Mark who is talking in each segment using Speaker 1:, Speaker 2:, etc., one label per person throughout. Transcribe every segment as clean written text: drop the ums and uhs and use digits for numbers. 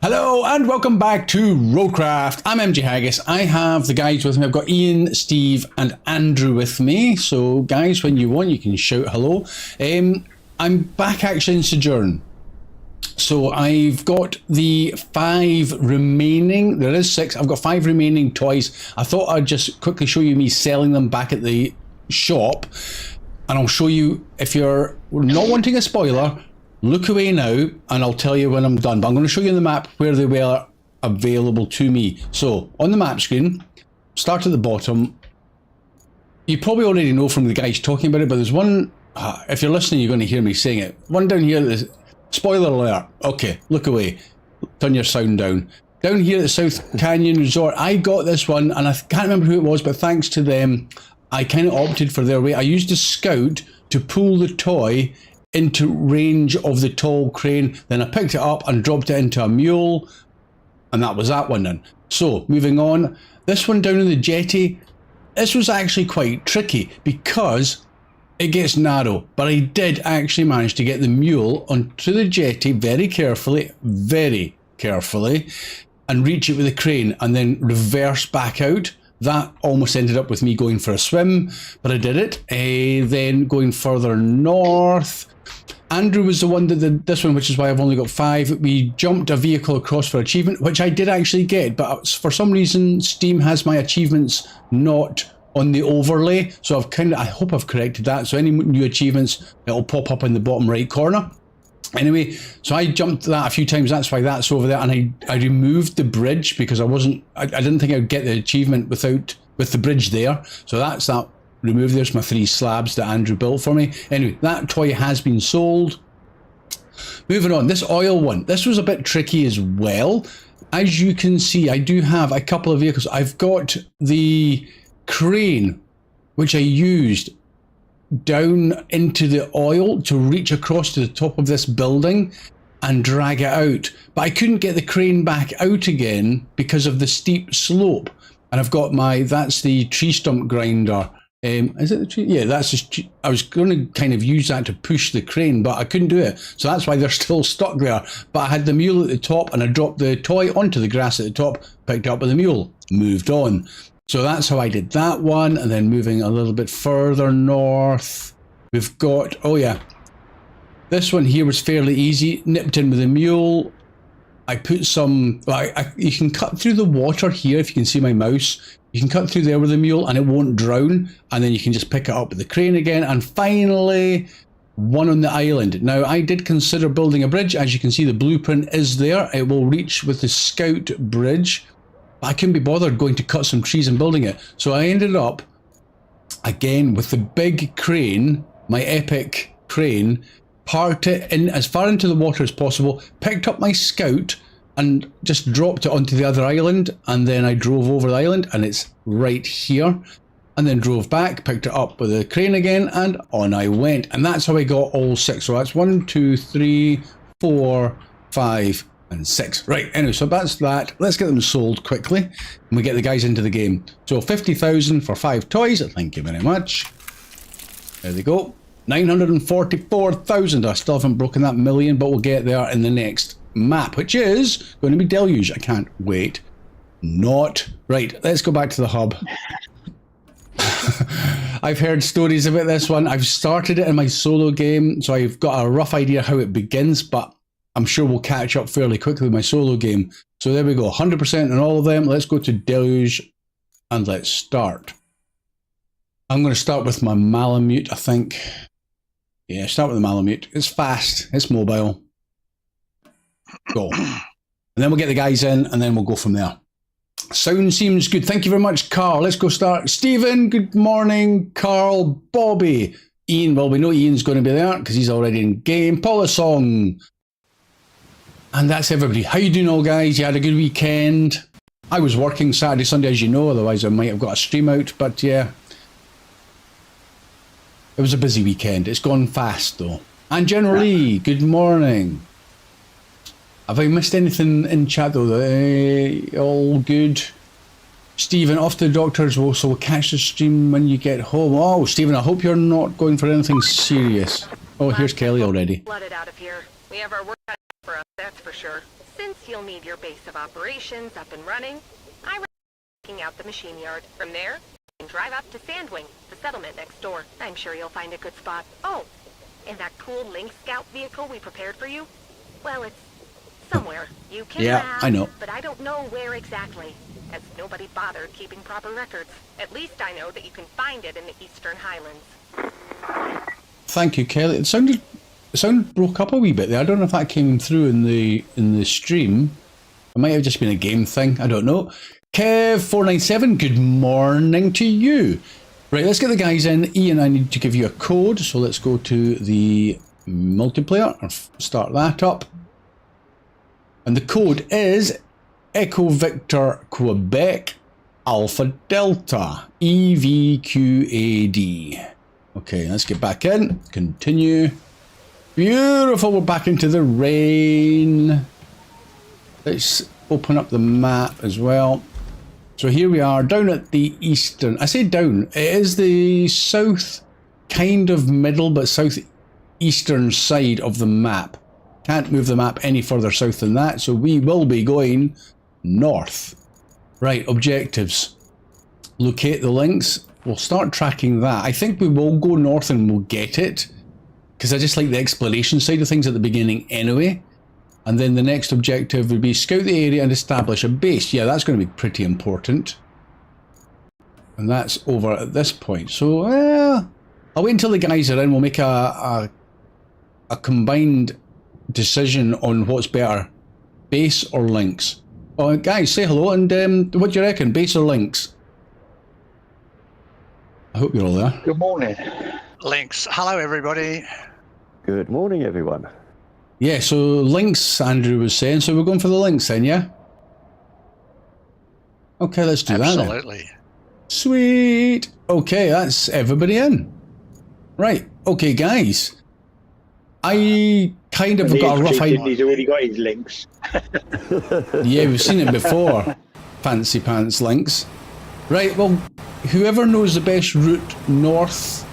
Speaker 1: Hello and welcome back to Roadcraft. I'm MJ Haggis. I have the guys with me. I've got Ian, Steve and Andrew with me. So guys, when you want, you can shout hello. I'm back actually in Sojourn. So I've got the 5 remaining, there is 6, I've got 5 remaining toys. I thought I'd just quickly show you me selling them back at the shop. And I'll show you, if you're not wanting a spoiler, look away now and I'll tell you when I'm done. But I'm going to show you on the map where they were available to me. So on the map screen, start at the bottom. You probably already know from the guys talking about it, but there's one, if you're listening, you're going to hear me saying it. One down here, is spoiler alert. Okay, look away. Turn your sound down. Down here at the South Canyon Resort, I got this one and I can't remember who it was, but thanks to them, I kind of opted for their way. I used a scout to pull the toy into range of the tall crane, then I picked it up and dropped it into a mule, and that was that one then. So moving on, this one down in the jetty, this was actually quite tricky because it gets narrow, but I did actually manage to get the mule onto the jetty very carefully, and reach it with a crane and then reverse back out. That almost ended up with me going for a swim, but I did it. Then going further north, Andrew was the one that did this one, which is why I've only got 5. We jumped a vehicle across for achievement, which I did actually get, but for some reason Steam has my achievements not on the overlay, so I hope I've corrected that. So any new achievements, it'll pop up in the bottom right corner. Anyway, so I jumped that a few times, that's why that's over there, and I removed the bridge because I didn't think I'd get the achievement with the bridge there. So that's that removed. There's my 3 slabs that Andrew built for me. Anyway, that toy has been sold. Moving on, this oil one, this was a bit tricky as well. As you can see, I do have a couple of vehicles. I've got the crane, which I used down into the oil to reach across to the top of this building and drag it out, but I couldn't get the crane back out again because of the steep slope. And I've got that's the tree stump grinder. Is it the tree? Yeah, that's just, I was going to kind of use that to push the crane, but I couldn't do it, so that's why they're still stuck there. But I had the mule at the top and I dropped the toy onto the grass at the top, picked it up with the mule, moved on. So that's how I did that one. And then moving a little bit further north, we've got, oh yeah, this one here was fairly easy. Nipped in with a mule. I put some, you can cut through the water here if you can see my mouse. You can cut through there with a mule and it won't drown. And then you can just pick it up with the crane again. And finally, one on the island. Now, I did consider building a bridge. As you can see, the blueprint is there. It will reach with the scout bridge. I couldn't be bothered going to cut some trees and building it. So I ended up, again, with the big crane, my epic crane, parked it in as far into the water as possible, picked up my scout and just dropped it onto the other island. And then I drove over the island and it's right here. And then drove back, picked it up with the crane again, and on I went. And that's how I got all 6. So that's 1, 2, 3, 4, 5, and 6. Right, anyway, so that's that. Let's get them sold quickly and we get the guys into the game. So 50,000 for 5 toys. Thank you very much. There they go. 944,000. I still haven't broken that million, but we'll get there in the next map, which is going to be Deluge. I can't wait. Not. Right, let's go back to the hub. I've heard stories about this one. I've started it in my solo game, so I've got a rough idea how it begins, but I'm sure we'll catch up fairly quickly with my solo game. So there we go, 100% on all of them. Let's go to Deluge and let's start. I'm going to start with my Malamute, I think. Yeah, start with the Malamute. It's fast, it's mobile. Go. And then we'll get the guys in and then we'll go from there. Sound seems good. Thank you very much, Carl. Let's go start. Stephen, good morning. Carl, Bobby, Ian. Well, we know Ian's going to be there because he's already in game. Paula Song. And that's everybody. How you doing all, guys? You had a good weekend? I was working Saturday, Sunday, as you know. Otherwise, I might have got a stream out. But yeah, it was a busy weekend. It's gone fast, though. And generally, good morning. Have I missed anything in chat though? All good. Stephen, off to the doctors, so we'll catch the stream when you get home. Oh, Stephen, I hope you're not going for anything serious. Oh, here's Kelly already.
Speaker 2: Flooded out of here. We have our work cut out for us, that's for sure. Since you'll need your base of operations up and running, I recommend checking out the machine yard. From there, you can drive up to Sandwing, the settlement next door. I'm sure you'll find a good spot. Oh, and that cool Link Scout vehicle we prepared for you? Well, it's somewhere. You can laugh,
Speaker 1: I know.
Speaker 2: but I don't know where exactly, as nobody bothered keeping proper records. At least I know that you can find it in the Eastern Highlands.
Speaker 1: Thank you, Kelly. It sounded broke up a wee bit there. I don't know if that came through in the stream. It might have just been a game thing. I don't know. Kev497, good morning to you. Right, let's get the guys in. Ian, I need to give you a code, so let's go to the multiplayer and start that up. And the code is Echo Victor Quebec Alpha Delta EVQAD. Okay, let's get back in. Continue. Beautiful, we're back into the rain. Let's open up the map as well. So here we are down at the eastern, I say down, it is the south kind of middle but southeastern side of the map. Can't move the map any further south than that, so we will be going north. Right, objectives. Locate the links. We'll start tracking that. I think we will go north and we'll get it, because I just like the exploration side of things at the beginning anyway. And then the next objective would be scout the area and establish a base. Yeah, that's going to be pretty important. And that's over at this point. So, I'll wait until the guys are in. We'll make a combined decision on what's better, base or links. Oh, guys, say hello, and what do you reckon, base or links? I hope you're all there.
Speaker 3: Good morning.
Speaker 4: Links. Hello, everybody.
Speaker 5: Good morning, everyone.
Speaker 1: Yeah, so links, Andrew was saying, so we're going for the links then, yeah? Okay, let's do that then.
Speaker 4: Absolutely.
Speaker 1: Sweet. Okay, that's everybody in. Right, okay, guys. I kind of got a rough idea.
Speaker 3: He's already got his links.
Speaker 1: Yeah, we've seen it before. Fancy pants links. Right, well, whoever knows the best route north,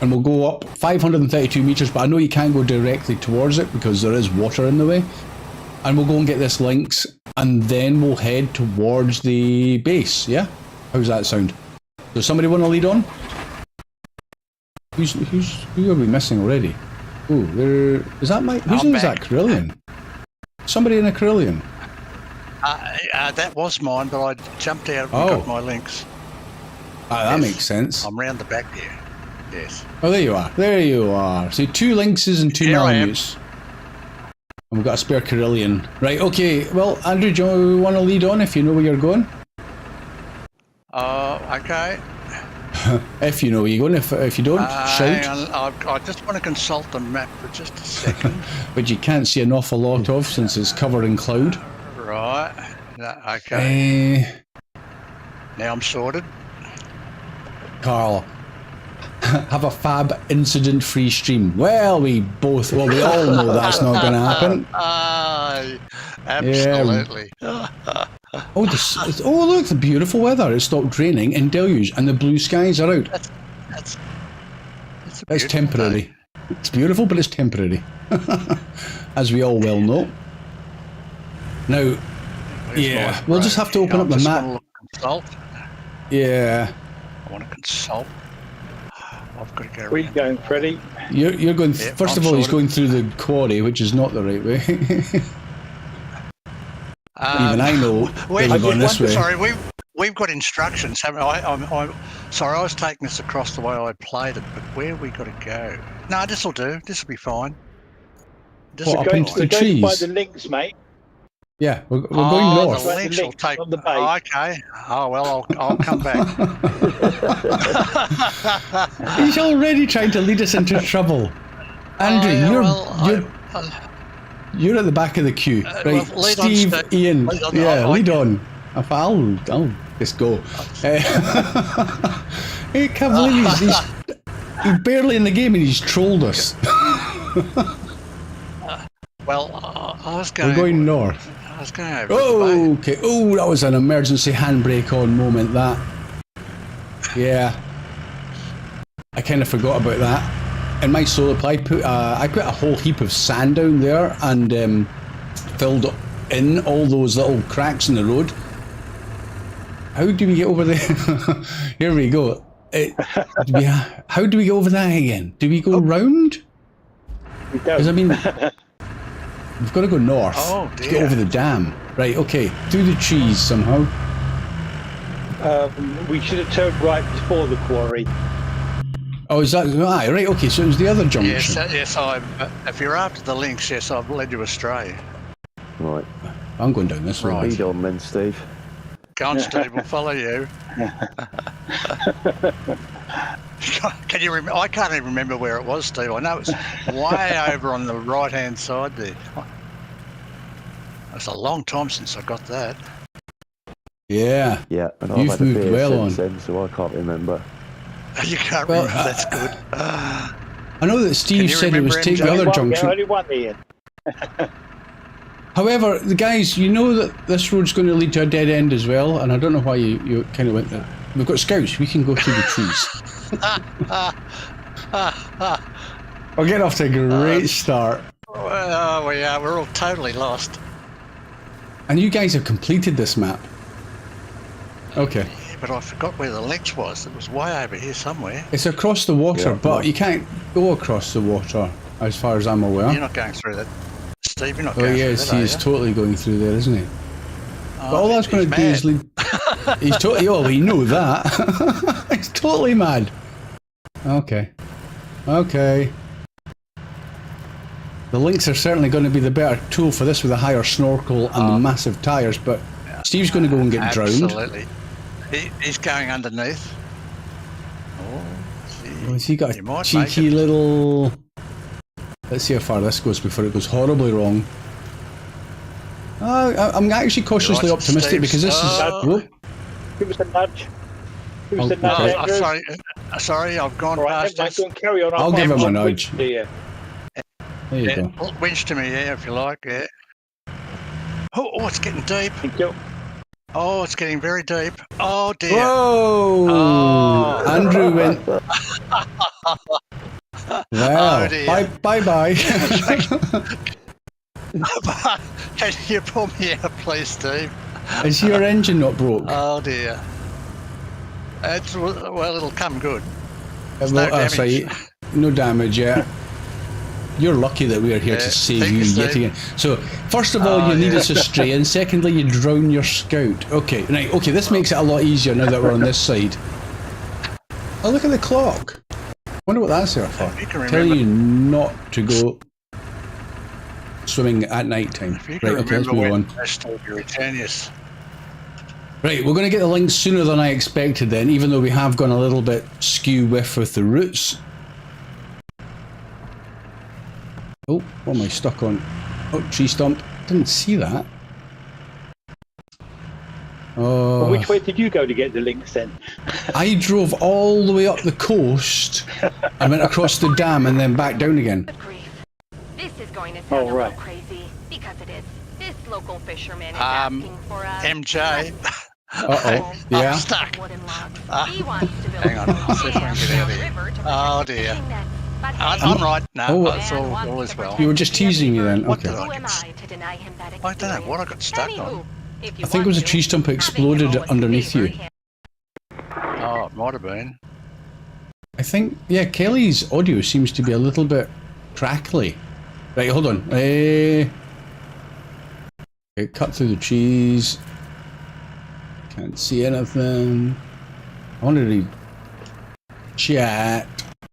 Speaker 1: and we'll go up 532 meters, but I know you can't go directly towards it because there is water in the way. And we'll go and get this links, and then we'll head towards the base, yeah? How's that sound? Does somebody want to lead on? Who are we missing already? Oh, there is that Mike? Who's in that Carillion? Somebody in a Carillion.
Speaker 4: That was mine, but I jumped out and got my links.
Speaker 1: Ah, that makes sense.
Speaker 4: I'm round the back there. Yes.
Speaker 1: Oh, there you are. There you are. So 2 Lynxes and 2 Malamutes. And we've got a spare Carillion. Right, okay. Well, Andrew, do you want to lead on if you know where you're going?
Speaker 4: Okay.
Speaker 1: If you know where you're going. If you don't, shout.
Speaker 4: Hang on. I just want to consult the map for just a second.
Speaker 1: But you can't see an awful lot of since it's covered in cloud.
Speaker 4: Right. Okay. Now I'm sorted.
Speaker 1: Carl. Have a fab incident-free stream. Well, we all know that's not going to happen.
Speaker 4: Absolutely.
Speaker 1: Yeah. Oh, look, the beautiful weather. It stopped raining in Deluge, and the blue skies are out. It's temporary. Day. It's beautiful, but it's temporary, as we all well know. Now, we'll just have to open up the map.
Speaker 4: Consult.
Speaker 1: Yeah.
Speaker 4: I want to consult. I've got to go.
Speaker 3: Where are you going, Freddie?
Speaker 1: You're going. First of all, he's going through the quarry, which is not the right way. Even I know. We're going this way.
Speaker 4: Sorry, we've got instructions, haven't I? I'm sorry, I was taking this across the way I played it, but where we got to go? No, this will do. This will be fine.
Speaker 1: Up into the trees?
Speaker 3: By the links, mate.
Speaker 1: Yeah, we're going north.
Speaker 4: The links will take. Okay. Oh well, I'll come back.
Speaker 1: He's already trying to lead us into trouble. Andrew, you're at the back of the queue, right?
Speaker 4: Well,
Speaker 1: Steve, Ian, lead on. I'll just go. I can't believe he's barely in the game and he's trolled us.
Speaker 4: Well, I was going.
Speaker 1: We're going north.
Speaker 4: I was going over.
Speaker 1: Oh, okay. Oh, that was an emergency handbrake on moment. That. Yeah. I kind of forgot about that. In my solo play, I put a whole heap of sand down there, and filled in all those little cracks in the road. How do we get over there? Here we go. How do we get over that again? Do we go round?
Speaker 3: We
Speaker 1: Because I
Speaker 3: don't.
Speaker 1: mean, we've got to go north to get over the dam. Right, okay, through the trees somehow.
Speaker 3: We should have turned right before the quarry.
Speaker 1: Oh, is that right? Okay, so it was the other junction.
Speaker 4: Yes. If you're after the links, yes, I've led you astray.
Speaker 5: Right.
Speaker 1: I'm going down this way.
Speaker 5: Lead on then, Steve.
Speaker 4: Go on, Steve. We'll follow you. Can you remember? I can't even remember where it was, Steve. I know it's way over on the right-hand side there. It's a long time since I got that.
Speaker 1: Yeah.
Speaker 5: Yeah, and
Speaker 1: You've
Speaker 5: I've had a
Speaker 1: moved
Speaker 5: beer
Speaker 1: well
Speaker 5: since
Speaker 1: on.
Speaker 5: then, so I can't remember.
Speaker 4: You can't
Speaker 1: Well,
Speaker 4: remember. That's good.
Speaker 1: I know that Steve
Speaker 4: you
Speaker 1: said it was
Speaker 4: remember
Speaker 1: take
Speaker 4: MJ?
Speaker 1: the other junction.
Speaker 3: Only one, Ian.
Speaker 1: However, the guys, you know that this road's going to lead to a dead end as well, and I don't know why you kind of went there. We've got scouts. We can go through the trees. We're getting off to a great start.
Speaker 4: Well, we are. We're all totally lost.
Speaker 1: And you guys have completed this map. Okay.
Speaker 4: Yeah, but I forgot where the links was. It was way over here somewhere.
Speaker 1: It's across the water,
Speaker 5: Yeah.
Speaker 1: but you can't go across the water, as far as I'm aware.
Speaker 4: You're not going through that. Steve, you're not
Speaker 1: Oh
Speaker 4: going
Speaker 1: yes,
Speaker 4: through that,
Speaker 1: he's totally going through there, isn't he? But all that's going
Speaker 4: he's
Speaker 1: to do is
Speaker 4: mad.
Speaker 1: lead... He's totally... Oh, we know that. He's totally mad. Okay. Okay. The links are certainly going to be the better tool for this with a higher snorkel and the massive tyres, but Steve's going to go and get drowned.
Speaker 4: Absolutely. He's going underneath. Oh,
Speaker 1: Oh, has he got
Speaker 4: You
Speaker 1: a
Speaker 4: might make
Speaker 1: cheeky
Speaker 4: it.
Speaker 1: little... Let's see how far this goes before it goes horribly wrong. I'm actually cautiously
Speaker 4: Right,
Speaker 1: optimistic
Speaker 4: Steve's-
Speaker 1: because this is...
Speaker 4: oh.
Speaker 1: Whoop.
Speaker 3: Give us a nudge. Give us
Speaker 1: Oh,
Speaker 3: a nudge,
Speaker 1: okay.
Speaker 3: Andrew.
Speaker 4: Sorry, I've gone
Speaker 3: All right,
Speaker 4: past
Speaker 3: never mind,
Speaker 4: this.
Speaker 3: go and carry on.
Speaker 1: I'll give him a
Speaker 3: I'll
Speaker 1: nudge.
Speaker 3: to you.
Speaker 1: There you go.
Speaker 4: Winch to me, yeah, if you like, yeah. Oh, it's getting deep.
Speaker 3: Thank you.
Speaker 4: Oh, it's getting very deep. Oh, dear.
Speaker 1: Whoa!
Speaker 4: Oh.
Speaker 1: Andrew went... Well,
Speaker 4: Oh, dear.
Speaker 1: bye.
Speaker 4: Can you pull me out, please, Steve?
Speaker 1: Is your engine not broke?
Speaker 4: Oh, dear. Well, it'll come good.
Speaker 1: Well,
Speaker 4: no damage.
Speaker 1: sorry, no damage yet. You're lucky that we are here
Speaker 4: Yeah,
Speaker 1: to save
Speaker 4: thank
Speaker 1: you
Speaker 4: you,
Speaker 1: yet
Speaker 4: Steve.
Speaker 1: again. So, first of all,
Speaker 4: Oh,
Speaker 1: you lead
Speaker 4: yeah.
Speaker 1: us astray, and secondly, you drown your scout. Okay, right, okay, this makes it a lot easier now that we're on this side. Oh, look at the clock. Wonder what that's there for.
Speaker 4: If you can
Speaker 1: Telling
Speaker 4: remember-
Speaker 1: you not to go swimming at night time.
Speaker 4: If you can
Speaker 1: Right, okay, let's
Speaker 4: remember
Speaker 1: move
Speaker 4: when
Speaker 1: on.
Speaker 4: I stole your Eternius.
Speaker 1: Right, we're going to get the links sooner than I expected then, even though we have gone a little bit skew-whiff with the routes. Oh, what am I stuck on? Oh, tree stump. Didn't see that. Oh,
Speaker 3: Well, which way did you go to get the links then?
Speaker 1: I drove all the way up the coast and went across the dam and then back down again.
Speaker 2: Good grief. This is going to sound
Speaker 3: Oh, right.
Speaker 2: a little crazy, because it is. This local fisherman is
Speaker 4: Um,
Speaker 2: asking for a...
Speaker 4: MJ.
Speaker 1: Uh-oh, yeah.
Speaker 4: I'm stuck.
Speaker 2: Wooden logs.
Speaker 4: Ah.
Speaker 2: He wants to build
Speaker 4: Hang on, I'll see if I can get out of here.
Speaker 2: river to
Speaker 4: Oh,
Speaker 2: protect the
Speaker 4: dear.
Speaker 2: fishing nets. But
Speaker 4: I'm
Speaker 2: hey,
Speaker 4: right. No,
Speaker 1: Oh.
Speaker 4: it's all is well.
Speaker 1: You were just teasing me then,
Speaker 4: What
Speaker 1: okay.
Speaker 4: did
Speaker 2: who am I to deny him that
Speaker 4: I don't know what I got stuck
Speaker 2: Anywho,
Speaker 4: on.
Speaker 2: if you
Speaker 1: I think it was a
Speaker 2: want
Speaker 1: tree
Speaker 2: to,
Speaker 1: stump
Speaker 2: having
Speaker 1: exploded
Speaker 2: him always
Speaker 1: underneath you.
Speaker 2: favor him.
Speaker 4: Oh, it might have been.
Speaker 1: I think, yeah, Kelly's audio seems to be a little bit crackly. Right, hold on. Okay, cut through the trees. Can't see anything. I want to read chat,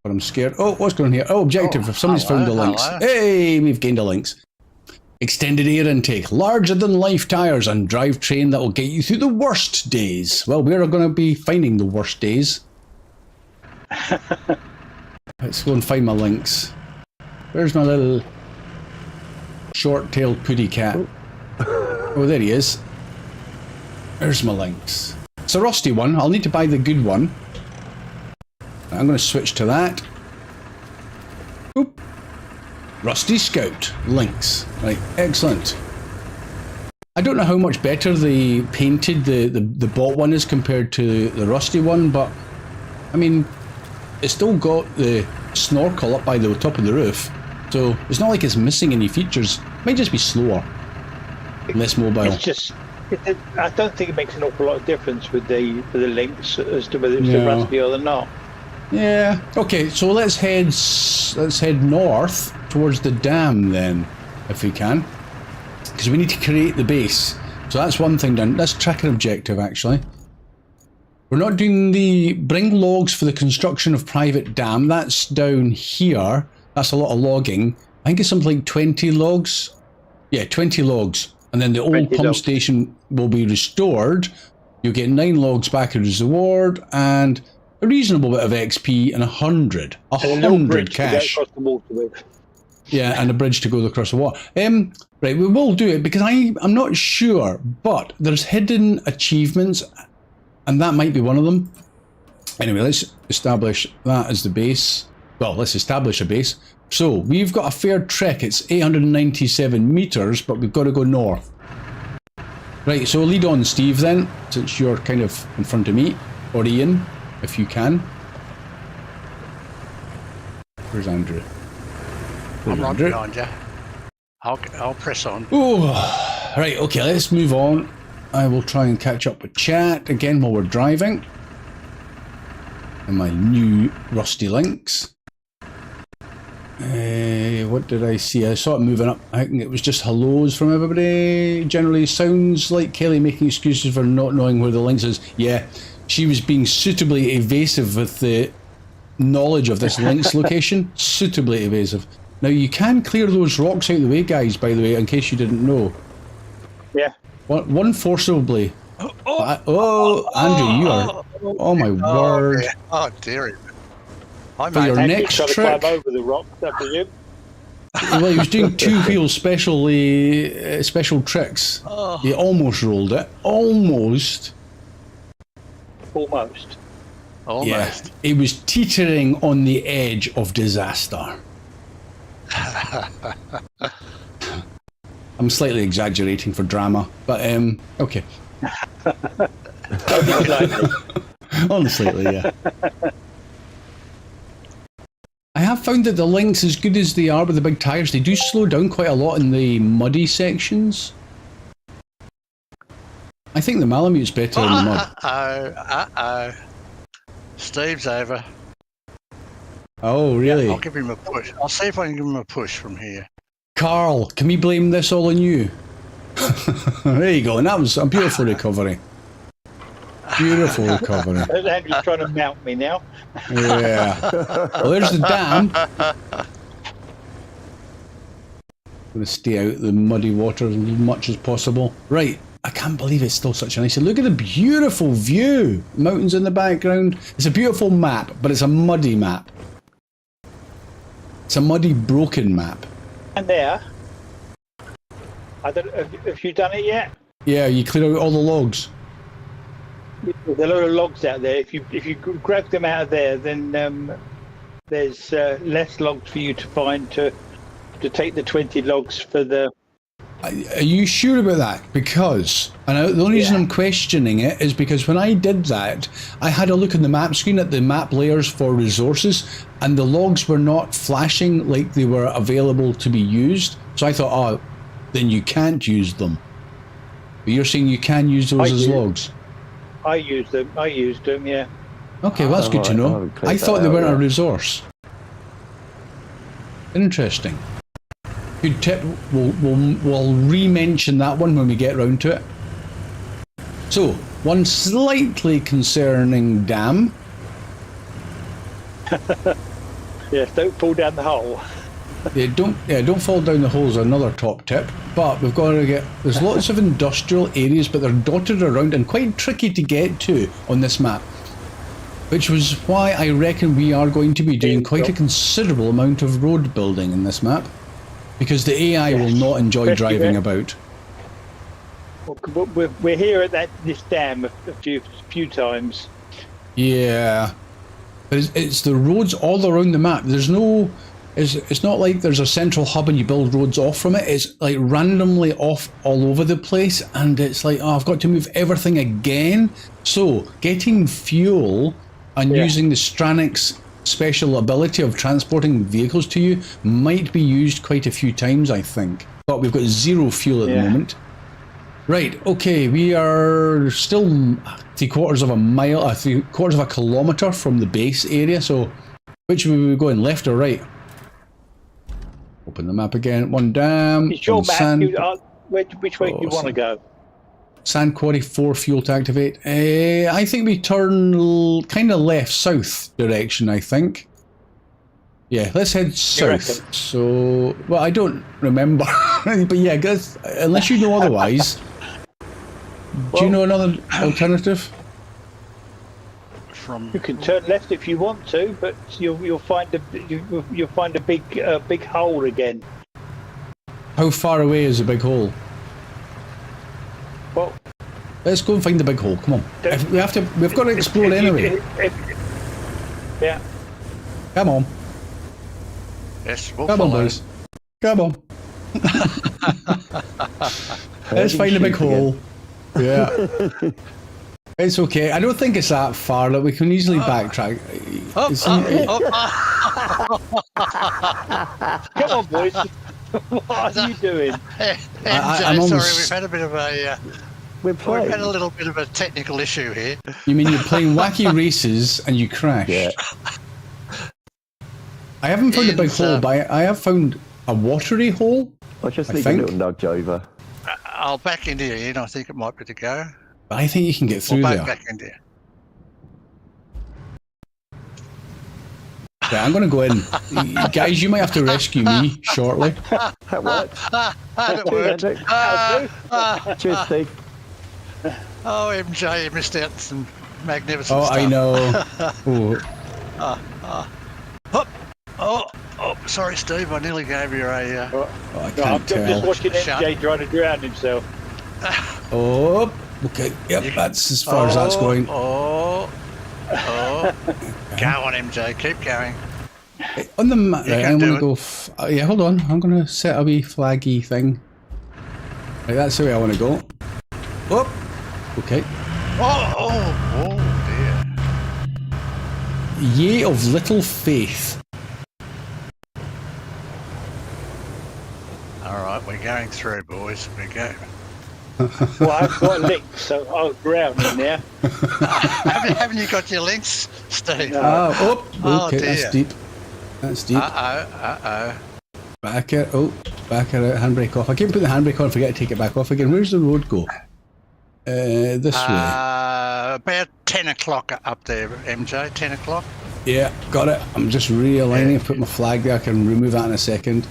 Speaker 1: but I'm scared. Oh, what's going on here? Oh, objective.
Speaker 4: Oh,
Speaker 1: If somebody's found the
Speaker 4: hello,
Speaker 1: links.
Speaker 4: hello.
Speaker 1: Hey, we've gained the links. Extended air intake, larger than life tyres and drivetrain that will get you through the worst days. Well, we're going to be finding the worst days. Let's go and find my links. Where's my little short-tailed puddy cat? Oh, there he is. There's my links. It's a rusty one. I'll need to buy the good one. I'm going to switch to that. Oop. Rusty Scout. Links. Right, excellent. I don't know how much better the painted the bought one is compared to the rusty one, but I mean, it's still got the snorkel up by the top of the roof, so it's not like it's missing any features. It might just be slower. less mobile.
Speaker 3: It's just, I don't think it makes an awful lot of difference with the links as to whether it's the
Speaker 1: No.
Speaker 3: rusty or not.
Speaker 1: Yeah. Okay, so let's head north towards the dam then, if we can, because we need to create the base. So that's one thing done. That's tracker objective actually. We're not doing the bring logs for the construction of private dam. That's down here. That's a lot of logging. I think it's something like 20 logs. Yeah, 20 logs. And then the old pump
Speaker 3: logs.
Speaker 1: station will be restored. You'll get 9 logs back as a reward and a reasonable bit of XP and 100.
Speaker 3: And a little
Speaker 1: 100
Speaker 3: bridge to go
Speaker 1: cash.
Speaker 3: across the water with.
Speaker 1: Yeah, and a bridge to go across the water. Right, we will do it because I'm not sure, but there's hidden achievements, and that might be one of them. Anyway, let's establish that as the base. Well, let's establish a base. So we've got a fair trek. It's 897 meters, but we've got to go north. Right, so lead on, Steve, then, since you're kind of in front of me, or Ian, if you can. Where's Andrew?
Speaker 4: I'm right behind you. I'll press on.
Speaker 1: Oh, right, okay, let's move on. I will try and catch up with chat again while we're driving. And my new rusty links. What did I see? I saw it moving up. I think it was just hellos from everybody. Generally sounds like Kelly making excuses for not knowing where the links is. Yeah, she was being suitably evasive with the knowledge of this links location. Suitably evasive. Now you can clear those rocks out of the way, guys, by the way, in case you didn't know.
Speaker 3: Yeah.
Speaker 1: One forcibly. Andrew, you are... Oh my word.
Speaker 4: Yeah. Oh, dearie. I
Speaker 1: For your
Speaker 4: made
Speaker 1: next
Speaker 3: trying to
Speaker 1: trick...
Speaker 3: climb over the rocks, I presume.
Speaker 1: Well, he was doing two-wheel special tricks.
Speaker 4: Oh.
Speaker 1: He almost rolled it. Almost.
Speaker 3: Almost.
Speaker 4: almost.
Speaker 1: Yeah. He was teetering on the edge of disaster. I'm slightly exaggerating for drama, but okay. Only slightly, yeah. I have found that the links, as good as they are with the big tires, they do slow down quite a lot in the muddy sections. I think the Malamute's better in the mud.
Speaker 4: Uh-oh. Steve's over.
Speaker 1: Oh, really?
Speaker 4: I'll give him a push. I'll see if I can give him a push from here.
Speaker 1: Carl, can we blame this all on you? There you go, and that was a beautiful recovery. Beautiful recovery.
Speaker 3: Andrew's trying to mount me now.
Speaker 1: Yeah. Well, there's the dam. I'm going to stay out of the muddy water as much as possible. Right. I can't believe it's still such a nice... Look at the beautiful view. Mountains in the background. It's a beautiful map, but it's a muddy map. It's a muddy, broken map.
Speaker 3: And there, I don't. Have you done it yet?
Speaker 1: Yeah, you clear out all the logs.
Speaker 3: There's a lot of logs out there. If you grab them out of there, then there's less logs for you to find to take the 20 logs for the.
Speaker 1: Are you sure about that? Because, and the only reason I'm questioning it is because when I did that, I had a look on the map screen at the map layers for resources, and the logs were not flashing like they were available to be used. So I thought, oh, then you can't use them. But you're saying you can use those as logs?
Speaker 3: I used them, yeah.
Speaker 1: Okay, well, that's good to know. I thought they weren't a resource. Interesting. Good tip. We'll re-mention that one when we get round to it. So, one slightly concerning dam.
Speaker 3: Yes, don't fall down the hole.
Speaker 1: Don't fall down the holes. Another top tip. But we've got to get. There's lots of industrial areas, but they're dotted around and quite tricky to get to on this map. Which was why I reckon we are going to be doing quite a considerable amount of road building in this map. Because the AI will not enjoy driving about.
Speaker 3: We're here at this dam a few times.
Speaker 1: Yeah, but it's the roads all around the map. There's no, it's not like there's a central hub and you build roads off from it. It's like randomly off all over the place, and it's like, oh, I've got to move everything again. So getting fuel and using the Stranix special ability of transporting vehicles to you might be used quite a few times, I think. But we've got zero fuel at the moment. Right, okay, we are still 3/4 of a mile, 3/4 of a kilometre from the base area, so which way are we going, left or right? Open the map again, one dam,
Speaker 3: It's your
Speaker 1: one
Speaker 3: map.
Speaker 1: sand,
Speaker 3: Which way do you want to go?
Speaker 1: sand quarry, 4 fuel to activate. I think we turn kind of left, south direction, I think. Yeah, let's head south.
Speaker 3: reckon?
Speaker 1: So, well, I don't remember, but yeah, guys, unless you know otherwise. Do you know another alternative?
Speaker 4: From
Speaker 3: You can turn left if you want to, but you'll find a big hole again.
Speaker 1: How far away is the big hole?
Speaker 3: Well,
Speaker 1: Let's go and find the big hole. Come on.
Speaker 3: Don't-
Speaker 1: We've got to explore anyway.
Speaker 3: Yeah.
Speaker 1: Come on.
Speaker 4: yes, we'll
Speaker 1: Come on,
Speaker 4: follow.
Speaker 1: boys. Come on. Let's find the big hole. Yeah. It's okay. I don't think it's that far. Like, we can easily backtrack.
Speaker 3: Come on, boys. What are you doing?
Speaker 4: MJ,
Speaker 1: I'm
Speaker 4: sorry,
Speaker 1: almost-
Speaker 4: we've had a bit of a
Speaker 5: We're
Speaker 4: we've
Speaker 5: playing.
Speaker 4: had a little bit of a technical issue here.
Speaker 1: You mean you're playing wacky races and you crashed?
Speaker 5: Yeah.
Speaker 1: I haven't found a big
Speaker 4: Ian's,
Speaker 1: hole, but I have found a watery hole.
Speaker 5: I just
Speaker 1: I
Speaker 5: need
Speaker 1: think-
Speaker 5: a little nudge over.
Speaker 4: I'll back into you, Ian. I think it might be the go.
Speaker 1: But I think you can get through
Speaker 4: We'll
Speaker 1: there.
Speaker 4: back into you.
Speaker 1: Yeah, I'm going to go in. Guys, you might have to rescue me shortly.
Speaker 5: That works.
Speaker 4: That worked.
Speaker 5: Andrew. Cheers, Steve.
Speaker 4: Oh, MJ, you missed out some magnificent
Speaker 1: Oh,
Speaker 4: stuff.
Speaker 1: I know. Oh,
Speaker 4: Oh, sorry, Steve. I nearly gave you a.
Speaker 1: oh, I
Speaker 3: I'm
Speaker 1: can't
Speaker 3: just
Speaker 1: tell.
Speaker 3: watching
Speaker 4: Shut.
Speaker 3: MJ trying to drown himself.
Speaker 1: Oh, okay. Yep, that's as far as that's going.
Speaker 4: Oh. Go on, MJ. Keep going.
Speaker 1: On the map,
Speaker 4: You
Speaker 1: right,
Speaker 4: can
Speaker 1: I'm
Speaker 4: do
Speaker 1: going
Speaker 4: it.
Speaker 1: to go. Yeah, hold on. I'm going to set a wee flaggy thing. Right, that's the way I want to go. Oh, okay.
Speaker 4: Oh dear.
Speaker 1: Ye of little faith.
Speaker 4: All right, we're going through, boys. We go.
Speaker 3: Well, I've got links, so I'll drown in there.
Speaker 4: Haven't you got your links, Steve?
Speaker 3: No.
Speaker 1: Oh, okay,
Speaker 4: dear.
Speaker 1: that's deep. That's deep.
Speaker 4: Uh-oh.
Speaker 1: Back it. Oh, back it out. Handbrake off. I keep putting the handbrake on and forget to take it back off again. Where's the road go? This way.
Speaker 4: About 10 o'clock up there, MJ. 10 o'clock.
Speaker 1: Yeah, got it. I'm just realigning. Put my flag there. I can remove that in a second.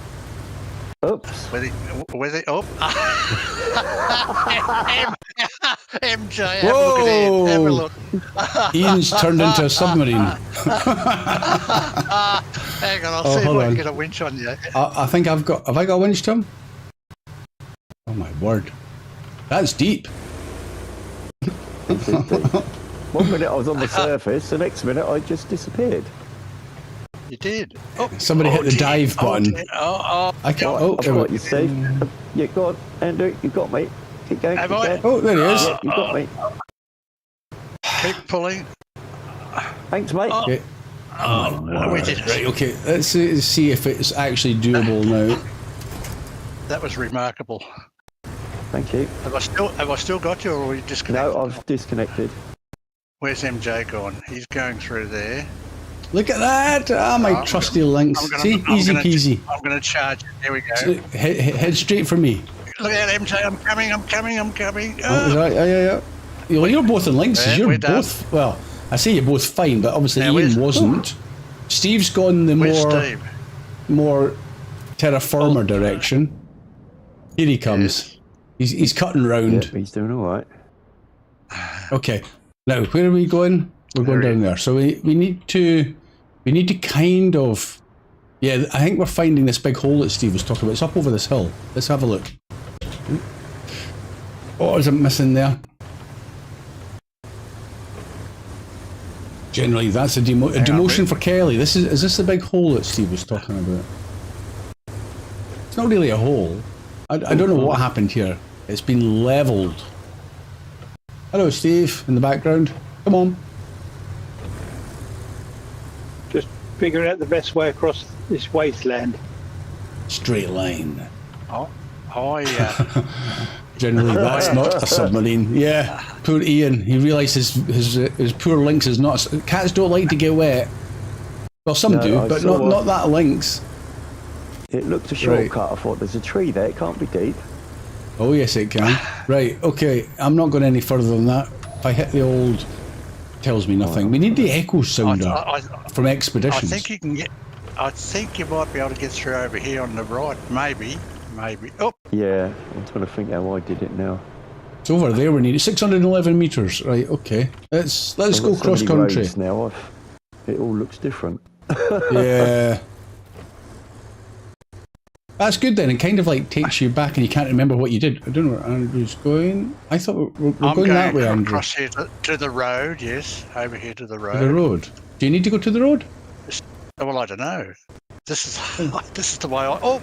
Speaker 5: Oops.
Speaker 4: With it up. MJ, have a look at Ian. Have a look.
Speaker 1: Ian's turned into a submarine.
Speaker 4: Hang on, I'll
Speaker 1: Oh,
Speaker 4: see if
Speaker 1: hold
Speaker 4: I can
Speaker 1: on.
Speaker 4: get a winch on you.
Speaker 1: I think have I got a winch to him? Oh my word. That's deep.
Speaker 5: 1 minute I was on the surface, the next minute I just disappeared.
Speaker 4: You did. Oh,
Speaker 1: Somebody hit the
Speaker 4: dear.
Speaker 1: dive button.
Speaker 4: Dear. Oh,
Speaker 1: I can't.
Speaker 5: Right,
Speaker 1: Oh,
Speaker 5: I've
Speaker 1: there
Speaker 5: got
Speaker 1: we-
Speaker 5: you, Steve. Yeah, go on, Andrew, you got me. Keep going,
Speaker 4: Have
Speaker 5: keep
Speaker 4: I?
Speaker 5: going.
Speaker 1: oh, there he is.
Speaker 5: Yeah, you got me.
Speaker 4: keep pulling.
Speaker 5: Thanks, mate.
Speaker 1: Okay.
Speaker 4: Oh, we did it.
Speaker 1: Right, okay. Let's see if it's actually doable now.
Speaker 4: That was remarkable.
Speaker 5: Thank you.
Speaker 4: Have I still got you, or are we disconnected?
Speaker 5: No, I've disconnected.
Speaker 4: Where's MJ gone? He's going through there.
Speaker 1: Look at that! Ah, my trusty links. See, easy peasy.
Speaker 4: I'm going to charge it. There we go.
Speaker 1: Head straight for me.
Speaker 4: Look out, MJ. I'm coming.
Speaker 1: Oh, yeah. Well, you're both in links.
Speaker 4: Yeah,
Speaker 1: You're
Speaker 4: we're done.
Speaker 1: both. Well, I say you're both fine, but obviously
Speaker 4: Yeah,
Speaker 1: Ian
Speaker 4: where's-
Speaker 1: wasn't. Steve's gone the
Speaker 4: Where's
Speaker 1: more
Speaker 4: Steve?
Speaker 1: terra firma direction. Here he comes. He's cutting round.
Speaker 5: Yeah, he's doing all right.
Speaker 1: Okay. Now, where are we going? We're going
Speaker 4: There
Speaker 1: down there. So we need to kind of, yeah, I think we're finding this big hole that Steve was talking about. It's up over this hill. Let's have a look. What is it missing there? Generally, that's a demotion for Kelly. Is this the big hole that Steve was talking about? It's not really a hole. I don't know what happened here. It's been leveled. Hello, Steve, in the background. Come on.
Speaker 3: Just figuring out the best way across this wasteland.
Speaker 1: Straight line.
Speaker 4: Oh,
Speaker 1: Generally, that's not a submarine. Yeah, poor Ian. He realised his poor lynx is not. Cats don't like to get wet. Well, some
Speaker 5: No,
Speaker 1: do,
Speaker 5: I
Speaker 1: but
Speaker 5: saw
Speaker 1: not that lynx.
Speaker 5: It looked a shortcut. I thought there's a tree there. It can't be deep.
Speaker 1: Oh yes, it can. Right. Okay. I'm not going any further than that. If I hit the old, tells me nothing. We need the echo sounder from Expeditions.
Speaker 4: I think you can get. I think you might be able to get through over here on the right. Maybe. Oh,
Speaker 5: Yeah, I'm trying to think how I did it now.
Speaker 1: It's over there. We need it. 611 meters. Right. Okay. Let's go
Speaker 5: I've got so
Speaker 1: cross
Speaker 5: many
Speaker 1: country.
Speaker 5: roads now. It all looks different.
Speaker 1: Yeah. That's good then. It kind of like takes you back and you can't remember what you did. I don't know where Andrew's going. I thought we're going that way, Andrew.
Speaker 4: Across here to the road, yes. Over here to the road.
Speaker 1: To the road. Do you need to go to the road?
Speaker 4: Well, I don't know. This is the way I... Oh,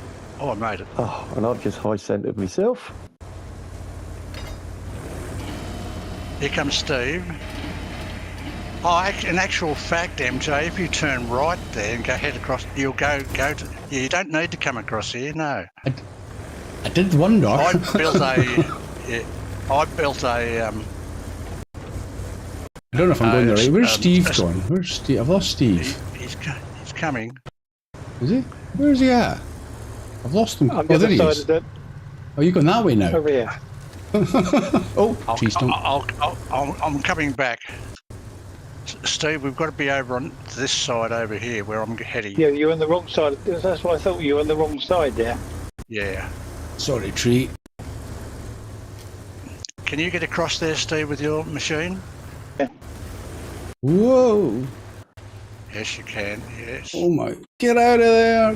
Speaker 4: I made it.
Speaker 5: Oh, and I've just high-centered myself.
Speaker 4: Here comes Steve. Oh, in actual fact, MJ, if you turn right there and go head across, you'll go to... You don't need to come across here, no.
Speaker 1: I did wonder.
Speaker 4: I built a... I
Speaker 1: don't know if I'm going there right. Where's Steve gone? Where's Steve? I've lost Steve.
Speaker 4: He's coming.
Speaker 1: Is he? Where is he at? I've lost him.
Speaker 3: I'm
Speaker 1: Oh, there he
Speaker 3: the
Speaker 1: is.
Speaker 3: side of
Speaker 1: Oh, you're going that way now.
Speaker 3: over here.
Speaker 1: Oh, tree stump.
Speaker 4: I'm coming back. Steve, we've got to be over on this side over here where I'm heading.
Speaker 3: Yeah, you're on the wrong side. That's what I thought. You were on the wrong side there.
Speaker 4: Yeah.
Speaker 1: Sorry, tree.
Speaker 4: Can you get across there, Steve, with your machine?
Speaker 3: Yeah.
Speaker 1: Whoa.
Speaker 4: Yes, you can. Yes.
Speaker 1: Oh my. Get out of there.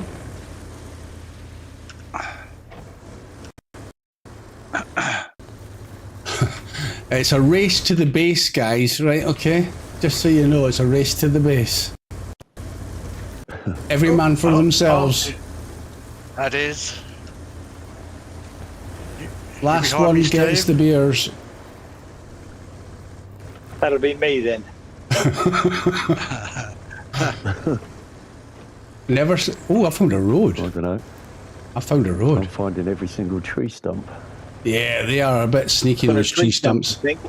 Speaker 1: It's a race to the base, guys, right? Okay? Just so you know, it's a race to the base. Every man for themselves.
Speaker 4: That is.
Speaker 1: Last
Speaker 4: behind
Speaker 1: one
Speaker 4: me,
Speaker 1: gets
Speaker 4: Steve?
Speaker 1: the beers.
Speaker 3: That'll be me then.
Speaker 1: Never. Oh, I found a road.
Speaker 5: I don't know.
Speaker 1: I found a
Speaker 5: I'm
Speaker 1: road.
Speaker 5: finding every single tree stump.
Speaker 1: Yeah, they are a bit sneaky, those tree stumps.
Speaker 3: I think.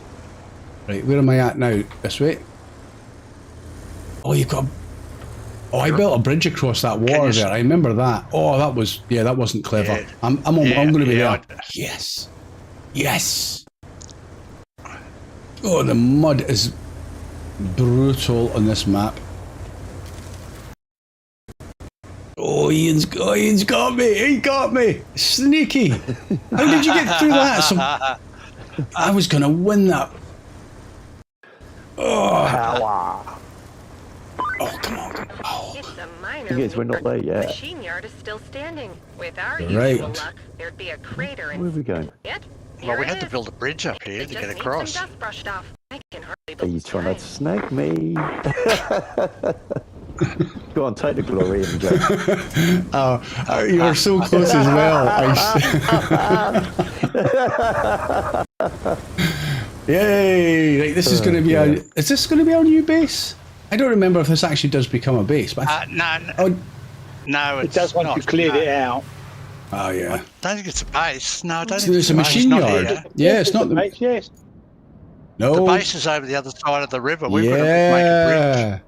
Speaker 1: Right, where am I at now? This way? Oh, you've got... Oh, I built a bridge across that water there. I remember that. Oh, that wasn't clever.
Speaker 4: Yeah.
Speaker 1: I'm going to be
Speaker 4: Yeah,
Speaker 1: there. Yes. Yes. Oh, the mud is brutal on this map. Oh, Ian's got me. He got me. Sneaky. How did you get through that? I was going to win that. Oh.
Speaker 5: Power!
Speaker 1: Oh, come on. Oh.
Speaker 2: It's a minor
Speaker 5: Thing is, we're not there
Speaker 2: The
Speaker 5: yet.
Speaker 2: machine yard is still standing. With our
Speaker 1: Right.
Speaker 2: usual luck, there'd be a crater
Speaker 5: Where are
Speaker 2: in
Speaker 5: we going?
Speaker 2: it.
Speaker 4: Well, we had to build a bridge up here to get across.
Speaker 2: Some dust brushed off. I can hardly
Speaker 5: Are
Speaker 2: believe
Speaker 5: you trying
Speaker 2: time.
Speaker 5: to snag me? Go on, take the glory, MJ.
Speaker 1: Oh, you were so close as well. Yay! Right, this is going to be our. Is this going to be our new base? I don't remember if this actually does become a base, but
Speaker 4: No,
Speaker 3: It
Speaker 4: it's
Speaker 3: does once
Speaker 4: not.
Speaker 3: you cleared it out.
Speaker 1: oh yeah,
Speaker 4: I don't think it's a base. No, I don't think
Speaker 1: it's a
Speaker 4: base.
Speaker 1: machine
Speaker 4: Not
Speaker 1: yard.
Speaker 4: here.
Speaker 1: Yeah, it's not the
Speaker 3: base. Yes.
Speaker 1: no.
Speaker 4: The base is over the other side of the river. We've got to make a bridge.
Speaker 1: Yeah.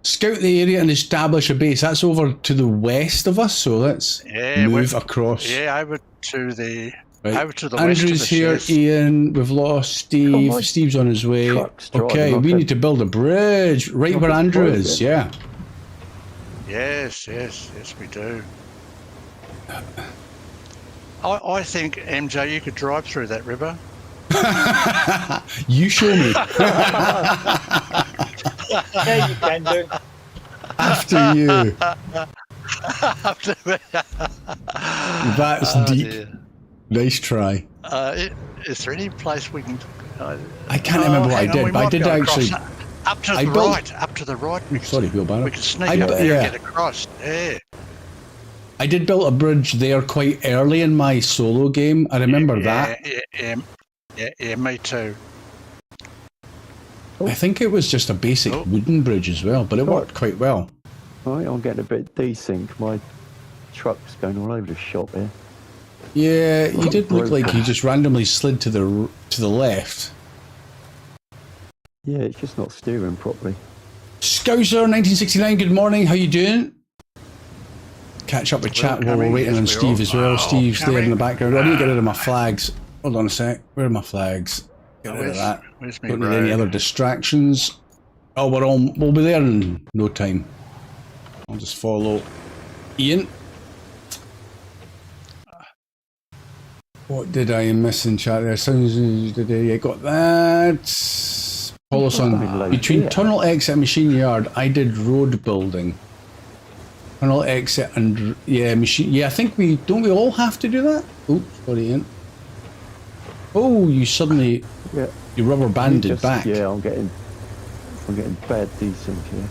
Speaker 1: Scout the area and establish a base. That's over to the west of us, so let's
Speaker 4: Yeah,
Speaker 1: move
Speaker 4: we're-
Speaker 1: across.
Speaker 4: Yeah, over to the
Speaker 1: Right.
Speaker 4: over to the west of
Speaker 1: Andrew's
Speaker 4: us.
Speaker 1: here,
Speaker 4: Yes.
Speaker 1: Ian. We've lost Steve.
Speaker 5: my
Speaker 1: Steve's on his way.
Speaker 5: truck's driving
Speaker 1: Okay,
Speaker 5: off
Speaker 1: we
Speaker 5: it.
Speaker 1: need to build a bridge right where
Speaker 5: Off
Speaker 1: Andrew
Speaker 5: it.
Speaker 1: is. Yeah.
Speaker 4: Yes, we do. I think, MJ, you could drive through that river.
Speaker 1: You show me
Speaker 3: Yeah, you can do.
Speaker 1: after you. That's deep.
Speaker 4: Dear.
Speaker 1: Nice try.
Speaker 4: Is there any place we can...
Speaker 1: I can't remember what I
Speaker 4: hang on,
Speaker 1: did,
Speaker 4: we
Speaker 1: but I
Speaker 4: might
Speaker 1: did
Speaker 4: go across.
Speaker 1: actually.
Speaker 4: Up to
Speaker 1: I
Speaker 4: the
Speaker 1: built-
Speaker 4: right, up to the right.
Speaker 1: Sorry, wheelbarrow.
Speaker 4: We can sneak
Speaker 1: I
Speaker 4: up
Speaker 1: bu-
Speaker 4: there
Speaker 1: yeah.
Speaker 4: and get across. Yeah.
Speaker 1: I did build a bridge there quite early in my solo game. I remember that.
Speaker 4: Yeah, me too.
Speaker 1: I think it was just a basic wooden bridge as well, but it worked quite well.
Speaker 5: Right, I'm getting a bit desync. My truck's going all over the shop here.
Speaker 1: Yeah, he did look like he just randomly slid to the left.
Speaker 5: Yeah, it's just not steering properly.
Speaker 1: Scouser 1969, good morning. How you doing? Catch up with chat while we're waiting on Steve as well. Steve's there in the background. I need to get rid of my flags. Hold on a sec. Where are my flags? Get rid of that. Don't need any other distractions. Oh, we'll be there in no time. I'll just follow Ian. What did I miss in chat there? Sounds I got that. Follow us on between tunnel exit and machine yard. I did road building. Tunnel exit and machine. Yeah, I think we all have to do that. Oh, sorry, Ian. Oh, you suddenly you rubber banded back.
Speaker 5: Yeah, I'm getting bad desync here.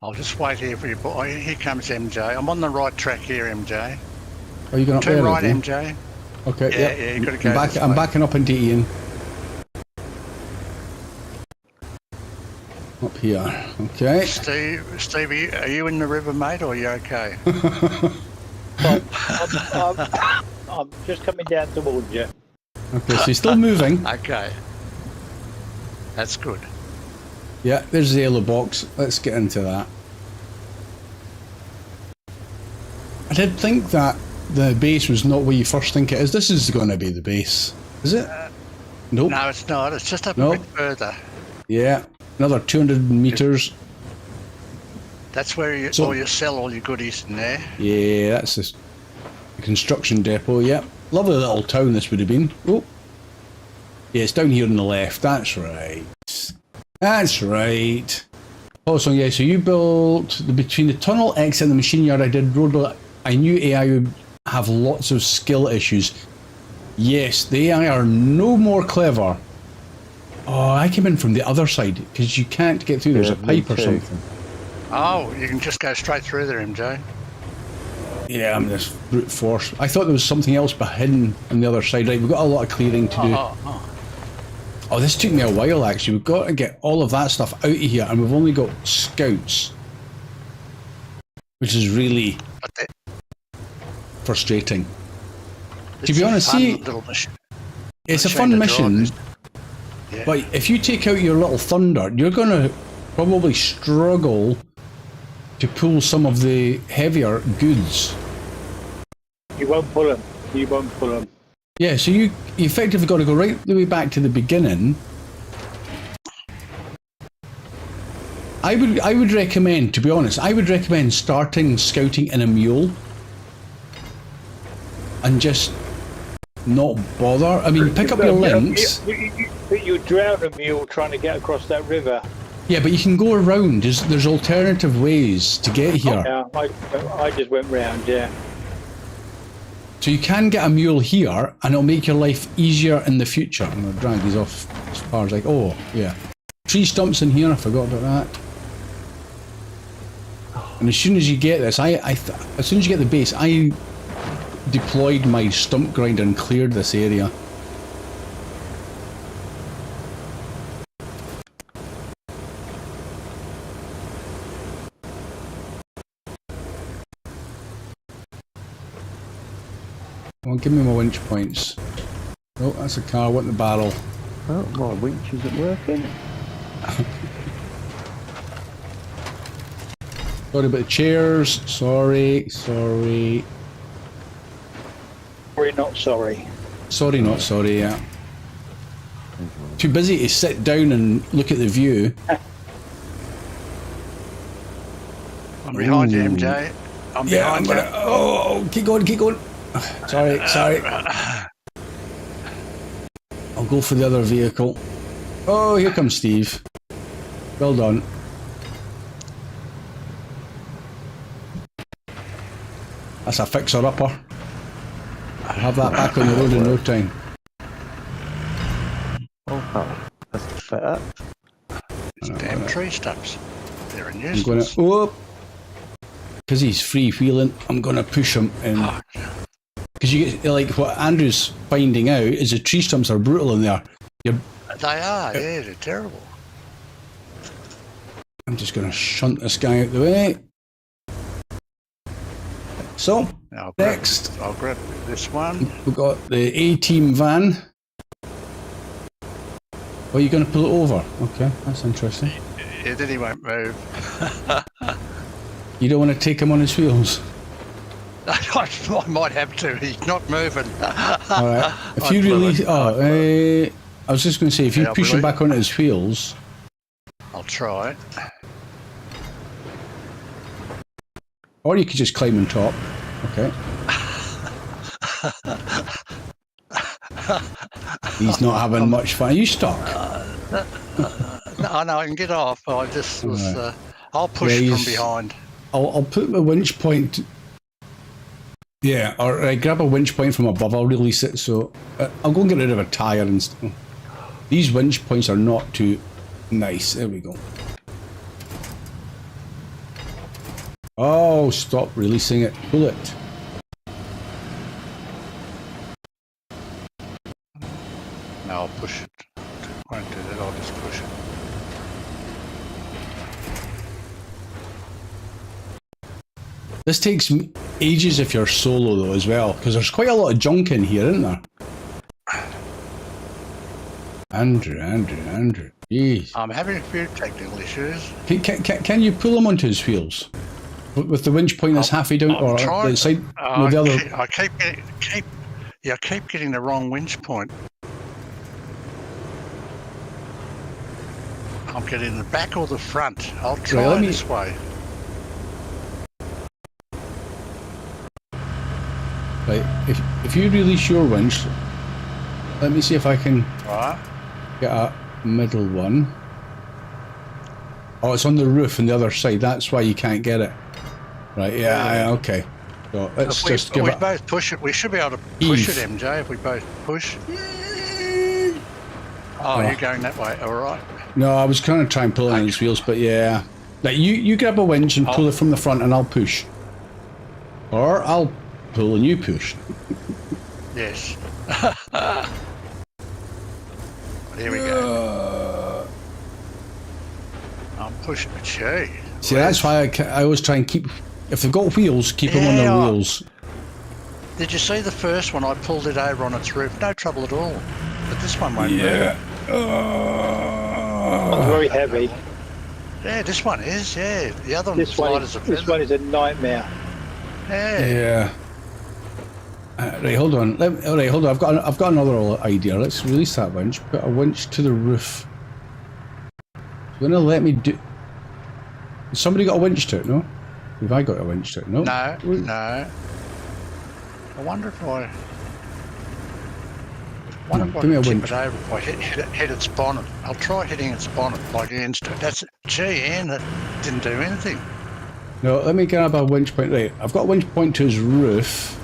Speaker 4: I'll just wait here for you. Boy, here comes MJ. I'm on the right track here, MJ.
Speaker 1: Oh, you going up there?
Speaker 4: Turn right, MJ.
Speaker 1: Okay.
Speaker 4: Yeah, you got to go.
Speaker 1: I'm backing up into Ian. Up here. Okay.
Speaker 4: Stevie, are you in the river, mate, or are you okay?
Speaker 3: I'm just coming down towards you.
Speaker 1: Okay, so you're still moving.
Speaker 4: Okay. That's good.
Speaker 1: Yeah, there's the yellow box. Let's get into that. I did think that the base was not what you first think it is. This is going to be the base. Is it? Nope.
Speaker 4: No, it's not. It's just up a bit further.
Speaker 1: Yeah, another 200 meters.
Speaker 4: That's where you sell all your goodies in there.
Speaker 1: Yeah, that's the construction depot, yeah. Lovely little town this would have been. Oh. Yeah, it's down here on the left. That's right. That's right. Oh, so yeah, so you built between the tunnel exit and the machine yard. I did road. I knew AI would have lots of skill issues. Yes, the AI are no more clever. Oh, I came in from the other side because you can't get through. There's a pipe or something.
Speaker 4: Oh, you can just go straight through there, MJ.
Speaker 1: Yeah, I'm this brute force. I thought there was something else hidden on the other side. Right, we've got a lot of clearing to do. Oh, this took me a while actually. We've got to get all of that stuff out of here, and we've only got scouts, which is really frustrating. To be honest, see, it's a fun mission, but if you take out your little thunder, you're going to probably struggle to pull some of the heavier goods.
Speaker 3: You won't pull them. You won't pull them.
Speaker 1: Yeah, so you effectively got to go right the way back to the beginning. I would recommend, to be honest, I would recommend starting scouting in a mule and just not bother. I mean, pick up your links.
Speaker 3: You drown a mule trying to get across that river.
Speaker 1: Yeah, but you can go around. There's alternative ways to get here.
Speaker 3: Yeah, I just went round, yeah.
Speaker 1: So you can get a mule here, and it'll make your life easier in the future. I'm going to drag these off as far as like, oh, yeah. Tree stumps in here, I forgot about that. And as soon as you get this, as soon as you get the base, I deployed my stump grinder and cleared this area. Well, give me my winch points. Oh, that's a car. What in the barrel?
Speaker 5: Oh, my winch isn't working.
Speaker 1: Sorry about the chairs. Sorry.
Speaker 3: Sorry, not sorry.
Speaker 1: Sorry, not sorry, yeah. Too busy to sit down and look at the view.
Speaker 4: I'm behind you, MJ. I'm behind you.
Speaker 1: Oh, keep going. Sorry. I'll go for the other vehicle. Oh, here comes Steve. Well done. That's a fixer-upper. I'll have that back on the road in no time.
Speaker 5: Oh, that's set up.
Speaker 4: Damn tree stumps. They're a nuisance.
Speaker 1: I'm going to... Because he's free-wheeling, I'm going to push him in. Because you get, like, what Andrew's finding out is the tree stumps are brutal in there.
Speaker 4: They are, yeah, they're terrible.
Speaker 1: I'm just going to shunt this guy out the way. So,
Speaker 4: I'll
Speaker 1: next,
Speaker 4: grab this one.
Speaker 1: we've got the A-Team van. Oh, you're going to pull it over? Okay, that's interesting.
Speaker 4: Yeah, then he won't move.
Speaker 1: You don't want to take him on his wheels?
Speaker 4: I might have to. He's not moving.
Speaker 1: All right. If you release... I was just going to say, if you push him back onto his wheels...
Speaker 4: I'll try.
Speaker 1: Or you could just climb on top. Okay. He's not having much fun. Are you stuck?
Speaker 4: No, I can get off. I just was.
Speaker 1: Right.
Speaker 4: I'll push from behind.
Speaker 1: I'll put my winch point. Yeah, or grab a winch point from above. I'll release it. So I'll go and get rid of a tire and stuff. These winch points are not too nice. There we go. Oh, stop releasing it. Pull it.
Speaker 4: No, I'll push it. Won't do that. I'll just push it.
Speaker 1: This takes ages if you're solo though as well, because there's quite a lot of junk in here, isn't there? Andrew. Jeez.
Speaker 4: I'm having a few technical issues.
Speaker 1: Can you pull him onto his wheels? With the winch point that's halfway down, or the side? No, the other.
Speaker 4: I keep getting the wrong winch point. I'm getting the back or the front. I'll try this way.
Speaker 1: Right, if you release your winch, let me see if I can get a middle one. Oh, it's on the roof on the other side. That's why you can't get it. Right, yeah, okay. So let's just give it.
Speaker 4: We both push it. We should be able to push it, MJ, if we both push. Oh, you're going that way. All right.
Speaker 1: No, I was kind of trying to pull it on his wheels, but yeah. Like you grab a winch and pull it from the front, and I'll push. Or I'll pull and you push.
Speaker 4: Yes. Here we go. I'm pushing the chair.
Speaker 1: See, that's why I always try and keep. If they've got wheels, keep them on their wheels.
Speaker 4: Did you see the first one? I pulled it over on its roof. No trouble at all. But this one won't move.
Speaker 3: Very heavy.
Speaker 4: Yeah, this one is. Yeah, the other
Speaker 3: This one is a nightmare.
Speaker 1: Yeah. Right, hold on. Right, hold on. I've got another idea. Let's release that winch. Put a winch to the roof. It's gonna let me do. Has somebody got a winch to it? No. Have I got a winch to it? No.
Speaker 4: No. I wonder if I.
Speaker 1: Give me a winch.
Speaker 4: It over if I hit its bonnet. I'll try hitting its bonnet like against it. That's Ian, that didn't do anything.
Speaker 1: No, let me grab a winch point. Right, I've got a winch point to his roof.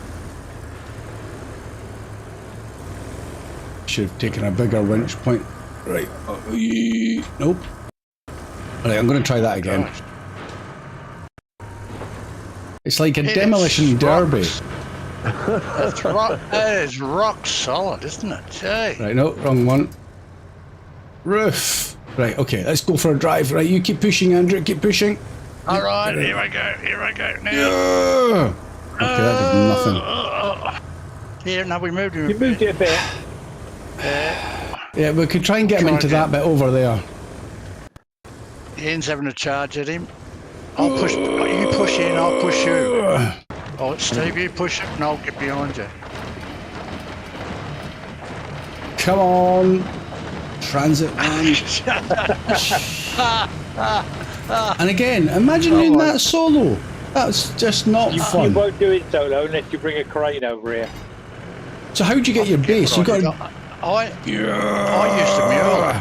Speaker 1: Should have taken a bigger winch point. Right. Nope. Alright, I'm going to try that again.
Speaker 4: Gosh.
Speaker 1: It's like a demolition derby.
Speaker 4: That is rock solid, isn't it? Gee.
Speaker 1: Right, no, wrong one. Roof. Right, okay, let's go for a drive. Right, you keep pushing, Andrew, keep pushing.
Speaker 4: All right, here I go now.
Speaker 1: Yeah. Okay, that did nothing.
Speaker 4: Here, now we moved him.
Speaker 3: You moved it a bit.
Speaker 1: Yeah, we could try and get him into that bit over there.
Speaker 4: Ian's having a charge at him. I'll push. You push in, I'll push you. Oh, Steve, you push it and I'll get behind you.
Speaker 1: Come on. Transit van. And again, imagine doing that solo. That's just not fun.
Speaker 3: You won't do it solo unless you bring a crane over here.
Speaker 1: So how do you get your base? You got.
Speaker 4: I used a mule.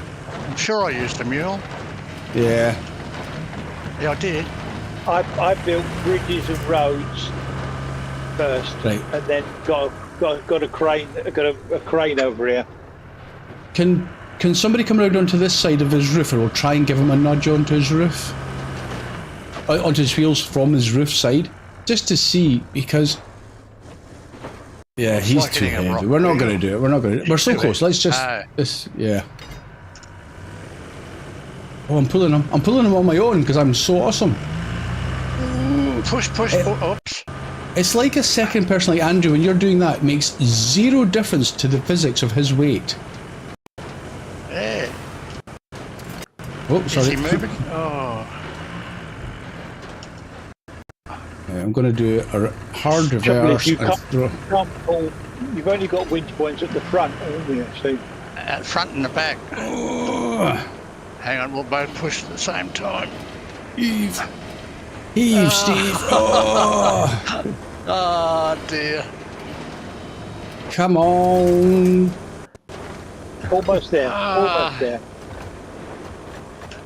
Speaker 4: I'm sure I used a mule.
Speaker 1: Yeah.
Speaker 4: Yeah, I did.
Speaker 3: I built bridges and roads first,
Speaker 1: Right.
Speaker 3: and then got a crane. Got a crane over here.
Speaker 1: Can somebody come around onto this side of his roof, and we'll try and give him a nudge onto his roof, onto his wheels from his roof side, just to see, because. Yeah,
Speaker 4: it's
Speaker 1: he's
Speaker 4: like
Speaker 1: too
Speaker 4: hitting a
Speaker 1: heavy.
Speaker 4: rock
Speaker 1: We're not
Speaker 4: wheel.
Speaker 1: going to do it. We're not going to. We're so close. Let's just. Yeah. Oh, I'm pulling him. I'm pulling him on my own because I'm so awesome.
Speaker 4: Push. Oops.
Speaker 1: It's like a second person like Andrew. When you're doing that, it makes zero difference to the physics of his weight.
Speaker 4: Yeah.
Speaker 1: Oh,
Speaker 4: Is
Speaker 1: sorry.
Speaker 4: he moving? Oh.
Speaker 1: I'm going to do a hard
Speaker 3: Trouble is
Speaker 1: reverse.
Speaker 3: you
Speaker 1: and
Speaker 3: can't,
Speaker 1: throw.
Speaker 3: you can't pull. You've only got winch points at the front, haven't you? So
Speaker 4: At front and the back.
Speaker 1: Oh,
Speaker 4: Hang on, we'll both push at the same time.
Speaker 1: heave, Steve. Oh,
Speaker 4: Oh dear.
Speaker 1: come on.
Speaker 3: almost there. Almost there.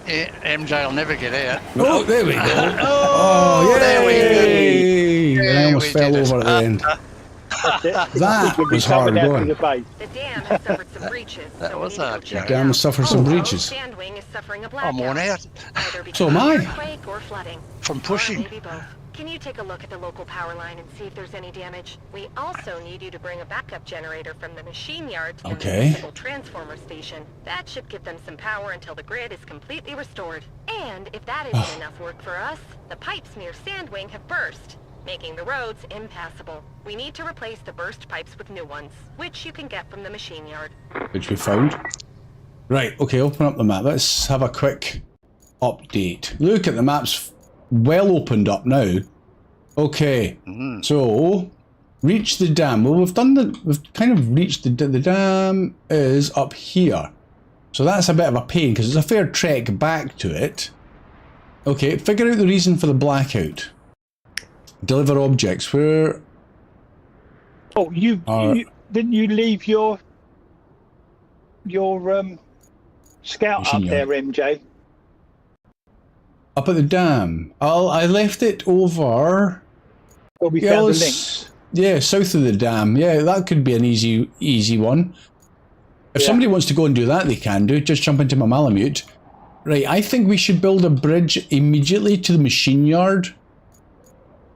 Speaker 4: Yeah, MJ will never get out.
Speaker 1: Oh, there we go.
Speaker 4: Oh, there we
Speaker 1: Yay!
Speaker 4: go.
Speaker 1: And I
Speaker 4: Yeah,
Speaker 1: almost
Speaker 4: we
Speaker 1: fell
Speaker 4: did it.
Speaker 1: over at the end.
Speaker 3: That's it.
Speaker 1: That
Speaker 3: You'll be
Speaker 1: was hard
Speaker 3: coming out
Speaker 1: going.
Speaker 3: to the base.
Speaker 2: The dam has suffered some breaches,
Speaker 4: That
Speaker 2: so we
Speaker 4: was
Speaker 2: need to go
Speaker 4: hard,
Speaker 2: check
Speaker 4: Jack.
Speaker 2: it
Speaker 1: Dam
Speaker 2: out.
Speaker 1: suffered some
Speaker 2: The
Speaker 1: breaches.
Speaker 2: Sandwing is suffering a blackout.
Speaker 4: I'm worn out
Speaker 2: Either because
Speaker 1: So am
Speaker 2: of
Speaker 1: I.
Speaker 2: an earthquake or flooding.
Speaker 4: from
Speaker 2: Or
Speaker 4: pushing.
Speaker 2: maybe both. Can you take a look at the local power line and see if there's any damage? We also need you to bring a backup generator from the machine yard to the
Speaker 1: Okay.
Speaker 2: municipal transformer station. That should give them some power until the grid is completely restored. And if that isn't enough work for us, the pipes near Sandwing have burst, making the roads impassable. We need to replace the burst pipes with new ones, which you can get from the machine yard.
Speaker 1: Which we found. Right, okay, open up the map. Let's have a quick update. Look at the map's well opened up now. Okay, so reach the dam. Well, we've kind of reached the dam is up here. So that's a bit of a pain because it's a fair trek back to it. Okay, figure out the reason for the blackout. Deliver objects. Where?
Speaker 3: Oh, you didn't you leave your scout up
Speaker 1: Machine
Speaker 3: there,
Speaker 1: yard.
Speaker 3: MJ?
Speaker 1: Up at the dam. I left it over.
Speaker 3: Well, we
Speaker 1: Yeah,
Speaker 3: found the
Speaker 1: let's-
Speaker 3: links.
Speaker 1: Yeah, south of the dam. Yeah, that could be an easy one. If
Speaker 3: Yeah.
Speaker 1: somebody wants to go and do that, they can do. Just jump into my Malamute. Right, I think we should build a bridge immediately to the machine yard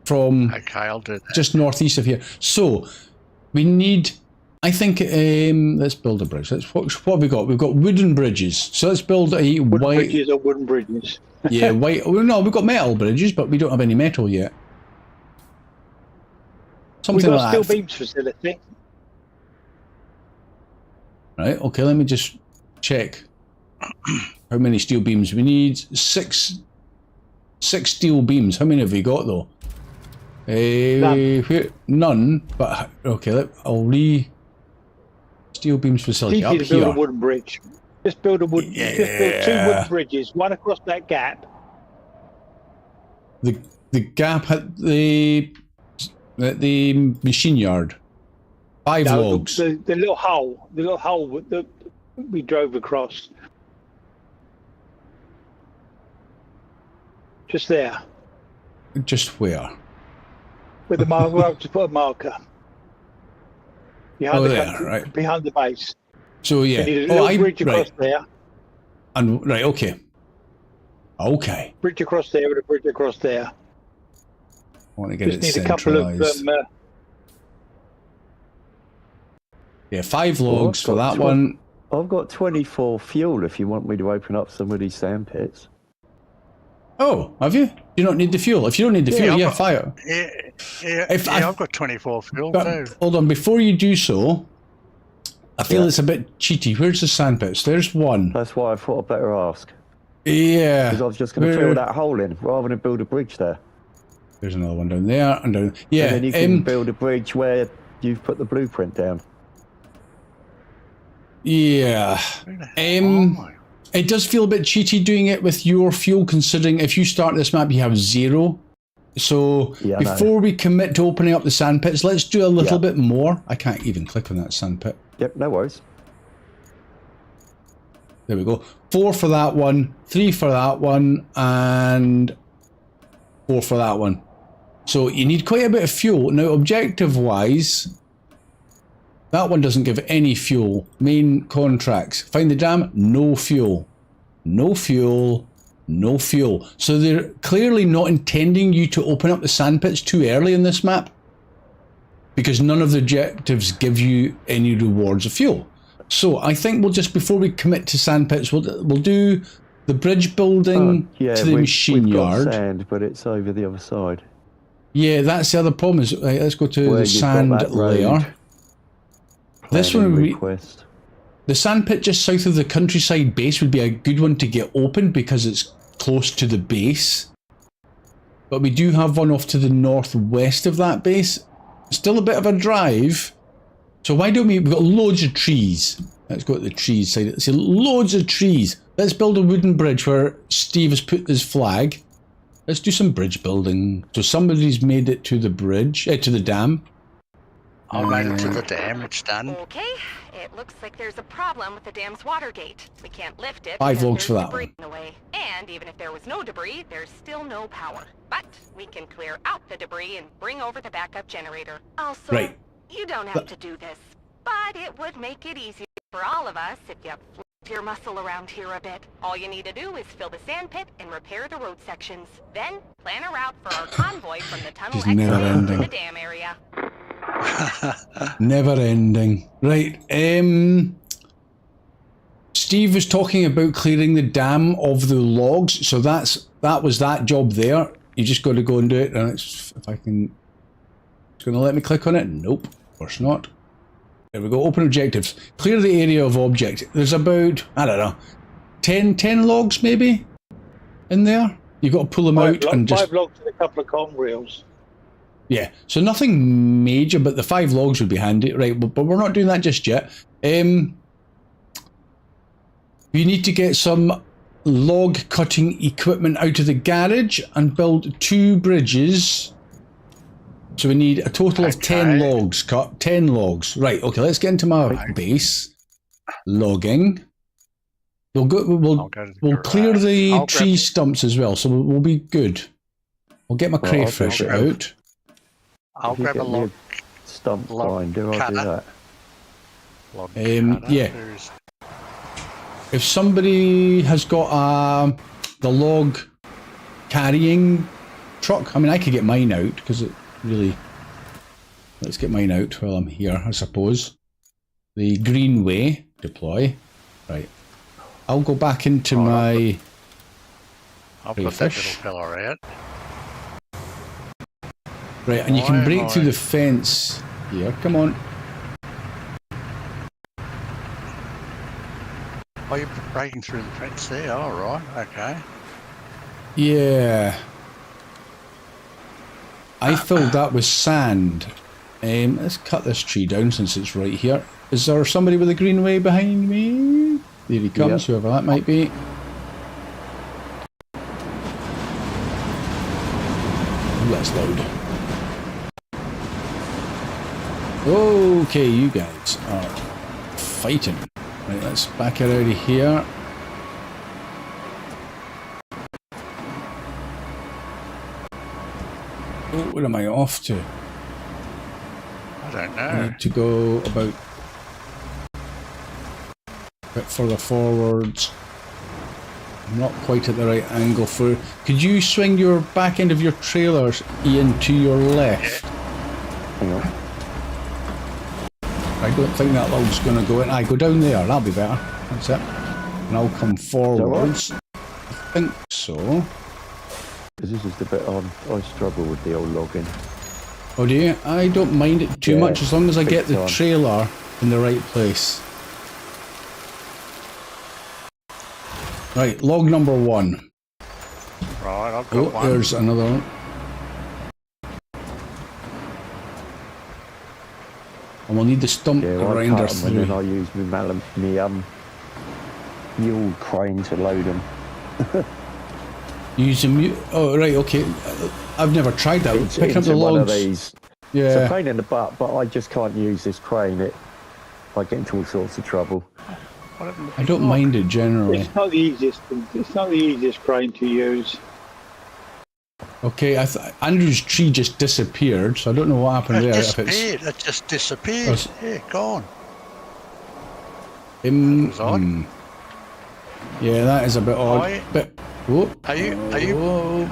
Speaker 1: from
Speaker 4: Okay, I'll do that.
Speaker 1: just northeast of here. So we need. I think let's build a bridge. What have we got? We've got wooden bridges. So let's build a
Speaker 3: Wooden
Speaker 1: white.
Speaker 3: bridges or wooden bridges.
Speaker 1: Yeah, white. Well, no, we've got metal bridges, but we don't have any metal yet.
Speaker 3: We've
Speaker 1: Something
Speaker 3: got a
Speaker 1: like
Speaker 3: steel
Speaker 1: that.
Speaker 3: beams facility.
Speaker 1: Right, okay, let me just check how many steel beams we need. Six steel beams. How many have we got though? None, but okay, steel beams facility
Speaker 3: Easy
Speaker 1: up
Speaker 3: to build
Speaker 1: here.
Speaker 3: a wooden bridge. Just build just build two
Speaker 1: Yeah.
Speaker 3: wooden bridges, one across that gap.
Speaker 1: The gap at the machine yard. Five
Speaker 3: No,
Speaker 1: logs.
Speaker 3: the little hole that we drove across. Just there,
Speaker 1: Just where?
Speaker 3: with the marker. We'll have to put a marker behind
Speaker 1: there, right.
Speaker 3: behind the base.
Speaker 1: So yeah.
Speaker 3: We need a little bridge across
Speaker 1: right.
Speaker 3: there,
Speaker 1: And right, okay. Okay.
Speaker 3: bridge across there, and a bridge across there.
Speaker 1: I want to get
Speaker 3: Just
Speaker 1: it
Speaker 3: need a couple of
Speaker 1: centralized. Yeah, 5 logs for
Speaker 5: got
Speaker 1: that one.
Speaker 5: I've got 24 fuel if you want me to open up some of these sand pits.
Speaker 1: Oh, have you? You don't need the fuel. If you don't need the fuel,
Speaker 4: I've
Speaker 1: yeah,
Speaker 4: got-
Speaker 1: fire.
Speaker 4: Yeah, I've got 24 fuel
Speaker 1: But
Speaker 4: too.
Speaker 1: hold on, before you do so, I feel
Speaker 5: Yeah.
Speaker 1: it's a bit cheaty. Where's the sand pits? There's one.
Speaker 5: That's why I thought I'd better ask.
Speaker 1: Yeah.
Speaker 5: Because I was just going to
Speaker 1: Where-
Speaker 5: fill that hole in rather than build a bridge there.
Speaker 1: There's another one down there and down. Yeah.
Speaker 5: And then you can build a bridge where you've put the blueprint down.
Speaker 1: Yeah. It does feel a bit cheaty doing it with your fuel, considering if you start this map, you have 0. So
Speaker 5: Yeah, I know.
Speaker 1: before we commit to opening up the sand pits, let's do a little bit more. I can't even click on that sand pit.
Speaker 5: Yep, no worries.
Speaker 1: There we go. 4 for that one, 3 for that one, and 4 for that one. So you need quite a bit of fuel. Now, objective-wise, that one doesn't give any fuel. Main contracts. Find the dam, no fuel. No fuel, no fuel. So they're clearly not intending you to open up the sand pits too early in this map, because none of the objectives give you any rewards of fuel. So I think we'll just, before we commit to sand pits, we'll do the bridge building
Speaker 5: Yeah,
Speaker 1: to the machine
Speaker 5: we've
Speaker 1: yard.
Speaker 5: got sand, but it's over the other side.
Speaker 1: Yeah, that's the other problem. Is right, let's go to
Speaker 5: Where
Speaker 1: the
Speaker 5: you've got
Speaker 1: sand
Speaker 5: that road
Speaker 1: layer. This one
Speaker 5: planning
Speaker 1: would be,
Speaker 5: request.
Speaker 1: the sand pit just south of the countryside base would be a good one to get open because it's close to the base. But we do have one off to the northwest of that base. Still a bit of a drive. So why don't we've got loads of trees. Let's go to the trees side. Let's see, loads of trees. Let's build a wooden bridge where Steve has put his flag. Let's do some bridge building. So somebody's made it to the bridge, to the dam.
Speaker 4: I made it to the dam. It's done.
Speaker 2: Okay, it looks like there's a problem with the dam's water gate. We can't lift it
Speaker 1: 5
Speaker 2: because
Speaker 1: logs for
Speaker 2: there's
Speaker 1: that
Speaker 2: debris
Speaker 1: one.
Speaker 2: in the way. And even if there was no debris, there's still no power. But we can clear out the debris and bring over the backup generator. Also,
Speaker 1: Right.
Speaker 2: you don't have to do this, but it would make it easier for all of us if you flipped your muscle around here a bit. All you need to do is fill the sand pit and repair the road sections. Then plan a route for our convoy from the tunnel
Speaker 1: Just never
Speaker 2: exit to
Speaker 1: ending.
Speaker 2: the dam area.
Speaker 1: Never ending. Right. Steve was talking about clearing the dam of the logs. So that was that job there. You just got to go and do it. And it's, if I can, it's going to let me click on it. Nope, of course not. There we go. Open objectives. Clear the area of object. There's about, I don't know, 10 logs maybe in there. You've got to pull them out and just
Speaker 3: 5 logs and a couple of com reels.
Speaker 1: yeah. So nothing major, but the 5 logs would be handy, right? But we're not doing that just yet. We need to get some log cutting equipment out of the garage and build 2 bridges. So we need a total of 10 logs cut. 10 logs. Right, okay, let's get into my base. Logging. We'll clear the tree stumps as well, so we'll be good. I'll get my crayfish out.
Speaker 4: I'll grab a log.
Speaker 5: Stump grinder, I'll do that.
Speaker 4: Log cutter.
Speaker 1: Yeah. If somebody has got the log carrying truck, I mean, I could get mine out because it really. Let's get mine out while I'm here, I suppose. The greenway deploy. Right. I'll go back into my.
Speaker 4: I'll put that little fella out.
Speaker 1: Right, and you can break through the fence here. Come on.
Speaker 4: Oh, you're breaking through the fence there. All right. Okay.
Speaker 1: Yeah. I filled that with sand. Let's cut this tree down since it's right here. Is there somebody with a greenway behind me? There he comes, whoever that might be. Ooh, that's loud. Okay, you guys are fighting. Right, let's back her out of here. Oh, where am I off to?
Speaker 4: I don't know.
Speaker 1: I need to go about a bit further forwards. I'm not quite at the right angle for. Could you swing your back end of your trailers, Ian, to your left?
Speaker 5: Hang on.
Speaker 1: I don't think that log's going to go in. Go down there. That'll be better. That's it. And I'll come forwards. I think so.
Speaker 5: Because this is the bit I struggle with the old logging.
Speaker 1: Oh, do you? I don't mind it too much as long as I get the
Speaker 5: time.
Speaker 1: trailer in the right place. Right, log number 1.
Speaker 4: Right, I've got one.
Speaker 1: There's another one. And we'll need the stump grinder
Speaker 5: cut 'em and then
Speaker 1: through.
Speaker 5: I use my mule crane to load them.
Speaker 1: Use them. Oh, right, okay. I've never tried that. Picking up the
Speaker 5: one of
Speaker 1: logs.
Speaker 5: these.
Speaker 1: Yeah.
Speaker 5: It's a pain in the butt, but I just can't use this crane. I get into all sorts of trouble.
Speaker 1: I don't mind it generally.
Speaker 3: It's not the easiest. It's not the easiest crane to use.
Speaker 1: Okay, Andrew's tree just disappeared, so I don't know what happened there.
Speaker 4: Disappeared. It just disappeared. Yeah, gone.
Speaker 1: If
Speaker 4: odd.
Speaker 1: Yeah, that is a bit odd. But whoa,
Speaker 4: Are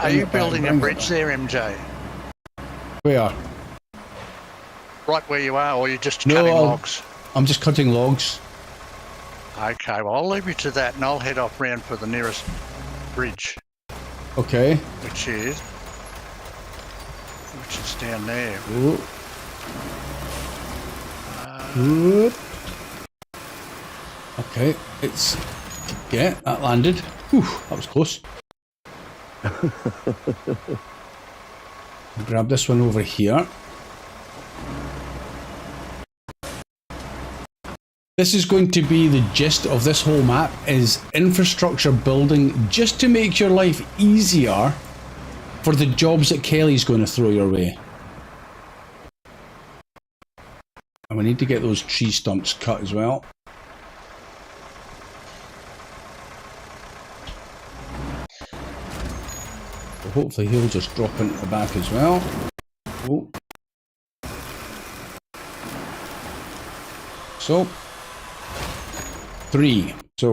Speaker 4: you building a bridge there, MJ?
Speaker 1: Where?
Speaker 4: Right where you are, or you're just cutting logs?
Speaker 1: I'm just cutting logs.
Speaker 4: Okay, well I'll leave you to that, and I'll head off round for the nearest bridge,
Speaker 1: Okay.
Speaker 4: which is which is down there.
Speaker 1: Oh. Whoop. Okay, it's... Yeah, that landed. Whew, that was close. Grab this one over here. This is going to be the gist of this whole map, is infrastructure building just to make your life easier for the jobs that Kelly's going to throw your way. And we need to get those tree stumps cut as well. So hopefully he'll just drop into the back as well. Oh. So 3. So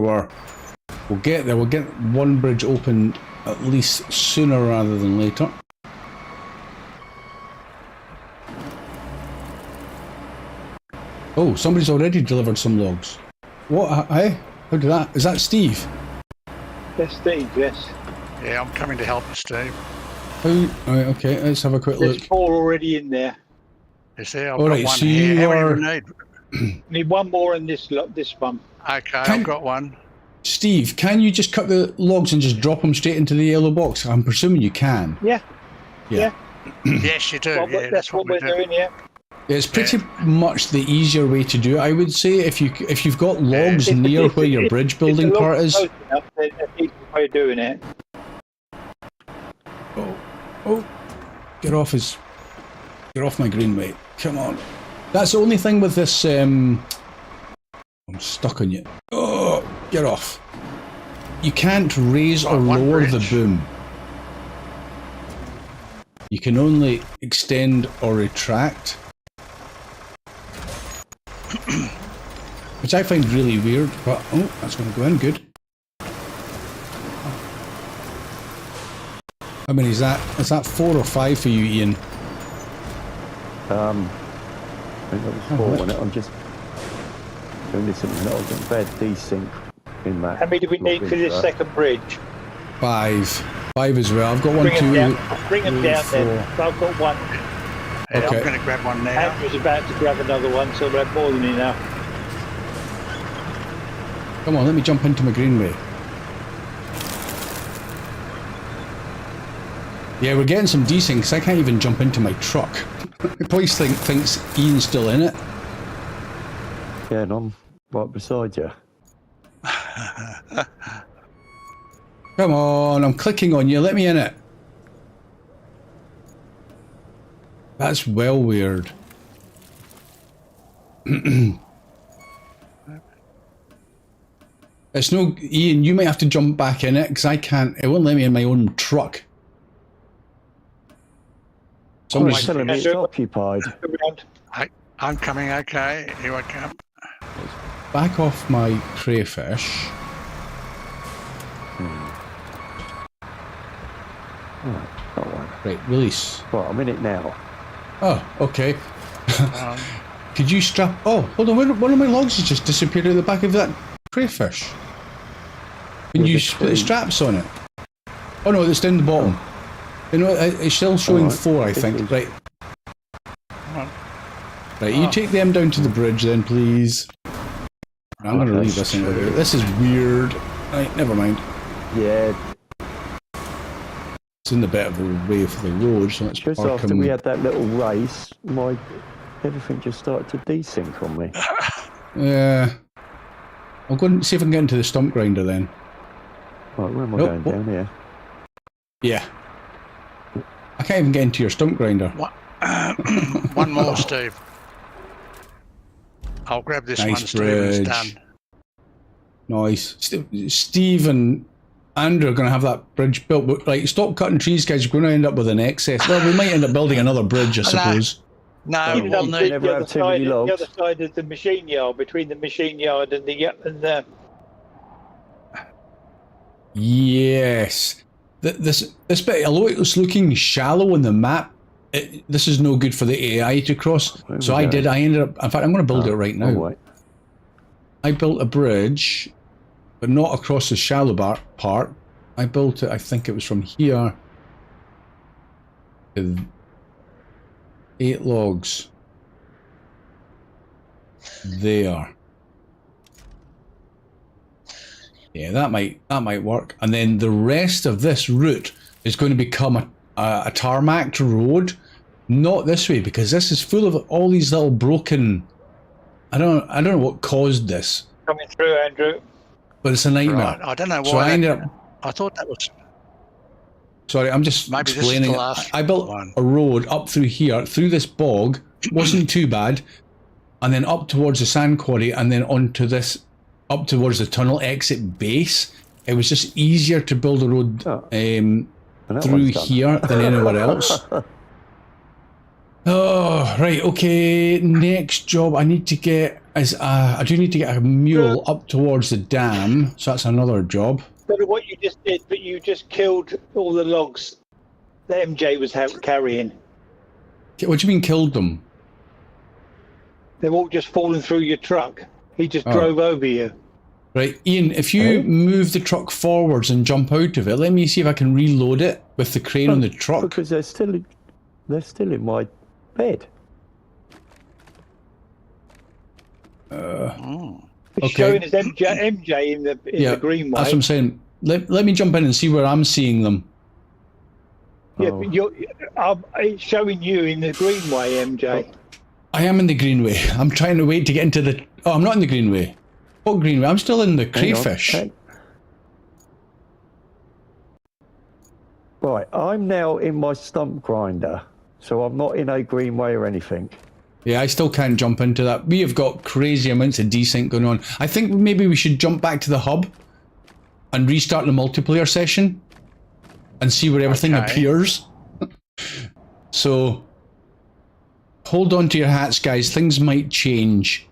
Speaker 1: we'll get there. We'll get one bridge opened at least sooner rather than later. Oh, somebody's already delivered some logs. What? Hey, how did that? Is that Steve?
Speaker 3: Yes, Steve. Yes.
Speaker 4: Yeah, I'm coming to help you, Steve.
Speaker 1: How? Right, okay, let's have a quick
Speaker 3: There's
Speaker 1: look.
Speaker 3: 4 already in there.
Speaker 4: Is there? I've
Speaker 1: All
Speaker 4: got
Speaker 1: right,
Speaker 4: one
Speaker 1: so
Speaker 4: here.
Speaker 1: you
Speaker 4: How
Speaker 1: are-
Speaker 4: many do we need?
Speaker 3: Need one more in this one.
Speaker 4: Okay,
Speaker 1: Can-
Speaker 4: I've got one.
Speaker 1: Steve, can you just cut the logs and just drop them straight into the yellow box? I'm presuming you can.
Speaker 3: Yeah.
Speaker 1: Yeah.
Speaker 4: Yes, you do.
Speaker 3: Well,
Speaker 4: Yeah,
Speaker 3: that's what
Speaker 4: we
Speaker 3: we're
Speaker 4: do.
Speaker 3: doing. Yeah.
Speaker 1: It's pretty much the easier way to do it, I would say. If you've got logs near where your bridge building
Speaker 3: If the
Speaker 1: part
Speaker 3: log's
Speaker 1: is.
Speaker 3: close enough, then that's the easy way of doing it.
Speaker 1: Oh, get off my greenway. Come on. That's the only thing with this. I'm stuck on you. Oh, get off. You can't raise or
Speaker 4: One
Speaker 1: lower the
Speaker 4: bridge.
Speaker 1: boom. You can only extend or retract. Which I find really weird, but oh, that's going to go in good. How many is that? Is that 4 or 5 for you, Ian?
Speaker 5: I think that was 4, wasn't it? I'm just doing this in a little bad desync in that.
Speaker 3: How many do we need for this second bridge?
Speaker 1: 5. 5 as well. I've got 1,
Speaker 3: Bring
Speaker 1: 2.
Speaker 3: them down. Bring them down then. So I've got 1.
Speaker 4: Yeah,
Speaker 1: Okay.
Speaker 4: I'm going to grab one now.
Speaker 3: Andrew's about to grab another one, so we'll have more than enough.
Speaker 1: Come on, let me jump into my greenway. Yeah, we're getting some desync because I can't even jump into my truck. The police thinks Ian's still in it.
Speaker 5: Yeah, and I'm right beside you.
Speaker 1: Come on, I'm clicking on you. Let me in it. That's well weird. It's no... Ian, you might have to jump back in it because I can't... It won't let me in my own truck.
Speaker 5: Somebody's
Speaker 1: Somebody's...
Speaker 5: telling me it's occupied.
Speaker 3: Around.
Speaker 4: I'm coming, okay. Here I come.
Speaker 1: Back off my crayfish.
Speaker 5: Not one.
Speaker 1: Right, release.
Speaker 5: Right, I'm in it now.
Speaker 1: Oh, okay.
Speaker 4: Um,
Speaker 1: Could you strap... Oh, hold on. One of my logs has just disappeared out the back of that crayfish. When
Speaker 5: With
Speaker 1: you
Speaker 5: the
Speaker 1: put the
Speaker 5: tree.
Speaker 1: straps on it. Oh no, it's down the bottom. You know, it's still showing
Speaker 5: Alright.
Speaker 1: 4, I think. Right.
Speaker 4: on.
Speaker 1: Right, you take them down to the bridge then, please. I'm going to
Speaker 5: Okay.
Speaker 1: leave this in there. This is weird. Right, never mind.
Speaker 5: Yeah,
Speaker 1: It's in the bit of a way for the road, so let's
Speaker 5: just
Speaker 1: park
Speaker 5: after
Speaker 1: them.
Speaker 5: we had that little race, everything just started to desync on me.
Speaker 1: Yeah. I'll go and see if I can get into the stump grinder then.
Speaker 5: Right, where am I
Speaker 1: Nope.
Speaker 5: going down here?
Speaker 1: Yeah. I can't even get into your stump grinder.
Speaker 4: One more, Steve. I'll grab this
Speaker 1: Nice
Speaker 4: one, Steve, and it's
Speaker 1: bridge.
Speaker 4: done.
Speaker 1: Nice. Steve and Andrew are going to have that bridge built. But, right, stop cutting trees, guys. You're going to end up with an excess. Well, we might end up building another bridge, I suppose.
Speaker 4: No,
Speaker 3: Even
Speaker 4: we'll
Speaker 3: up
Speaker 4: need...
Speaker 5: never have too many logs.
Speaker 3: the other side of the machine yard, between the machine yard and the
Speaker 1: Yes. This bit, although it's looking shallow on the map, this is no good for the AI to cross.
Speaker 5: Where
Speaker 1: So
Speaker 5: we
Speaker 1: I
Speaker 5: going?
Speaker 1: did. I ended up. In fact, I'm going to build it right now.
Speaker 5: Oh, wait.
Speaker 1: I built a bridge, but not across the shallow part. I built it. I think it was from here to 8 logs. There. Yeah, that might work. And then the rest of this route is going to become a tarmac road. Not this way, because this is full of all these little broken. I don't know what caused this.
Speaker 3: Coming through, Andrew.
Speaker 1: But it's a nightmare.
Speaker 4: Right. I don't know why.
Speaker 1: So I ended up.
Speaker 4: I thought that was.
Speaker 1: Sorry, I'm just
Speaker 4: Maybe
Speaker 1: explaining.
Speaker 4: this is the last
Speaker 1: I built
Speaker 4: one.
Speaker 1: a road up through here, through this bog. Wasn't too bad, and then up towards the sand quarry, and then onto this, up towards the tunnel exit base. It was just easier to build a road through here than anywhere else. Oh, right, okay. Next job I need to get is I do need to get a mule up towards the dam, so that's another job.
Speaker 3: But what you just did, but you just killed all the logs that MJ was carrying.
Speaker 1: What do you mean killed them?
Speaker 3: They're all just falling through your truck. He just drove over you.
Speaker 1: Right, Ian, if you move the truck forwards and jump out of it, let me see if I can reload it with the crane on the truck.
Speaker 5: Because they're still in my bed.
Speaker 3: It's showing as MJ in the green way.
Speaker 1: That's what I'm saying. Let me jump in and see where I'm seeing them.
Speaker 3: Yeah, but it's showing you in the green way, MJ.
Speaker 1: I am in the greenway. I'm trying to wait to get into the... Oh, I'm not in the greenway. What greenway? I'm still in the crayfish.
Speaker 5: Right, I'm now in my stump grinder, so I'm not in a greenway or anything.
Speaker 1: Yeah, I still can't jump into that. We have got crazy amounts of desync going on. I think maybe we should jump back to the hub and restart the multiplayer session and see where everything appears. So, hold on to your hats, guys. Things might change.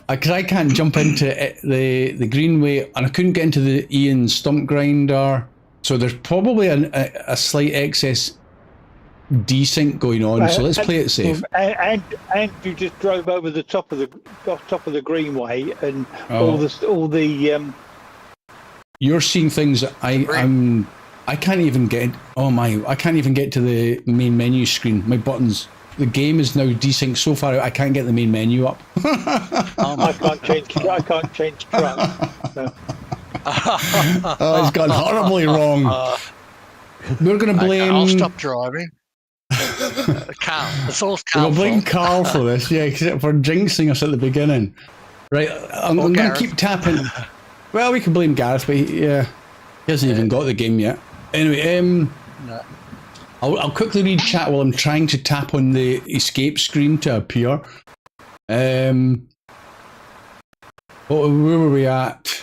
Speaker 1: Because I can't jump into the greenway, and I couldn't get into the Ian stump grinder. So there's probably a slight excess desync going on. So let's play it safe.
Speaker 3: And you just drove over the top of the greenway, and all the.
Speaker 1: You're seeing things that I can't even get. Oh my! I can't even get to the main menu screen. My buttons. The game is now desynced so far out. I can't get the main menu up.
Speaker 3: I can't change truck. So.
Speaker 1: Oh, it's gone horribly wrong. We're going to blame.
Speaker 4: I'll stop driving. Carl. It's all Carl.
Speaker 1: We'll blame Carl for this, yeah, except for jinxing us at the beginning. Right, I'm going to keep tapping. Well, we can blame Gareth, but he hasn't even got the game yet. Anyway,
Speaker 4: No.
Speaker 1: I'll quickly read chat while I'm trying to tap on the escape screen to appear. Where were we at?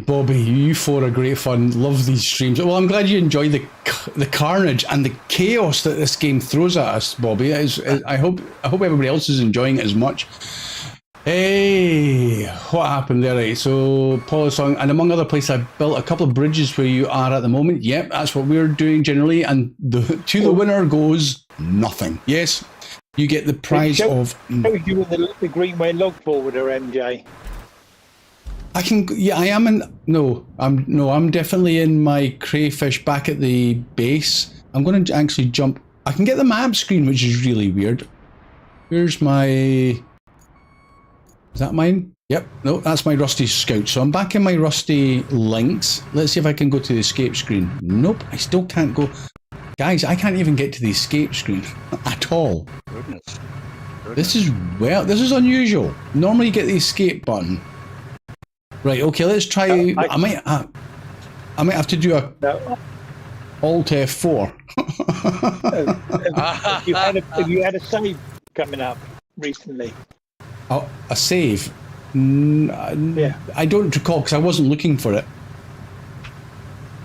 Speaker 1: Bobby, you four are great fun. Love these streams. Well, I'm glad you enjoy the carnage and the chaos that this game throws at us, Bobby. I hope everybody else is enjoying it as much. Hey, what happened there? Right, so Polisong, and among other places, I've built a couple of bridges where you are at the moment. Yep, that's what we're doing generally, and to the winner goes nothing. Yes, you get the prize of.
Speaker 3: Show you with the greenway log forwarder, MJ.
Speaker 1: I can. Yeah, I am in. I'm definitely in my crayfish back at the base. I'm going to actually jump. I can get the map screen, which is really weird. Here's my. Is that mine? Yep. No, that's my Rusty Scout. So I'm back in my Rusty Lynx. Let's see if I can go to the escape screen. Nope, I still can't go. Guys, I can't even get to the escape screen at all.
Speaker 4: Goodness.
Speaker 1: This is unusual. Normally you get the escape button. Right, okay, let's try. I might have to do a Alt F4.
Speaker 3: Have you had a save coming up recently?
Speaker 1: Oh, a save? Yeah. I don't recall because I wasn't looking for it.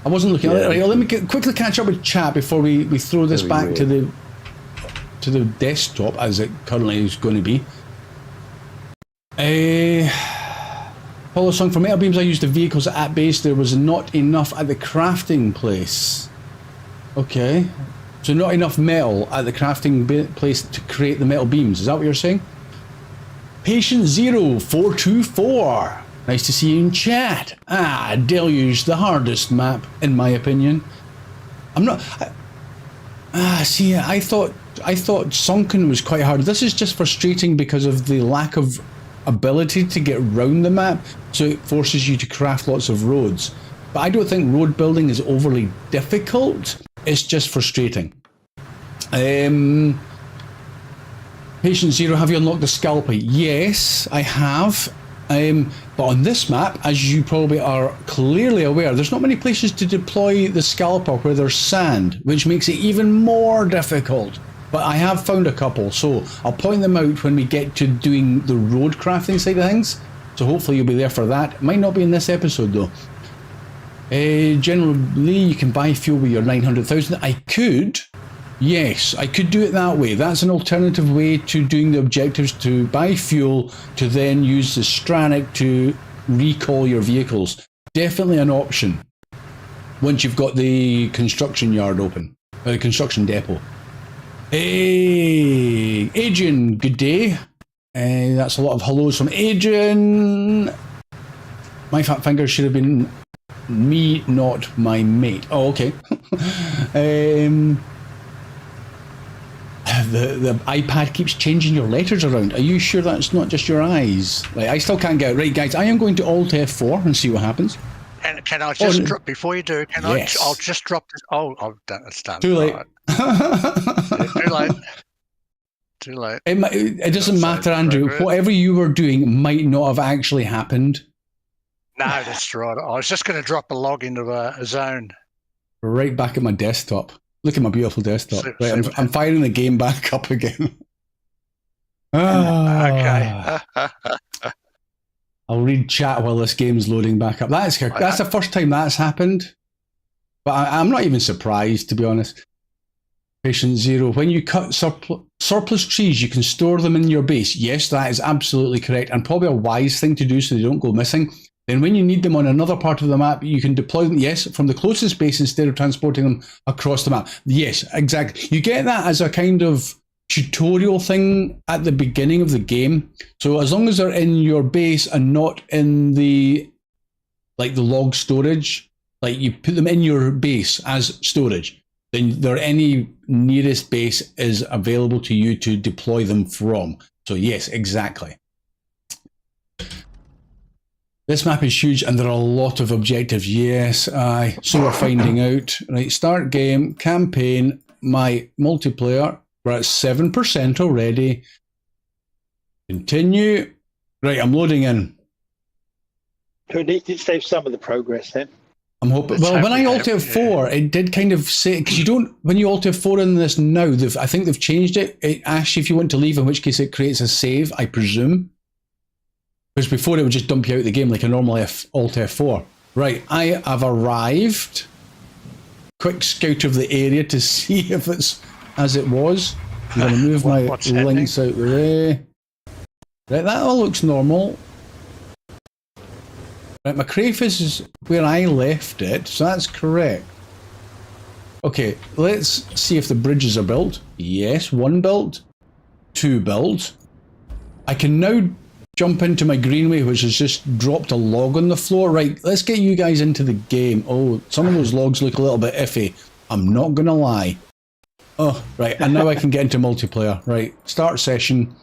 Speaker 1: I wasn't looking. Yeah. Right, let me quickly catch up with chat before we throw this back to the desktop as it currently is going to be. Follow song for metal beams. I used the vehicles at base. There was not enough at the crafting place. Okay, so not enough metal at the crafting place to create the metal beams. Is that what you're saying? Patient 0424. Nice to see you in chat. Deluge, the hardest map, in my opinion. I'm not. See, I thought sunken was quite hard. This is just frustrating because of the lack of ability to get around the map, so it forces you to craft lots of roads. But I don't think road building is overly difficult. It's just frustrating. Patient Zero, have you unlocked the scalper? Yes, I have. But on this map, as you probably are clearly aware, there's not many places to deploy the scalper where there's sand, which makes it even more difficult. But I have found a couple, so I'll point them out when we get to doing the road crafting side of things. So hopefully you'll be there for that. Might not be in this episode though. Generally, you can buy fuel with your 900,000. I could. Yes, I could do it that way. That's an alternative way to doing the objectives, to buy fuel, to then use the Stranic to recall your vehicles. Definitely an option once you've got the construction yard open, or the construction depot. Hey, Adrian, good day. That's a lot of hellos from Adrian. My fat finger should have been me, not my mate. Oh, okay. The iPad keeps changing your letters around. Are you sure that's not just your eyes? Like, I still can't get it. Right, guys, I am going to Alt F4 and see what happens.
Speaker 4: And can I just drop, before you do,
Speaker 1: Yes.
Speaker 4: I'll just drop this. Oh, I've done it's done.
Speaker 1: Too late.
Speaker 4: Right. Yeah, too late. Too late.
Speaker 1: It doesn't
Speaker 4: That's
Speaker 1: matter,
Speaker 4: so
Speaker 1: Andrew.
Speaker 4: progress.
Speaker 1: Whatever you were doing might not have actually happened.
Speaker 4: No, that's right. I was just going to drop a log into a zone.
Speaker 1: Right back at my desktop. Look at my beautiful desktop.
Speaker 4: See
Speaker 1: Right,
Speaker 4: what
Speaker 1: I'm firing the game back up again. Ah.
Speaker 4: Okay.
Speaker 1: I'll read chat while this game's loading back up. That's the first time that's happened. But I'm not even surprised, to be honest. Patient Zero, when you cut surplus trees, you can store them in your base. Yes, that is absolutely correct, and probably a wise thing to do so they don't go missing. Then when you need them on another part of the map, you can deploy them, yes, from the closest base instead of transporting them across the map. Yes, exactly. You get that as a kind of tutorial thing at the beginning of the game. So as long as they're in your base and not in the log storage, like you put them in your base as storage, then any nearest base is available to you to deploy them from. So yes, exactly. This map is huge and there are a lot of objectives. Yes, aye. So we're finding out. Right, start game, campaign, my multiplayer. We're at 7% already. Continue. Right, I'm loading in.
Speaker 3: So it needs to save some of the progress then.
Speaker 1: I'm hoping. Well, when I Alt F4, it did kind of say, because you don't, when you Alt F4 in this now, I think they've changed it. It asks you if you want to leave, in which case it creates a save, I presume. Because before it would just dump you out the game like a normal Alt F4. Right, I have arrived. Quick scout of the area to see if it's as it was. I'm going to move my links out the way. Right, that all looks normal. Right, my crayfish is where I left it, so that's correct. Okay, let's see if the bridges are built. Yes, 1 built, 2 built. I can now jump into my greenway, which has just dropped a log on the floor. Right, let's get you guys into the game. Oh, some of those logs look a little bit iffy. I'm not going to lie. Oh, right, and now I can get into multiplayer. Right, start session.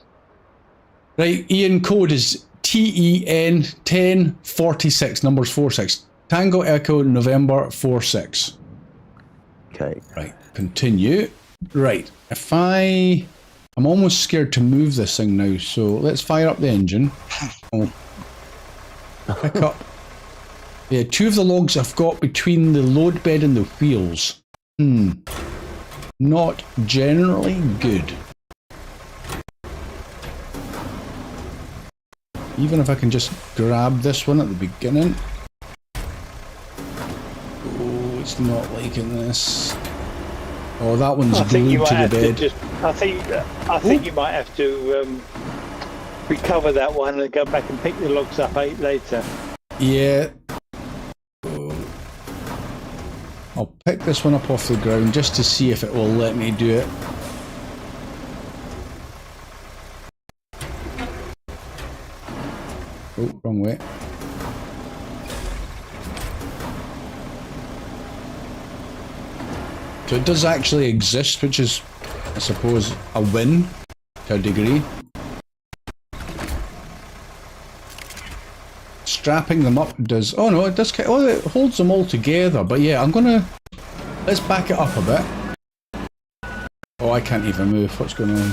Speaker 1: Right, Ian, code is TEN 1046, numbers 46. Tango Echo November 46.
Speaker 5: Okay.
Speaker 1: Right, continue. Right, I'm almost scared to move this thing now, so let's fire up the engine. Oh. Pick up. Yeah, 2 of the logs I've got between the load bed and the wheels. Not generally good. Even if I can just grab this one at the beginning. Oh, it's not liking this. Oh, that one's glued to the bed.
Speaker 3: I think you might have to recover that one and go back and pick the logs up later.
Speaker 1: Yeah. Oh. I'll pick this one up off the ground just to see if it will let me do it. Oh, wrong way. So it does actually exist, which is, I suppose, a win to a degree. Strapping them up does... Oh no, it does... Oh, it holds them all together. But yeah, I'm gonna... Let's back it up a bit. Oh, I can't even move. What's going on?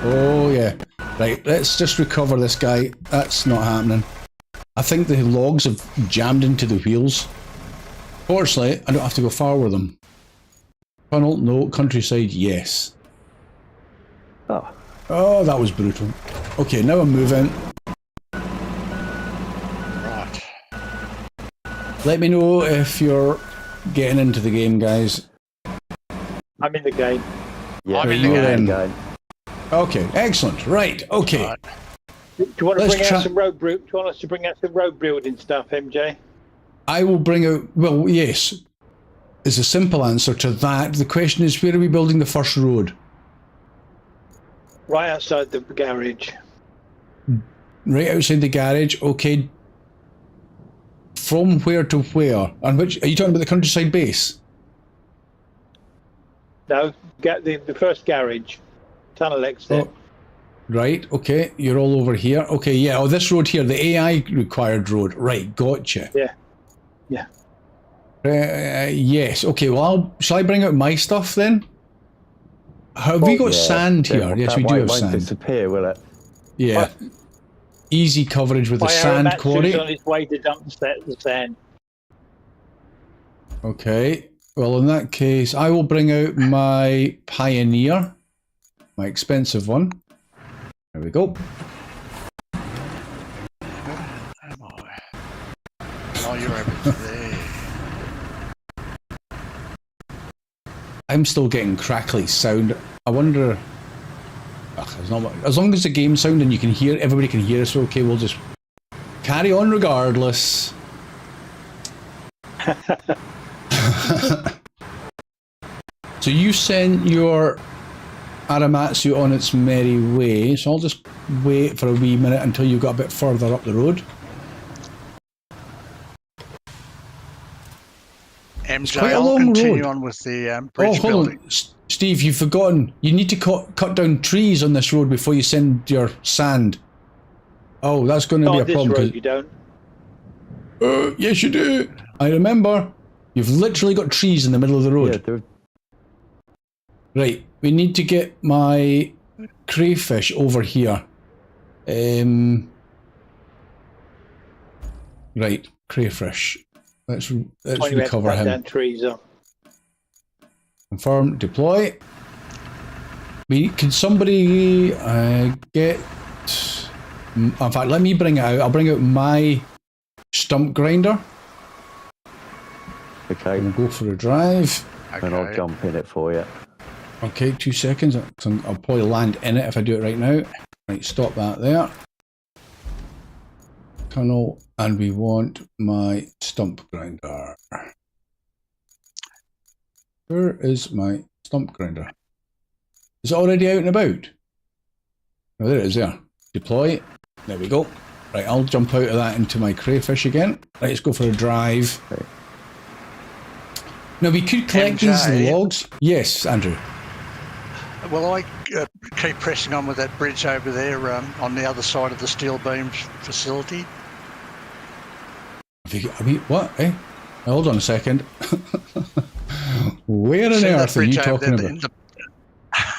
Speaker 1: Oh yeah. Right, let's just recover this guy. That's not happening. I think the logs have jammed into the wheels. Fortunately, I don't have to go far with them. Tunnel, no. Countryside, yes.
Speaker 5: Oh.
Speaker 1: Oh, that was brutal. Okay, now I'm moving.
Speaker 4: Right.
Speaker 1: Let me know if you're getting into the game, guys.
Speaker 3: I'm in the game.
Speaker 5: Yeah,
Speaker 4: I'm in the
Speaker 5: game.
Speaker 1: Okay, excellent. Right, okay.
Speaker 4: Right.
Speaker 3: Do you want to
Speaker 1: Let's
Speaker 3: bring
Speaker 1: try-
Speaker 3: out some road? Do you want us to bring out some road building stuff, MJ?
Speaker 1: I will bring out... Well, yes. Is a simple answer to that. The question is, where are we building the first road?
Speaker 3: Right outside the garage.
Speaker 1: Right outside the garage. Okay. From where to where? And which... Are you talking about the countryside base?
Speaker 3: No, get the first garage. Tunnel exit.
Speaker 1: Oh. Right, okay. You're all over here. Okay, yeah. Oh, this road here. The AI required road. Right, gotcha.
Speaker 3: Yeah. Yeah.
Speaker 1: Yes. Okay, well, shall I bring out my stuff then? Have we got
Speaker 5: Yeah,
Speaker 1: sand here? Yes, we do have
Speaker 5: It won't
Speaker 1: sand.
Speaker 5: disappear, will it?
Speaker 1: Yeah. Easy coverage with the sand quarry.
Speaker 3: on his way to dump the sand.
Speaker 1: Okay. Well, in that case, I will bring out my Pioneer, my expensive one. There we go.
Speaker 4: Am I? Oh, you're over there.
Speaker 1: I'm still getting crackly sound. I wonder... there's not much. As long as the game sound and you can hear, everybody can hear us, okay, we'll just carry on regardless. So you sent your Aramatsu on its merry way, so I'll just wait for a wee minute until you got a bit further up the road.
Speaker 4: MJ,
Speaker 1: quite a
Speaker 4: I'll
Speaker 1: long
Speaker 4: continue
Speaker 1: road.
Speaker 4: on with the
Speaker 1: Oh,
Speaker 4: bridge
Speaker 1: hold
Speaker 4: building.
Speaker 1: on. Steve, you've forgotten. You need to cut down trees on this road before you send your sand. Oh, that's going to be a
Speaker 3: On this
Speaker 1: problem.
Speaker 3: road, you don't.
Speaker 1: Yes, you do. I remember. You've literally got trees in the middle of the road.
Speaker 5: Yeah, there-
Speaker 1: Right, we need to get my crayfish over here. Right, crayfish. Let's recover him.
Speaker 3: Down trees on.
Speaker 1: Confirm, deploy. Can somebody get... In fact, let me bring it out. I'll bring out my stump grinder.
Speaker 5: okay,
Speaker 1: We'll go for a drive.
Speaker 5: and I'll jump in it for you.
Speaker 1: Okay, 2 seconds. I'll probably land in it if I do it right now. Right, stop that there. Tunnel, and we want my stump grinder. Where is my stump grinder? Is it already out and about? Oh, there it is there. Deploy. There we go. Right, I'll jump out of that into my crayfish again. Right, let's go for a drive.
Speaker 5: Okay.
Speaker 1: Now, we could collect
Speaker 4: MJ?
Speaker 1: these logs. Yes, Andrew.
Speaker 4: Well, I keep pressing on with that bridge over there on the other side of the steel beams facility.
Speaker 1: What? Eh? Hold on a second. Where on
Speaker 4: See that
Speaker 1: earth are you
Speaker 4: bridge over
Speaker 1: talking
Speaker 4: there,
Speaker 1: about?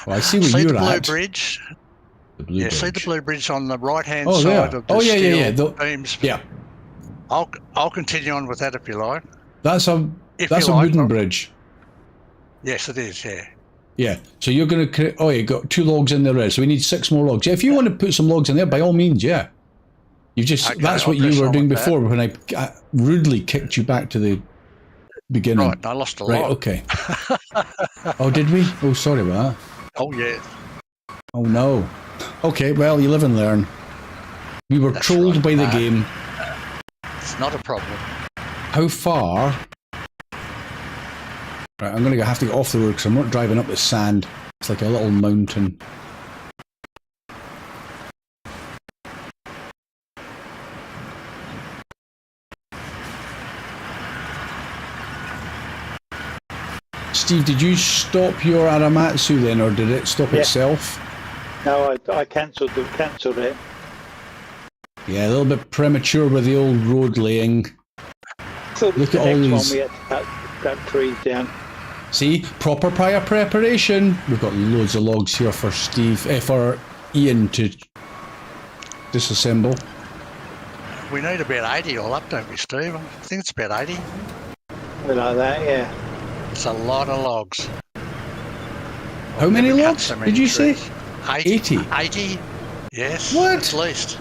Speaker 1: Well, I see where
Speaker 4: See
Speaker 1: you're
Speaker 4: the blue
Speaker 1: at.
Speaker 4: bridge?
Speaker 1: The blue
Speaker 4: See the
Speaker 1: bridge.
Speaker 4: blue bridge on the right-hand
Speaker 1: Oh,
Speaker 4: side
Speaker 1: there.
Speaker 4: of the
Speaker 1: Oh, yeah,
Speaker 4: steel
Speaker 1: yeah, yeah.
Speaker 4: beams.
Speaker 1: Yeah,
Speaker 4: I'll continue on with that if you like.
Speaker 1: that's a
Speaker 4: If
Speaker 1: that's
Speaker 4: you
Speaker 1: a
Speaker 4: like,
Speaker 1: wooden
Speaker 4: I'll-
Speaker 1: bridge.
Speaker 4: Yes, it is, yeah.
Speaker 1: Yeah. So you're going to... Oh, you got 2 logs in there already. So we need 6 more logs. Yeah, if you want to put some logs in there, by all means, yeah. You just...
Speaker 4: Okay,
Speaker 1: that's
Speaker 4: I'll
Speaker 1: what you
Speaker 4: press
Speaker 1: were
Speaker 4: on
Speaker 1: doing
Speaker 4: with that.
Speaker 1: before when I rudely kicked you back to the beginning.
Speaker 4: Right, I lost a
Speaker 1: Right,
Speaker 4: lot.
Speaker 1: okay. Oh, did we? Oh, sorry about that.
Speaker 4: Oh, yeah.
Speaker 1: Oh, no. Okay, well, you live and learn. We were
Speaker 4: That's
Speaker 1: trolled
Speaker 4: right.
Speaker 1: by the game.
Speaker 4: It's not a problem.
Speaker 1: How far? Right, I'm going to have to get off the road because I'm not driving up the sand. It's like a little mountain. Steve, did you stop your Aramatsu then, or did it stop itself?
Speaker 3: No, I cancelled it.
Speaker 1: Yeah, a little bit premature with the old road laying.
Speaker 3: So
Speaker 1: Look
Speaker 3: the
Speaker 1: at all
Speaker 3: next
Speaker 1: these.
Speaker 3: one we had to cut trees down.
Speaker 1: See, proper prior preparation. We've got loads of logs here for for Ian to disassemble.
Speaker 4: We need about 80 all up, don't we, Steve? I think it's about 80.
Speaker 3: Something like that, yeah.
Speaker 4: It's a lot of logs.
Speaker 1: How many
Speaker 4: Never cut
Speaker 1: logs
Speaker 4: so many
Speaker 1: did you say?
Speaker 4: trees.
Speaker 1: 80?
Speaker 4: 80? Yes.
Speaker 1: What?
Speaker 4: At least.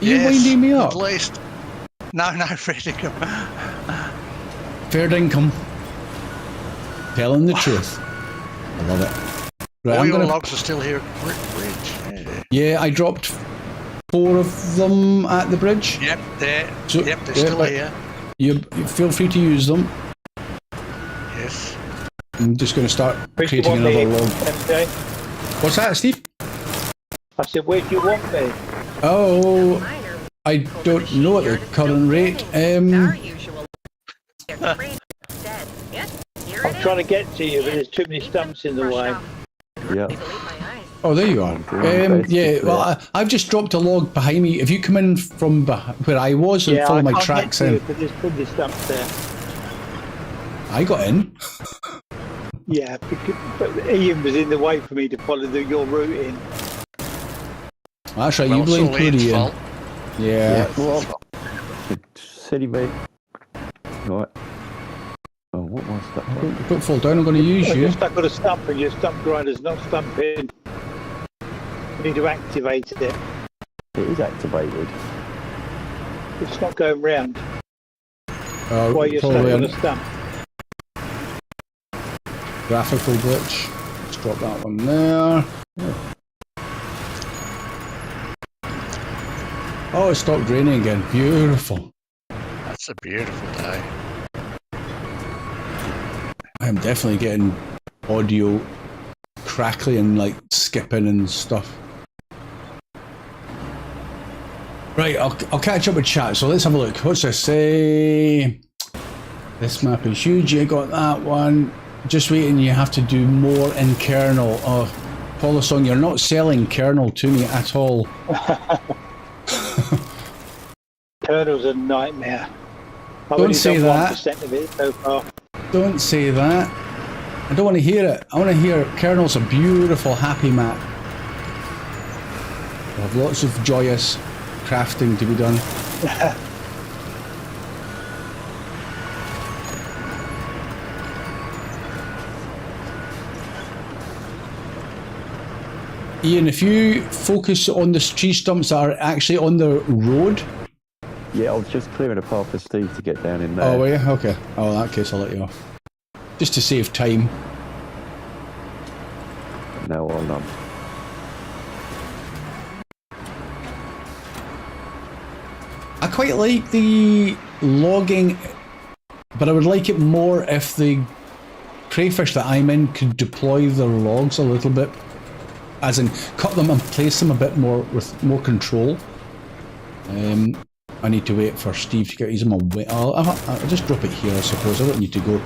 Speaker 1: Are you winding me up?
Speaker 4: At least. No, Frederick.
Speaker 1: Fair income. Telling the truth. I love it. Right,
Speaker 4: All
Speaker 1: I'm
Speaker 4: your
Speaker 1: gonna...
Speaker 4: logs are still here at Bridge.
Speaker 1: Yeah, I dropped 4 of them at the bridge.
Speaker 4: Yep, they're
Speaker 1: So-
Speaker 4: still
Speaker 1: but
Speaker 4: here.
Speaker 1: You feel free to use them.
Speaker 4: Yes.
Speaker 1: I'm just going to start
Speaker 3: Where do you
Speaker 1: creating
Speaker 3: want me,
Speaker 1: another log.
Speaker 3: MJ?
Speaker 1: What's that, Steve?
Speaker 3: I said, where do you want me?
Speaker 1: Oh, I don't know at the current rate.
Speaker 3: I'm trying to get to you, but there's too many stumps in the way.
Speaker 5: Yeah.
Speaker 1: Oh, there you are. Yeah, well, I've just dropped a log behind me. If you come in from where I was and follow
Speaker 3: I
Speaker 1: my
Speaker 3: can't
Speaker 1: tracks
Speaker 3: get to you
Speaker 1: in,
Speaker 3: because there's too many stumps there.
Speaker 1: I got in.
Speaker 3: Yeah, but Ian was in the way for me to follow your route in.
Speaker 1: That's right,
Speaker 4: Well,
Speaker 1: you
Speaker 4: it's
Speaker 1: blame
Speaker 4: all Ian's
Speaker 1: Korean.
Speaker 4: fault.
Speaker 1: Yeah.
Speaker 5: Well, city mate. Right. Oh, what was that?
Speaker 1: Don't fall down, I'm going to use you.
Speaker 3: You're stuck on a stump and your stump grinder's not stumping. You need to activate it.
Speaker 5: It is activated.
Speaker 3: It's not going round
Speaker 1: Oh,
Speaker 3: while you're stuck
Speaker 1: probably
Speaker 3: on
Speaker 1: a
Speaker 3: a stump.
Speaker 1: graphical glitch. Let's drop that one there. Oh, it stopped raining again. Beautiful.
Speaker 4: That's a beautiful day.
Speaker 1: I am definitely getting audio crackly and like skipping and stuff. Right, I'll catch up with chat. So let's have a look. What's this say? This map is huge. You got that one. Just waiting. You have to do more in kernel. Oh, Polisong, you're not selling kernel to me at all.
Speaker 3: Kernel's a nightmare. I've
Speaker 1: Don't
Speaker 3: only
Speaker 1: say
Speaker 3: done
Speaker 1: that.
Speaker 3: 1% of it so far.
Speaker 1: Don't say that. I don't want to hear it. I want to hear kernel's a beautiful, happy map. We have lots of joyous crafting to be done. Ian, if you focus on the tree stumps that are actually on the road.
Speaker 5: Yeah, I was just clearing a path for Steve to get down in there.
Speaker 1: Oh, were you? Okay. Oh, in that case, I'll let you off. Just to save time.
Speaker 5: Now I'll
Speaker 1: I quite like the logging, but I would like it more if the crayfish that I'm in could deploy their logs a little bit, as in cut them and place them a bit more with more control. I need to wait for Steve to get his on my way. I'll just drop it here, I suppose. I don't need to go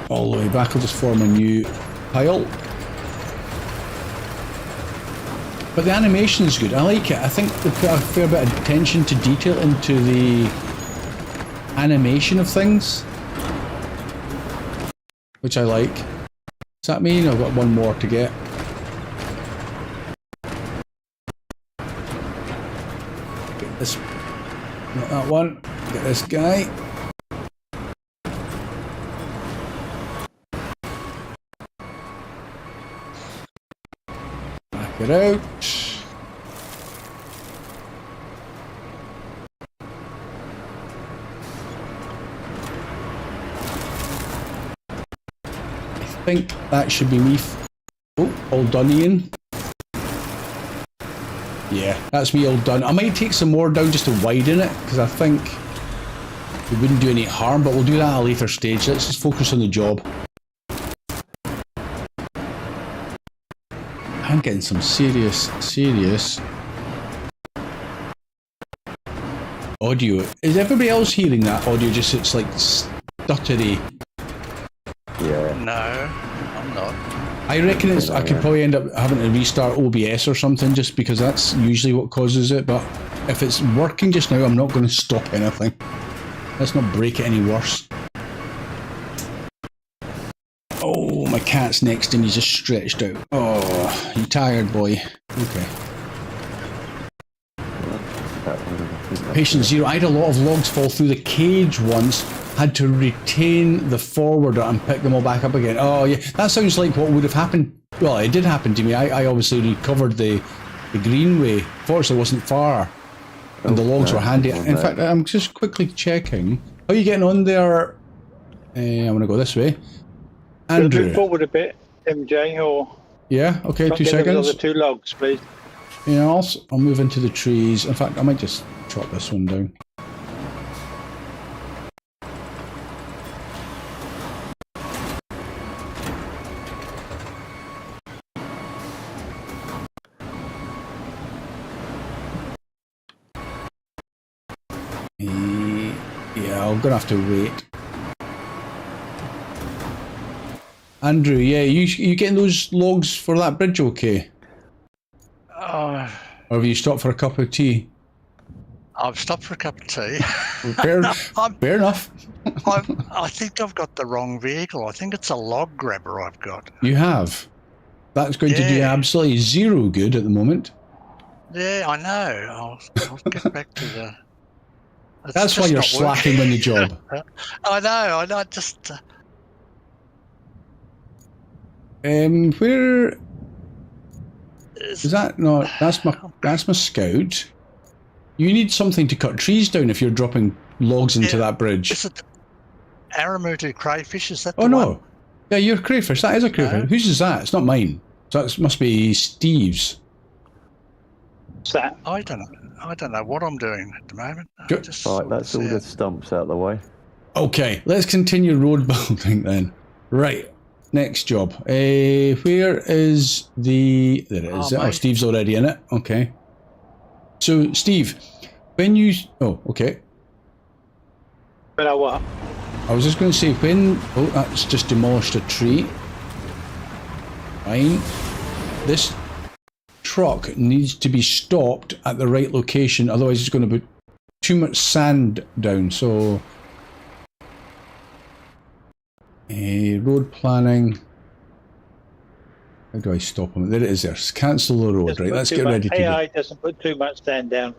Speaker 1: all the way back. I'll just form a new pile. But the animation is good. I like it. I think they put a fair bit of attention to detail into the animation of things, which I like. Does that mean I've got one more to get? Get this, not that one. Get this guy. Back it out. I think that should be me. Oh, all done, Ian. Yeah, that's me all done. I might take some more down just to widen it, because I think it wouldn't do any harm, but we'll do that at a later stage. Let's just focus on the job. I'm getting some serious audio. Is everybody else hearing that audio? Just it's like stuttery.
Speaker 4: No, I'm not.
Speaker 1: I reckon I could probably end up having to restart OBS or something, just because that's usually what causes it. But if it's working just now, I'm not going to stop anything. Let's not break it any worse. Oh, my cat's next to me, just stretched out. Oh, you tired, boy? Okay. Patient zero. I had a lot of logs fall through the cage once. Had to retain the forwarder and pick them all back up again. Oh yeah, that sounds like what would have happened. Well, it did happen to me. I obviously recovered the greenway. Fortunately, it wasn't far, and the logs were handy. In fact, I'm just quickly checking. How are you getting on there? I'm gonna go this way. Andrew.
Speaker 3: Move forward a bit, MJ, or
Speaker 1: yeah. Okay, 2
Speaker 3: seconds.
Speaker 1: seconds.
Speaker 3: The two logs, please.
Speaker 1: Yeah, I'll move into the trees. In fact, I might just chop this one down. Yeah, I'm gonna have to wait. Andrew, yeah, you getting those logs for that bridge okay? Or have you stopped for a cup of tea?
Speaker 4: I've stopped for a cup of tea.
Speaker 1: Fair enough.
Speaker 4: I think I've got the wrong vehicle. I think it's a log grabber I've got.
Speaker 1: You have? That's going to do absolutely zero good at the moment.
Speaker 4: Yeah, I know. I'll get back to the...
Speaker 1: That's why you're slacking on the job.
Speaker 4: I know, just...
Speaker 1: Where... Is that not... That's my scout. You need something to cut trees down if you're dropping logs into that bridge.
Speaker 4: Is it Aramutu crayfish? Is that the
Speaker 1: one?
Speaker 4: one?
Speaker 1: Yeah, you're crayfish. That is a crayfish. Whose is that? It's not mine. So that must be Steve's.
Speaker 3: What's that?
Speaker 4: I don't know what I'm doing at the moment.
Speaker 5: Right, that's all the stumps out of the way.
Speaker 1: Okay, let's continue road building then. Right, next job. Where is the... There it is. Oh, Steve's already in it. Okay. So, Steve, when you... Oh, okay.
Speaker 3: When I what?
Speaker 1: I was just going to say, when... Oh, that's just demolished a tree. Fine. This truck needs to be stopped at the right location, otherwise it's going to put too much sand down. So... road planning. How do I stop him? There it is there. Cancel the road, right? Let's get ready to go.
Speaker 3: AI doesn't put too much sand down.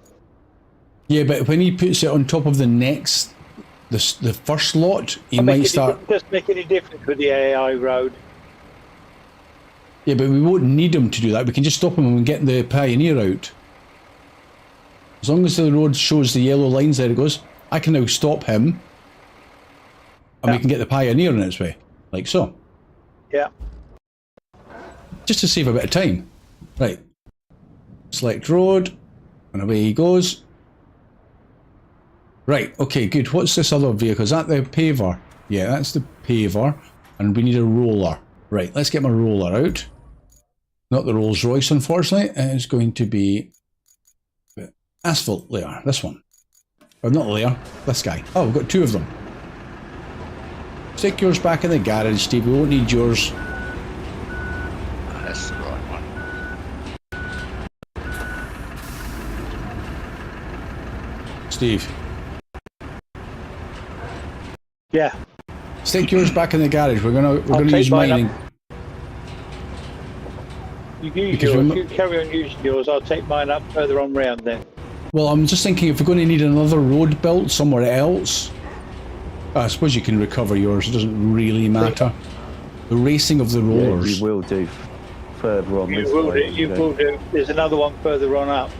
Speaker 1: Yeah, but when he puts it on top of the next... The first lot, he might start...
Speaker 3: It doesn't make any difference with the AI road.
Speaker 1: Yeah, but we won't need him to do that. We can just stop him and get the Pioneer out. As long as the road shows the yellow lines, there it goes. I can now stop him. And we can get the Pioneer in its way. Like so.
Speaker 3: Yeah.
Speaker 1: Just to save a bit of time. Right. Select road. And away he goes. Right, okay, good. What's this other vehicle? Is that the paver? Yeah, that's the paver. And we need a roller. Right, let's get my roller out. Not the Rolls Royce, unfortunately. It's going to be asphalt layer. This one. Oh, not layer. This guy. Oh, we've got two of them. Stick yours back in the garage, Steve. We won't need yours.
Speaker 4: That's the right one.
Speaker 1: Steve.
Speaker 3: Yeah.
Speaker 1: Stick yours back in the garage. We're gonna use mining.
Speaker 3: You use yours. You carry on using yours. I'll take mine up further on round then.
Speaker 1: Well, I'm just thinking if we're going to need another road built somewhere else, I suppose you can recover yours. It doesn't really matter. The racing of the rollers.
Speaker 5: Yeah, you will do further on.
Speaker 3: You will do. There's another one further on up.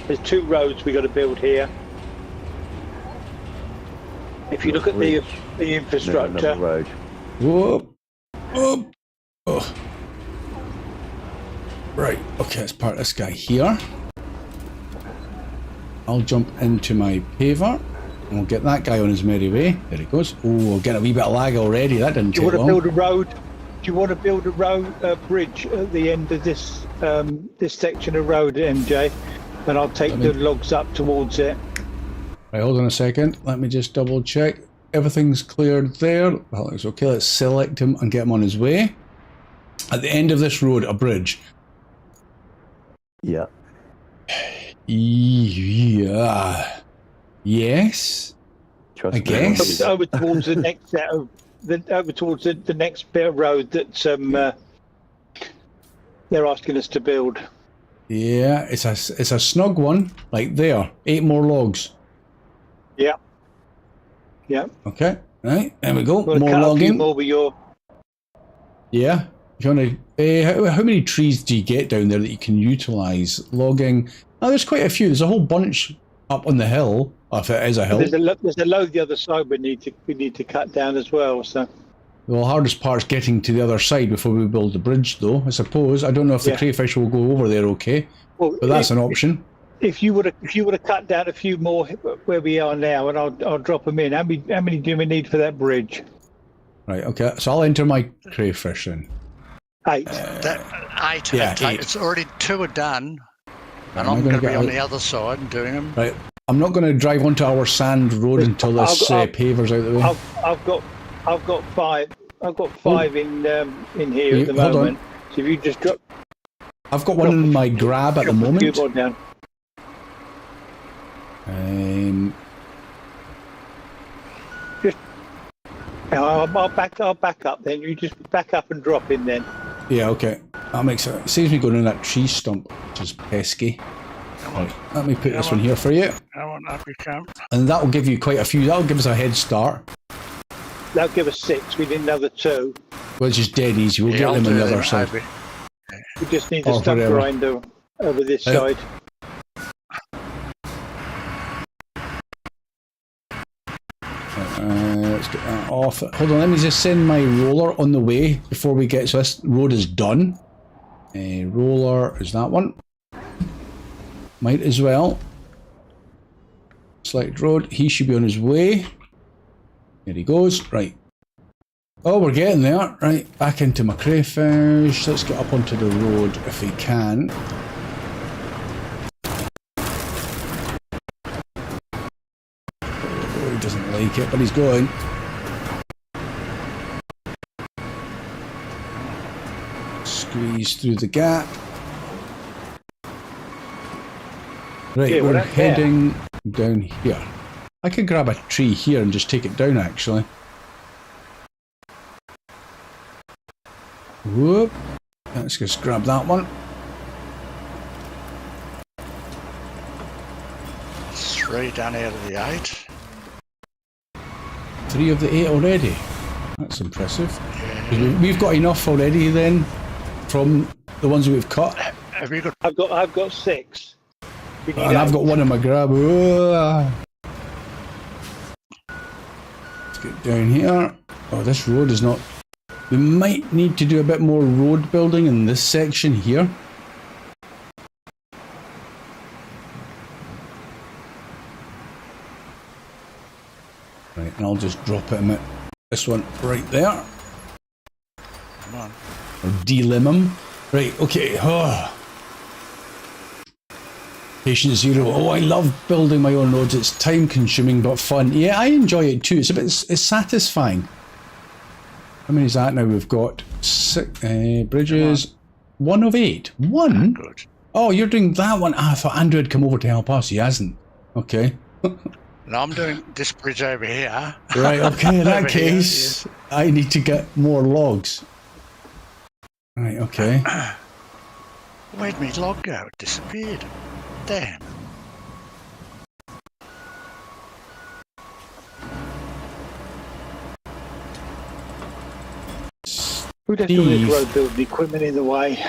Speaker 3: There's two roads we got to build here. If you look at the infrastructure.
Speaker 5: Road.
Speaker 1: Whoop. Whoop. Oh. Right, okay, let's park this guy here. I'll jump into my paver and we'll get that guy on his merry way. There he goes. Oh, we're getting a wee bit of lag already. That didn't take long.
Speaker 3: Do you want to build a road? Do you want to build a bridge at the end of this this section of road, MJ? And I'll take the logs up towards it.
Speaker 1: Right, hold on a second. Let me just double check. everything's cleared there. Well, it's okay. Let's select him and get him on his way. At the end of this road, a bridge.
Speaker 5: Yeah.
Speaker 1: Yeah. Yes.
Speaker 5: Trust
Speaker 1: I
Speaker 5: me,
Speaker 1: guess.
Speaker 3: Over towards the next set of over towards the next bit of road that they're asking us to build.
Speaker 1: Yeah, it's a snug one. Like there, 8 more logs.
Speaker 3: Yeah. Yeah.
Speaker 1: Okay. Right. There we go.
Speaker 3: We'll
Speaker 1: More
Speaker 3: cut a few
Speaker 1: logging.
Speaker 3: more with your.
Speaker 1: Yeah. If you want to, how many trees do you get down there that you can utilise logging? Oh, there's quite a few. There's a whole bunch up on the hill, if it is a hill.
Speaker 3: There's a load the other side we need to cut down as well. So.
Speaker 1: The hardest part's getting to the other side before we build the bridge, though. I suppose. I don't know if the crayfish will go over there, okay,
Speaker 3: well,
Speaker 1: but that's an option.
Speaker 3: If you would have cut down a few more where we are now, and I'll drop them in. How many do we need for that bridge?
Speaker 1: Right. Okay. So I'll enter my crayfish then.
Speaker 3: 8.
Speaker 4: Eight.
Speaker 1: Yeah,
Speaker 4: okay.
Speaker 1: 8.
Speaker 4: It's already 2 are done, and
Speaker 1: Am I
Speaker 4: I'm going to be
Speaker 1: get
Speaker 4: on
Speaker 1: out?
Speaker 4: the other side and doing them.
Speaker 1: Right. I'm not going to drive onto our sand road until this paver's out of the way.
Speaker 3: I've got 5. I've got 5 in here at the
Speaker 1: hold
Speaker 3: moment.
Speaker 1: on.
Speaker 3: So if you just drop.
Speaker 1: I've got one in my grab at the moment.
Speaker 3: Down. I'll back up then. You just back up and drop in then.
Speaker 1: Yeah, okay. That makes it. Saves me going in that tree stump, which is pesky. Right, let me put this one here for you.
Speaker 4: I want up you come.
Speaker 1: And that'll give you quite a few. That'll give us a head start.
Speaker 3: That'll give us 6. We need another 2.
Speaker 1: Which is dead easy. We'll get them on the other side.
Speaker 3: We just need a stump grinder over this side.
Speaker 1: Let's get that off. Hold on, let me just send my roller on the way before we get. So this road is done. Roller is that one. Might as well. Select road. He should be on his way. There he goes. Right. Oh, we're getting there. Right, back into my crayfish. Let's get up onto the road if we can. Oh, he doesn't like it, but he's going. Squeeze through the gap. Right,
Speaker 3: Yeah,
Speaker 1: we're
Speaker 3: we're
Speaker 1: heading down here. I could grab a tree here and just take it down, actually. Whoop. Let's just grab that one.
Speaker 4: 3 done out of the 8.
Speaker 1: 3 of the 8 already. That's impressive.
Speaker 4: Yeah.
Speaker 1: We've got enough already then from the ones we've cut.
Speaker 4: Have you got?
Speaker 3: I've got 6.
Speaker 1: And I've got one in my grab. Let's get down here. Oh, this road is not... We might need to do a bit more road building in this section here. Right, and I'll just drop it in this one right there.
Speaker 4: Come on.
Speaker 1: Or delim them. Right, okay. Oh. Patient 0. Oh, I love building my own roads. It's time consuming but fun. Yeah, I enjoy it too. It's satisfying. How many is that now? We've got 6 bridges. 1 of 8. 1?
Speaker 4: Good.
Speaker 1: Oh, you're doing that one. I thought Andrew had come over to help us. He hasn't. Okay.
Speaker 4: And I'm doing this bridge over here.
Speaker 1: Right, okay. In that
Speaker 4: Over here,
Speaker 1: case, I need to get more logs. Right, okay.
Speaker 4: Where'd my log go? It disappeared. Damn.
Speaker 3: Who does all this road building equipment in the way?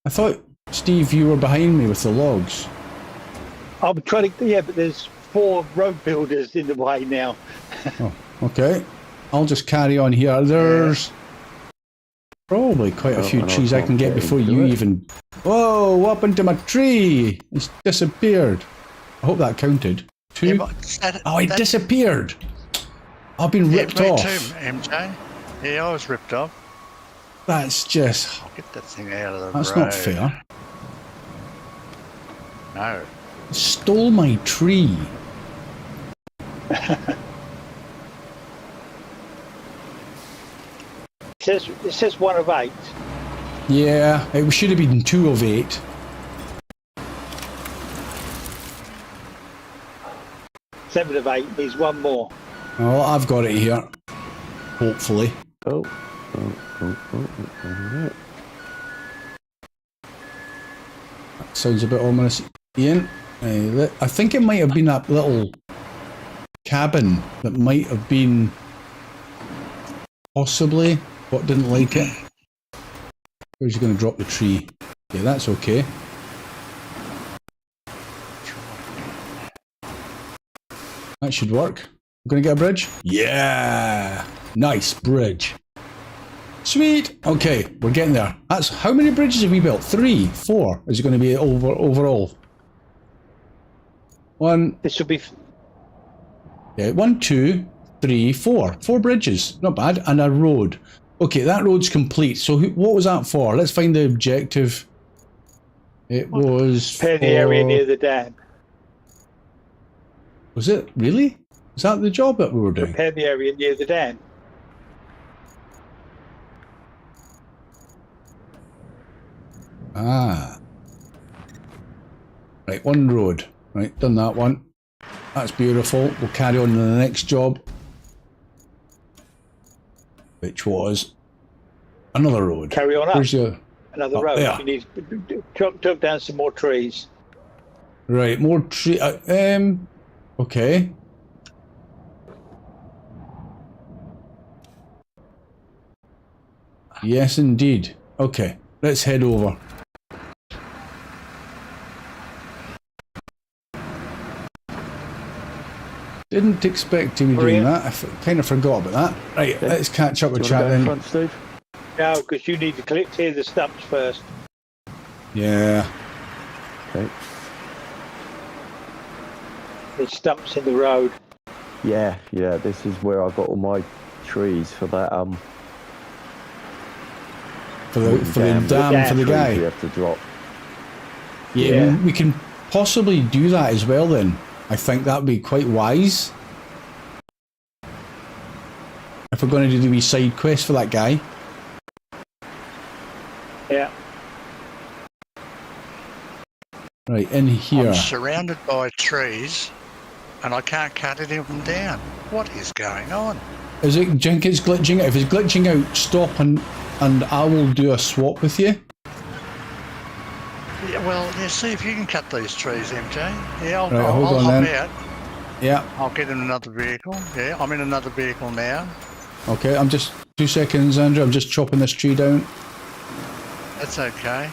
Speaker 1: I thought, Steve, you were behind me with the logs.
Speaker 3: I'm trying to, yeah, but there's 4 road builders in the way now.
Speaker 1: Oh, okay. I'll just carry on here. There's probably quite a few trees I can get before you even... Whoa, what happened to my tree? It's disappeared. I hope that counted. 2?
Speaker 4: Yeah, but
Speaker 1: Oh, it disappeared. I've been ripped
Speaker 4: me
Speaker 1: off.
Speaker 4: too, MJ. Yeah, I was ripped off.
Speaker 1: That's just...
Speaker 4: Get that thing out of the
Speaker 1: That's
Speaker 4: road.
Speaker 1: not fair.
Speaker 4: No.
Speaker 1: Stole my tree.
Speaker 3: It says 1 of 8.
Speaker 1: Yeah, it should have been 2 of 8.
Speaker 3: Seven of 8 needs 1 more.
Speaker 1: Oh, I've got it here. Hopefully.
Speaker 5: Oh.
Speaker 1: That sounds a bit ominous, Ian. I think it might have been that little cabin that might have been possibly what didn't like it. Where's he going to drop the tree? Yeah, that's okay. That should work. We're going to get a bridge? Yeah! Nice bridge. Sweet! Okay, we're getting there. That's how many bridges have we built? 3, 4 is it going to be overall? 1.
Speaker 3: This will be.
Speaker 1: Yeah, 1, 2, 3, 4. 4 bridges. Not bad. And a road. Okay, that road's complete. So what was that for? Let's find the objective. It was
Speaker 3: Prepare the area near the dam.
Speaker 1: Was it? Really? Is that the job that we were doing?
Speaker 3: Prepare the area near the dam.
Speaker 1: Ah. Right, 1 road. Right, done that one. That's beautiful. We'll carry on to the next job. Which was another road.
Speaker 3: Carry on up.
Speaker 1: Where's your...
Speaker 3: Another road.
Speaker 1: Yeah.
Speaker 3: You need to chop down some more trees.
Speaker 1: Right, more tree... okay. Yes, indeed. Okay, let's head over. Didn't expect to be doing that. I kind of forgot about that. Right, let's catch up with chat then.
Speaker 5: Front, Steve?
Speaker 3: No, because you need to clear the stumps first.
Speaker 1: Yeah.
Speaker 5: Okay.
Speaker 3: There's stumps in the road.
Speaker 5: Yeah, this is where I got all my trees for that
Speaker 1: For the dam for the
Speaker 5: trees
Speaker 1: guy.
Speaker 5: you have to drop.
Speaker 1: Yeah, we can possibly do that as well then. I think that would be quite wise. If we're going to do the wee side quest for that guy.
Speaker 3: Yeah.
Speaker 1: Right, in here.
Speaker 4: I'm surrounded by trees and I can't cut any of them down. What is going on?
Speaker 1: Is it Jenkins glitching out? If it's glitching out, stop and I will do a swap with you.
Speaker 4: Yeah, well, yeah, see if you can cut these trees, MJ. Yeah, I'll
Speaker 1: hold on
Speaker 4: hop
Speaker 1: then.
Speaker 4: out.
Speaker 1: Yeah.
Speaker 4: I'll get in another vehicle. Yeah, I'm in another vehicle now.
Speaker 1: Okay, I'm just 2 seconds, Andrew. I'm just chopping this tree down.
Speaker 4: That's okay.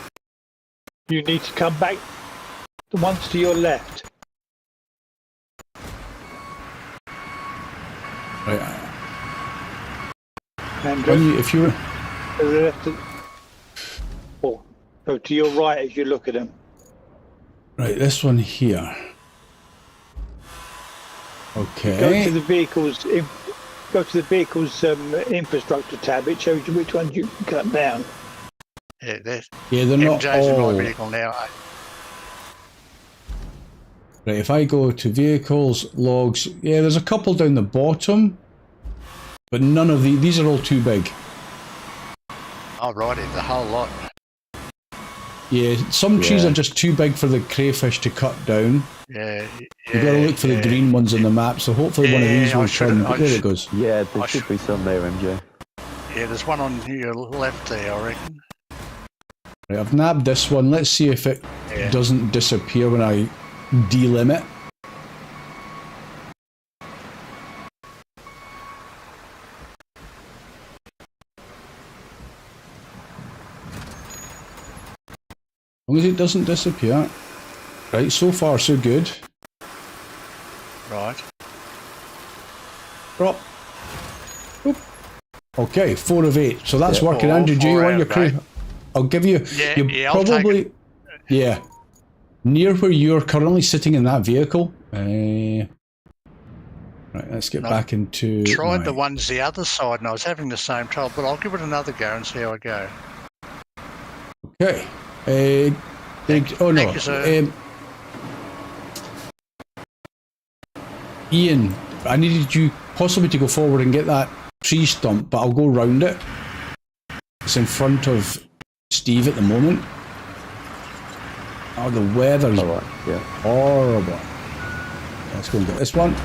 Speaker 3: You need to come back the ones to your left.
Speaker 1: Right.
Speaker 3: And
Speaker 1: If you're...
Speaker 3: to the left or to your right as you look at them.
Speaker 1: Right, this one here. Okay.
Speaker 3: Go to the vehicles. Go to the vehicles infrastructure tab. It shows you which ones you can cut down.
Speaker 4: Yeah, there's
Speaker 1: Yeah, they're not
Speaker 4: MJ's in
Speaker 1: all...
Speaker 4: my vehicle now.
Speaker 1: Right, if I go to vehicles, logs... Yeah, there's a couple down the bottom. But none of these are all too big.
Speaker 4: Oh, right, the whole lot.
Speaker 1: Yeah, some trees are just too big for the crayfish to cut down.
Speaker 4: Yeah,
Speaker 1: You've got to look for the green ones on the map, so hopefully one of these will turn. There it goes.
Speaker 5: Yeah, there should be some there, MJ.
Speaker 4: Yeah, there's one on your left there, I reckon.
Speaker 1: Right, I've nabbed this one. Let's see if it doesn't disappear when I delimit. As long as it doesn't disappear. Right, so far so good.
Speaker 4: Right.
Speaker 1: Drop. Oop. Okay, 4 of 8. So that's working.
Speaker 4: All
Speaker 1: Andrew, do you
Speaker 4: 4
Speaker 1: want
Speaker 4: out
Speaker 1: your
Speaker 4: of
Speaker 1: crew?
Speaker 4: 8.
Speaker 1: I'll give you.
Speaker 4: Yeah,
Speaker 1: you
Speaker 4: I'll
Speaker 1: probably.
Speaker 4: take it.
Speaker 1: Yeah. Near where you're currently sitting in that vehicle. Right, let's get back into.
Speaker 4: Tried the ones the other side, and I was having the same trouble, but I'll give it another go and see how I go.
Speaker 1: Okay.
Speaker 4: Thank you, sir.
Speaker 1: Ian, I needed you possibly to go forward and get that tree stump, but I'll go round it. It's in front of Steve at the moment. Oh, the weather's horrible. Let's go and get this one.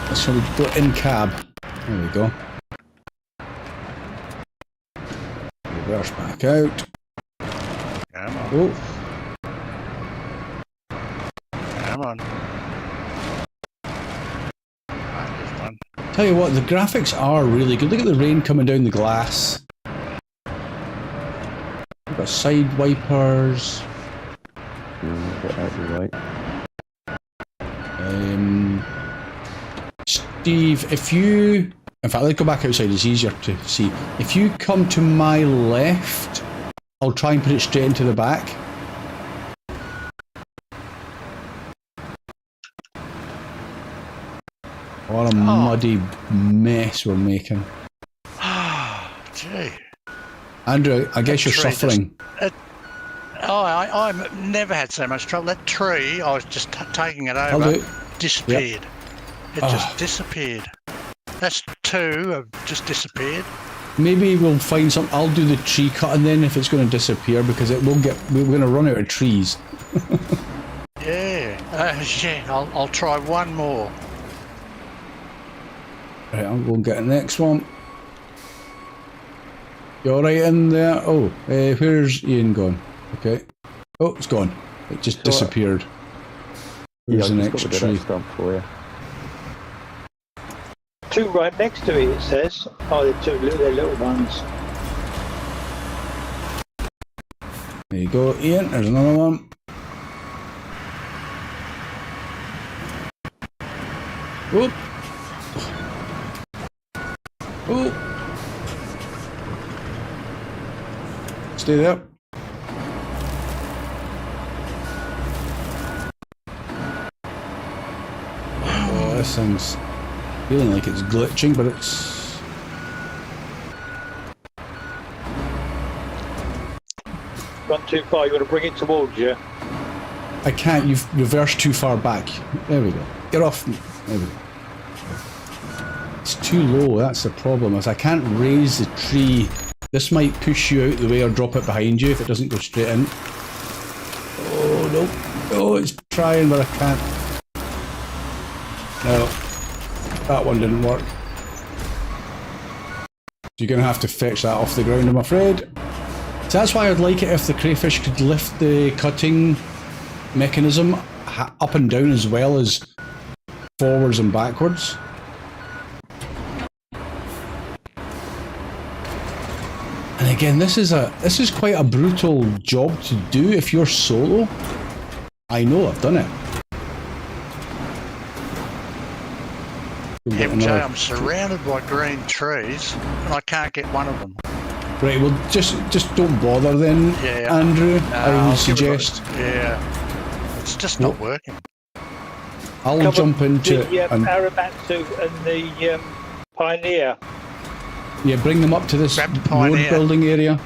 Speaker 1: Let's go in cab. There we go. Reverse back out.
Speaker 4: Come on.
Speaker 1: Oh.
Speaker 4: Come on. Right, there's one.
Speaker 1: Tell you what, the graphics are really good. Look at the rain coming down the glass. We've got side wipers.
Speaker 5: Get out of the way.
Speaker 1: Steve, if you... In fact, let's go back outside, it's easier to see. If you come to my left, I'll try and put it straight into the back. What a muddy mess we're making.
Speaker 4: Gee.
Speaker 1: Andrew, I guess you're suffering.
Speaker 4: I've never had so much trouble. That tree, I was just taking it over, disappeared. It just disappeared. That's two have just disappeared.
Speaker 1: Maybe we'll find some. I'll do the tree cut, and then if it's going to disappear, because it will get, we're going to run out of trees.
Speaker 4: Yeah. I'll try one more.
Speaker 1: Right, I'll go and get the next one. You all right in there? Oh, where's Ian gone? Okay. Oh, it's gone. It just disappeared. Where's the next tree?
Speaker 5: Stump for you.
Speaker 3: Two right next to it, it says. Oh, they're little ones.
Speaker 1: There you go, Ian. There's another one. Whoop. Oh. Stay there. Oh, this thing's feeling like it's glitching, but it's...
Speaker 3: Gone too far, you want to bring it towards you?
Speaker 1: I can't, you've reversed too far back. There we go. Get off. There we go. It's too low, that's the problem, is I can't raise the tree. This might push you out the way or drop it behind you if it doesn't go straight in. Oh, no. Oh, it's trying, but I can't. No. That one didn't work. So you're going to have to fetch that off the ground, I'm afraid. So that's why I'd like it if the crayfish could lift the cutting mechanism up and down as well as forwards and backwards. And again, this is quite a brutal job to do if you're solo. I know, I've done it.
Speaker 4: MJ, I'm surrounded by green trees and I can't get one of them.
Speaker 1: Right, well, just don't bother then, Andrew. I would suggest.
Speaker 4: It's just not working.
Speaker 1: I'll jump into
Speaker 3: the Aramatsu and the Pioneer.
Speaker 1: Yeah, bring them up to this road building area.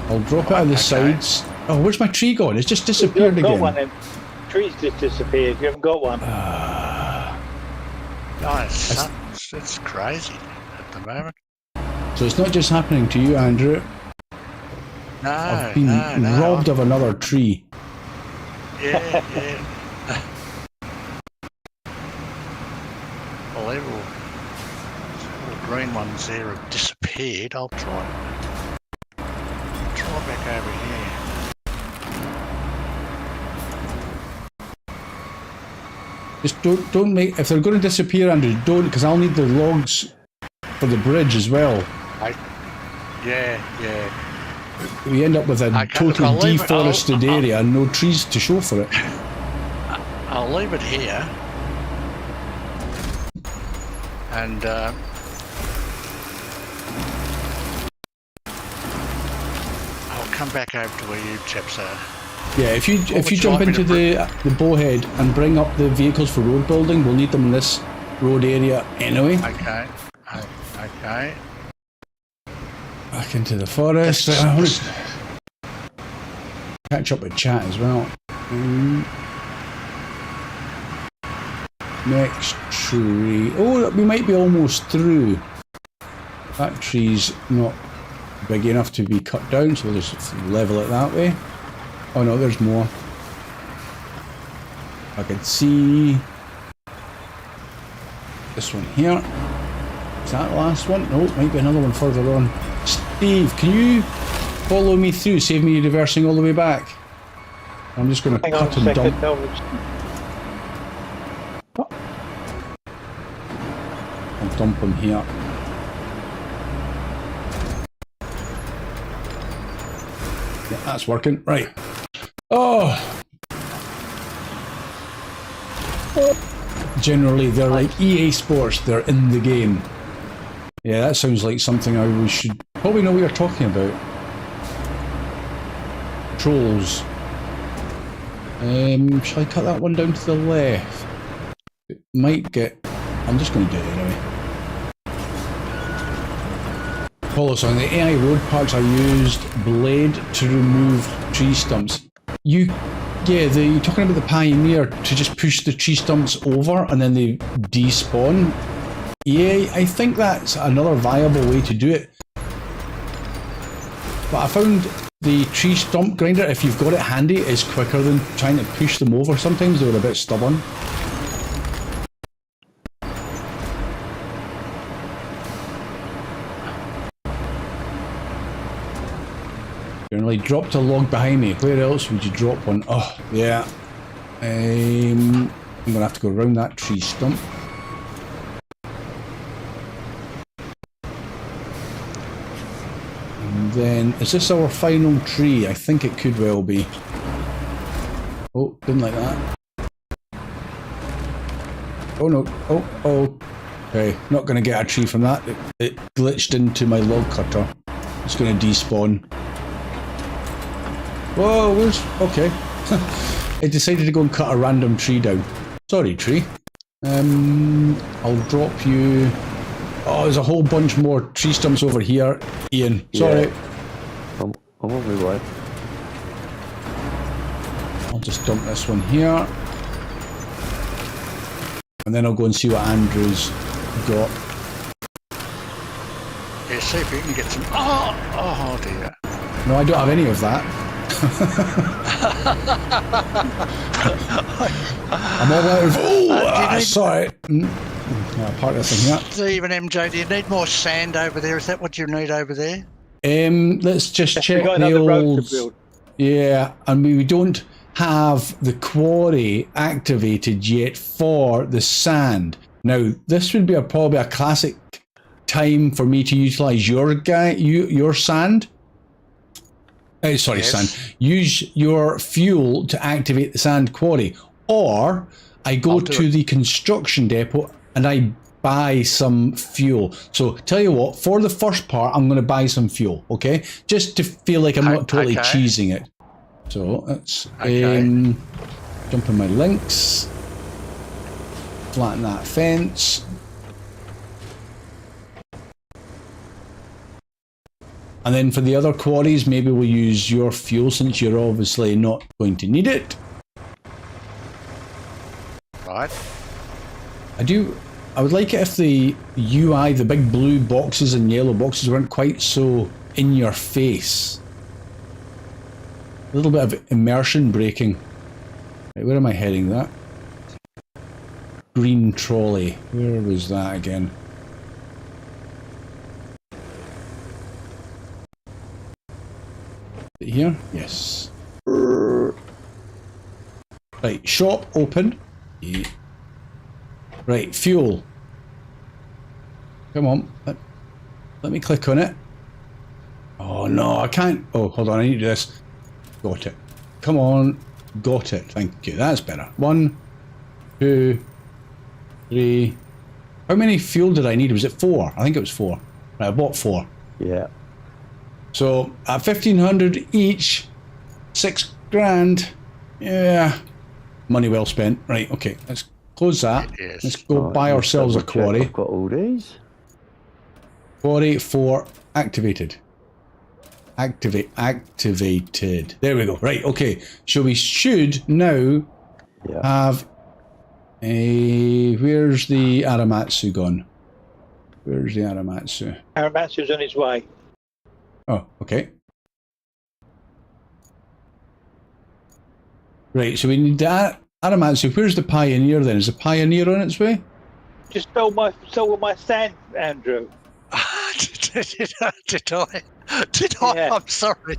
Speaker 1: I'll drop it out of the sides. Oh, where's my tree gone? It's just disappeared again.
Speaker 3: Got one, tree's just disappeared. You haven't got one.
Speaker 4: It's crazy at the moment.
Speaker 1: So it's not just happening to you, Andrew.
Speaker 4: No,
Speaker 1: I've been robbed of another tree.
Speaker 4: Yeah. Well, all the green ones there have disappeared. I'll try back over here.
Speaker 1: Just don't make, if they're going to disappear, Andrew, don't, because I'll need the logs for the bridge as well.
Speaker 4: Yeah.
Speaker 1: We end up with a totally deforested area and no trees to show for it.
Speaker 4: I'll leave it here. And I'll come back over to where you chaps are.
Speaker 1: Yeah, if you jump into the bowhead and bring up the vehicles for road building, we'll need them in this road area anyway.
Speaker 4: Okay.
Speaker 1: Back into the forest. I want to catch up with chat as well. Next tree. Oh, we might be almost through. That tree's not big enough to be cut down, so we'll just level it that way. Oh no, there's more. I can see this one here. Is that the last one? No, might be another one further on. Steve, can you follow me through? Save me reversing all the way back. I'm just going to cut and dump. I'll dump them here. Yeah, that's working. Right. Oh! Generally, they're like EA Sports. They're in the game. Yeah, that sounds like something we should probably know what you're talking about. Trolls. Shall I cut that one down to the left? It might get... I'm just going to do it anyway. Follow, so on the AI road parks I used blade to remove tree stumps. You're talking about the Pioneer to just push the tree stumps over and then they despawn. Yeah, I think that's another viable way to do it. But I found the tree stump grinder, if you've got it handy, is quicker than trying to push them over. Sometimes they're a bit stubborn. Generally dropped a log behind me. Where else would you drop one? Oh, yeah. I'm going to have to go around that tree stump. And then, is this our final tree? I think it could well be. Oh, didn't like that. Oh no. Oh. Okay, not going to get a tree from that. It glitched into my log cutter. It's going to despawn. Whoa, where's... Okay. It decided to go and cut a random tree down. Sorry, tree. I'll drop you... Oh, there's a whole bunch more tree stumps over here. Ian, sorry.
Speaker 5: Yeah. I'm on my way.
Speaker 1: I'll just dump this one here. And then I'll go and see what Andrew's got.
Speaker 4: Yeah, see if you can get some... Oh dear.
Speaker 1: No, I don't have any of that. I'm all out of... Oh, sorry. I'll park this in here.
Speaker 4: Steve and MJ, do you need more sand over there? Is that what you need over there?
Speaker 1: Let's just check the
Speaker 3: road to build.
Speaker 1: Yeah, and we don't have the quarry activated yet for the sand. Now, this would be probably a classic time for me to utilize your sand. Sorry,
Speaker 4: yes.
Speaker 1: sand. Use your fuel to activate the sand quarry, or I go to the construction depot and I buy some fuel. So tell you what, for the first part, I'm going to buy some fuel, okay? Just to feel like I'm not totally cheesing it. So let's jump in my links, flatten that fence. And then for the other quarries, maybe we'll use your fuel since you're obviously not going to need it.
Speaker 4: Right.
Speaker 1: I would like it if the UI, the big blue boxes and yellow boxes weren't quite so in your face. A little bit of immersion breaking. Right, where am I heading that? Green trolley. Where was that again? Here? Yes. Right, shop open. Right, fuel. Come on. Let me click on it. Oh no, I can't. Oh, hold on, I need to do this. Got it. Come on. Got it. Thank you. That's better. 1, 2, 3. How many fuel did I need? Was it 4? I think it was 4. Right, I bought 4.
Speaker 5: Yeah.
Speaker 1: So at 1,500 each, 6 grand. Yeah. Money well spent. Right, okay. Let's close that.
Speaker 4: Yes.
Speaker 1: Let's go buy ourselves a quarry.
Speaker 5: I've got all these.
Speaker 1: Quarry 4 activated. Activated. There we go. Right, okay. So we should now have a... Where's the Aramatsu gone? Where's the Aramatsu?
Speaker 3: Aramatsu's on its way.
Speaker 1: Oh, okay. Right, so we need that Aramatsu. Where's the Pioneer then? Is the Pioneer on its way?
Speaker 3: Just stole my sand, Andrew.
Speaker 4: Did I? Did I?
Speaker 3: Yeah.
Speaker 4: I'm sorry.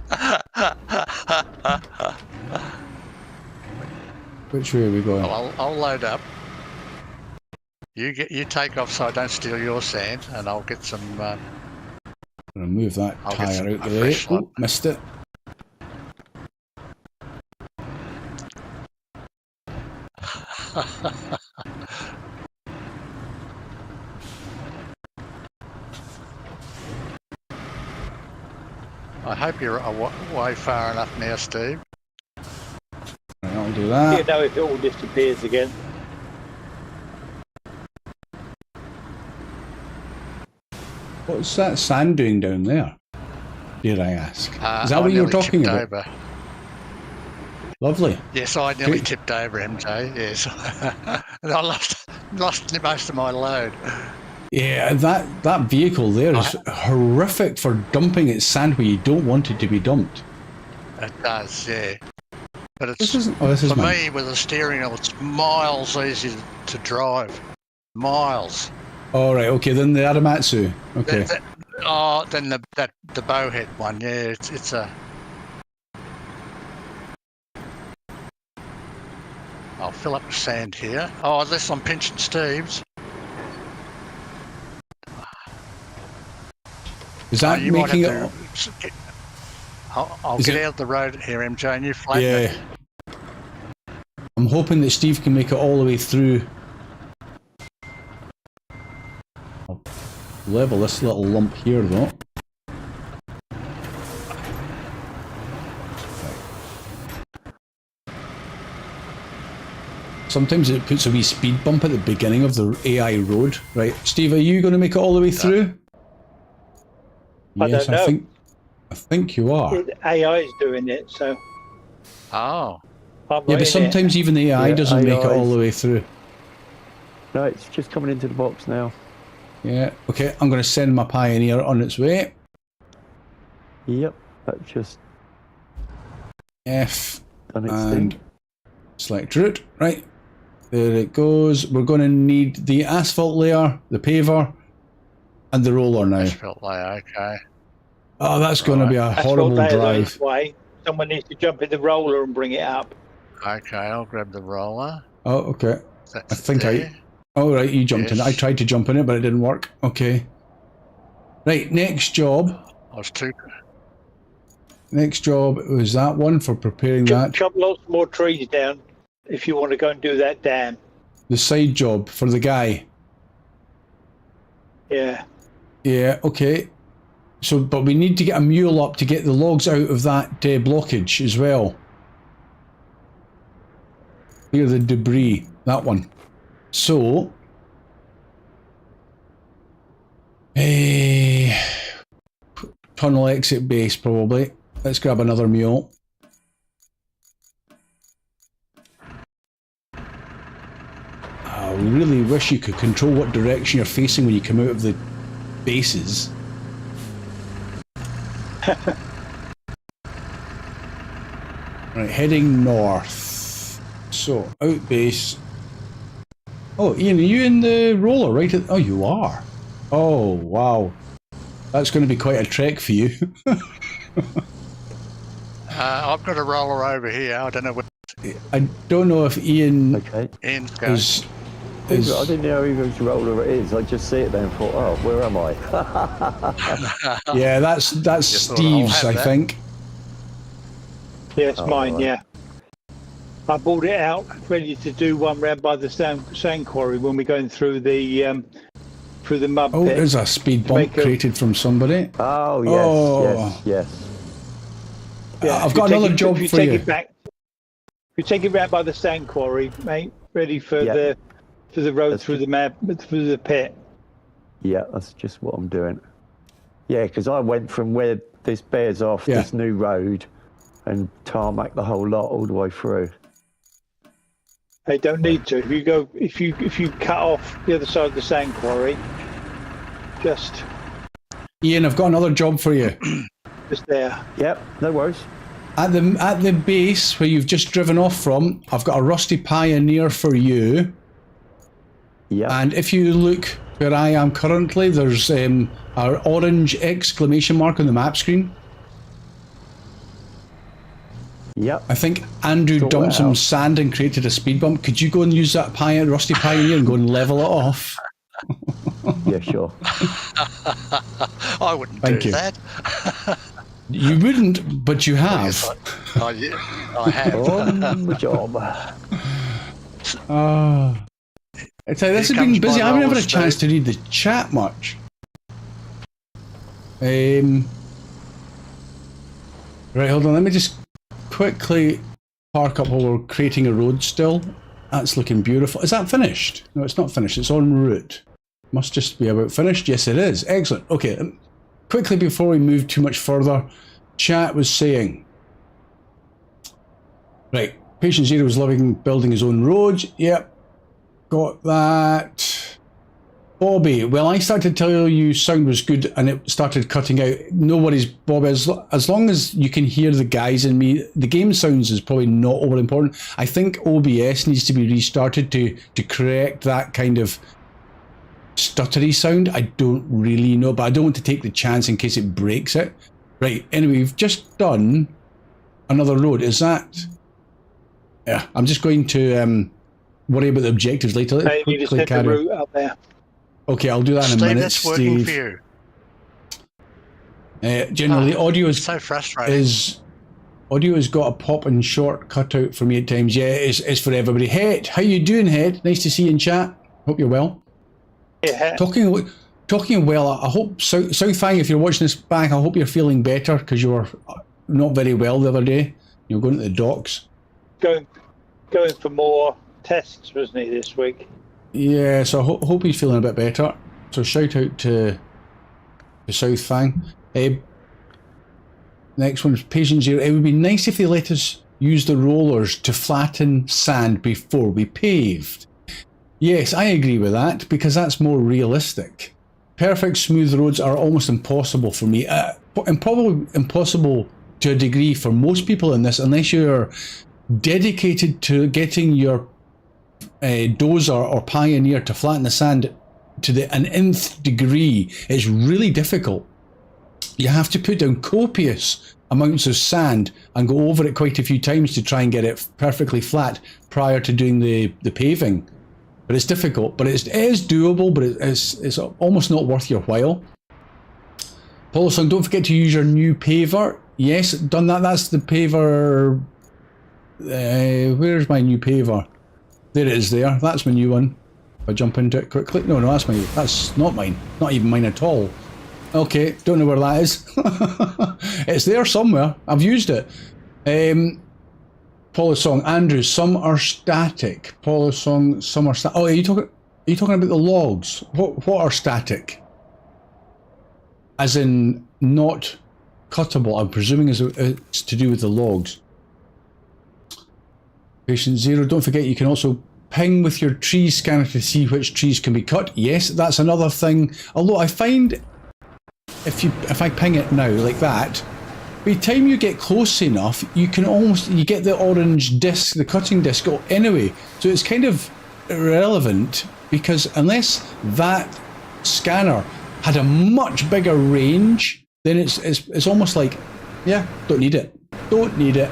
Speaker 1: Which way are we going?
Speaker 4: Well, I'll load up. You take off so I don't steal your sand, and I'll get some.
Speaker 1: I'm gonna move that
Speaker 4: I'll get
Speaker 1: tyre
Speaker 4: some-
Speaker 1: out
Speaker 4: a
Speaker 1: the way.
Speaker 4: fresh one.
Speaker 1: Oh, missed it.
Speaker 4: I hope you're way far enough now, Steve.
Speaker 1: Right, I'll do
Speaker 3: You
Speaker 1: that.
Speaker 3: know if it all disappears again.
Speaker 1: What's that sand doing down there? Dare I ask? Is that
Speaker 4: I
Speaker 1: what you were
Speaker 4: nearly
Speaker 1: talking
Speaker 4: tipped
Speaker 1: about?
Speaker 4: Over.
Speaker 1: Lovely.
Speaker 4: Yes, I nearly
Speaker 1: Great.
Speaker 4: tipped over, MJ. Yes, and I lost most of my load.
Speaker 1: Yeah, that vehicle there is horrific for dumping its sand where you don't want it to be dumped.
Speaker 4: It does, yeah. But it's
Speaker 1: This isn't. Oh, this is
Speaker 4: for
Speaker 1: mine.
Speaker 4: me with a steering wheel. It's miles easier to drive. Miles.
Speaker 1: All right. Okay. Then the Aramatsu. Okay.
Speaker 4: Then the bowhead one. Yeah, it's a. I'll fill up the sand here. Oh, unless I'm pinching Steve's.
Speaker 1: Is that
Speaker 4: You might
Speaker 1: making it?
Speaker 4: have to. I'll
Speaker 1: Is
Speaker 4: get
Speaker 1: it-
Speaker 4: out of the road here, MJ, and you flatten it.
Speaker 1: Yeah. I'm hoping that Steve can make it all the way through. I'll level this little lump here, though. Sometimes it puts a wee speed bump at the beginning of the AI road. Right, Steve, are you going to make it all the way through?
Speaker 3: I don't know.
Speaker 1: I think you are.
Speaker 3: AI is doing it, so
Speaker 4: Oh,
Speaker 3: I'm
Speaker 1: Yeah,
Speaker 3: right in
Speaker 1: but sometimes even the AI
Speaker 5: Yeah,
Speaker 1: doesn't make it
Speaker 5: AI
Speaker 1: all
Speaker 5: is-
Speaker 1: the way through.
Speaker 5: No, it's just coming into the box now.
Speaker 1: Yeah, okay, I'm going to send my Pioneer on its way.
Speaker 5: Yep, that just
Speaker 1: F
Speaker 5: done its
Speaker 1: and
Speaker 5: thing.
Speaker 1: select route. Right, there it goes. We're going to need the asphalt layer, the paver, and the roller now.
Speaker 4: asphalt layer. Okay.
Speaker 1: Oh, that's going to be a
Speaker 3: That's
Speaker 1: horrible
Speaker 3: what they're
Speaker 1: drive.
Speaker 3: this way. Someone needs to jump in the roller and bring it up.
Speaker 4: Okay, I'll grab the roller.
Speaker 1: Oh, okay.
Speaker 4: That's
Speaker 1: I think
Speaker 4: there.
Speaker 1: Oh, right, you jumped in it. I
Speaker 4: Yes.
Speaker 1: tried to jump in it, but it didn't work. Okay. Right, next job.
Speaker 4: I was too.
Speaker 1: Next job was that one for preparing that.
Speaker 3: Chop lots more trees down if you want to go and do that dam.
Speaker 1: The side job for the guy.
Speaker 3: Yeah.
Speaker 1: Yeah, okay. So, but we need to get a mule up to get the logs out of that blockage as well. Clear the debris. That one. So, tunnel exit base probably. Let's grab another mule. I really wish you could control what direction you're facing when you come out of the bases. Right, heading north. So, out base. Oh, Ian, are you in the roller right at... Oh, you are. Oh, wow. That's going to be quite a trek for you.
Speaker 4: I've got a roller over here. I don't know where
Speaker 1: I don't know if Ian
Speaker 5: Okay.
Speaker 4: Ian's going.
Speaker 1: is...
Speaker 5: I didn't know whose roller it is. I just see it there and thought, oh, where am I?
Speaker 1: Yeah, that's
Speaker 4: Just thought I'll
Speaker 1: Steve's,
Speaker 4: have
Speaker 1: I
Speaker 4: that.
Speaker 1: think.
Speaker 3: Yeah, it's
Speaker 5: Oh,
Speaker 3: mine,
Speaker 5: right.
Speaker 3: yeah. I bought it out, ready to do one round by the sand quarry when we're going through the mud
Speaker 1: Oh,
Speaker 3: pit.
Speaker 1: there's a speed bump
Speaker 3: make a-
Speaker 1: created from somebody.
Speaker 5: Oh, yes,
Speaker 1: Oh.
Speaker 5: yes.
Speaker 3: Yeah,
Speaker 1: I've
Speaker 3: if
Speaker 1: got
Speaker 3: you
Speaker 1: another
Speaker 3: take it-
Speaker 1: job
Speaker 3: if you
Speaker 1: for
Speaker 3: take
Speaker 1: you.
Speaker 3: It back, if you take it round by the sand quarry, mate, ready for
Speaker 5: Yeah.
Speaker 3: the road
Speaker 5: That's
Speaker 3: through through the pit.
Speaker 5: Yeah, that's just what I'm doing. Yeah, because I went from where this bears off
Speaker 1: Yeah.
Speaker 5: this new road and tarmac the whole lot all the way through.
Speaker 3: They don't need to. If you cut off the other side of the sand quarry, just
Speaker 1: Ian, I've got another job for you.
Speaker 3: there.
Speaker 5: Yep, no worries.
Speaker 1: At the base where you've just driven off from, I've got a rusty Pioneer for you.
Speaker 5: Yeah.
Speaker 1: And if you look where I am currently, there's our orange exclamation mark on the map screen.
Speaker 5: Yep.
Speaker 1: I think Andrew
Speaker 5: Sort
Speaker 1: dumped
Speaker 5: it
Speaker 1: some
Speaker 5: out.
Speaker 1: sand and created a speed bump. Could you go and use that rusty Pioneer and go and level it off?
Speaker 5: Yeah, sure.
Speaker 4: I wouldn't
Speaker 1: Thank
Speaker 4: do
Speaker 1: you.
Speaker 4: that.
Speaker 1: You wouldn't, but you have.
Speaker 4: I have.
Speaker 5: On the job.
Speaker 1: I tell you, this has
Speaker 4: Here
Speaker 1: been
Speaker 4: comes
Speaker 1: busy.
Speaker 4: my
Speaker 1: I haven't had a
Speaker 4: roller
Speaker 1: chance to read the chat much. Right, hold on. Let me just quickly park up while we're creating a road still. That's looking beautiful. Is that finished? No, it's not finished. It's en route. Must just be about finished. Yes, it is. Excellent. Okay. Quickly, before we move too much further, chat was saying, right, Patient Zero was loving building his own roads. Yep. Got that. Bobby, well, I started to tell you sound was good and it started cutting out. No worries, Bobby. As long as you can hear the guys and me, the game sounds is probably not over important. I think OBS needs to be restarted to correct that kind of stuttery sound. I don't really know, but I don't want to take the chance in case it breaks it. Right, anyway, we've just done another road. Is that... Yeah, I'm just going to worry about the objectives later.
Speaker 3: Hey, you just hit the
Speaker 1: carry on.
Speaker 3: route up there.
Speaker 1: Okay, I'll do that in a
Speaker 4: Steve,
Speaker 1: minute,
Speaker 4: that's working
Speaker 1: Steve.
Speaker 4: for you.
Speaker 1: Generally, audio is
Speaker 4: So frustrating.
Speaker 1: audio has got a pop and short cutout for me at times. Yeah, it's for everybody. Het, how you doing, Het? Nice to see you in chat. Hope you're well.
Speaker 3: Yeah.
Speaker 1: Talking well, I hope South Fang, if you're watching this back, I hope you're feeling better because you were not very well the other day. You were going to the docks.
Speaker 3: Going for more tests, wasn't he, this week?
Speaker 1: Yeah, so I hope he's feeling a bit better. So shout out to South Fang. Next one's Patient Zero. It would be nice if they let us use the rollers to flatten sand before we paved. Yes, I agree with that because that's more realistic. Perfect smooth roads are almost impossible for me, and probably impossible to a degree for most people in this, unless you're dedicated to getting your dozer or Pioneer to flatten the sand to an nth degree. It's really difficult. You have to put down copious amounts of sand and go over it quite a few times to try and get it perfectly flat prior to doing the paving. But it's difficult, but it is doable, but it's almost not worth your while. Paulo Song, don't forget to use your new paver. Yes, done that. That's the paver. Where's my new paver? There it is there. That's my new one. If I jump into it quickly. No, that's not mine. Not even mine at all. Okay, don't know where that is. It's there somewhere. I've used it. Paulo Song, Andrew, some are static. Paulo Song, some are static. Oh, are you talking about the logs? What are static? As in not cuttable. I'm presuming it's to do with the logs. Patient Zero, don't forget you can also ping with your tree scanner to see which trees can be cut. Yes, that's another thing. Although I find if I ping it now like that, by the time you get close enough, you get the orange disc, the cutting disc anyway. So it's kind of irrelevant because unless that scanner had a much bigger range, then it's almost like, yeah, don't need it. Don't need it.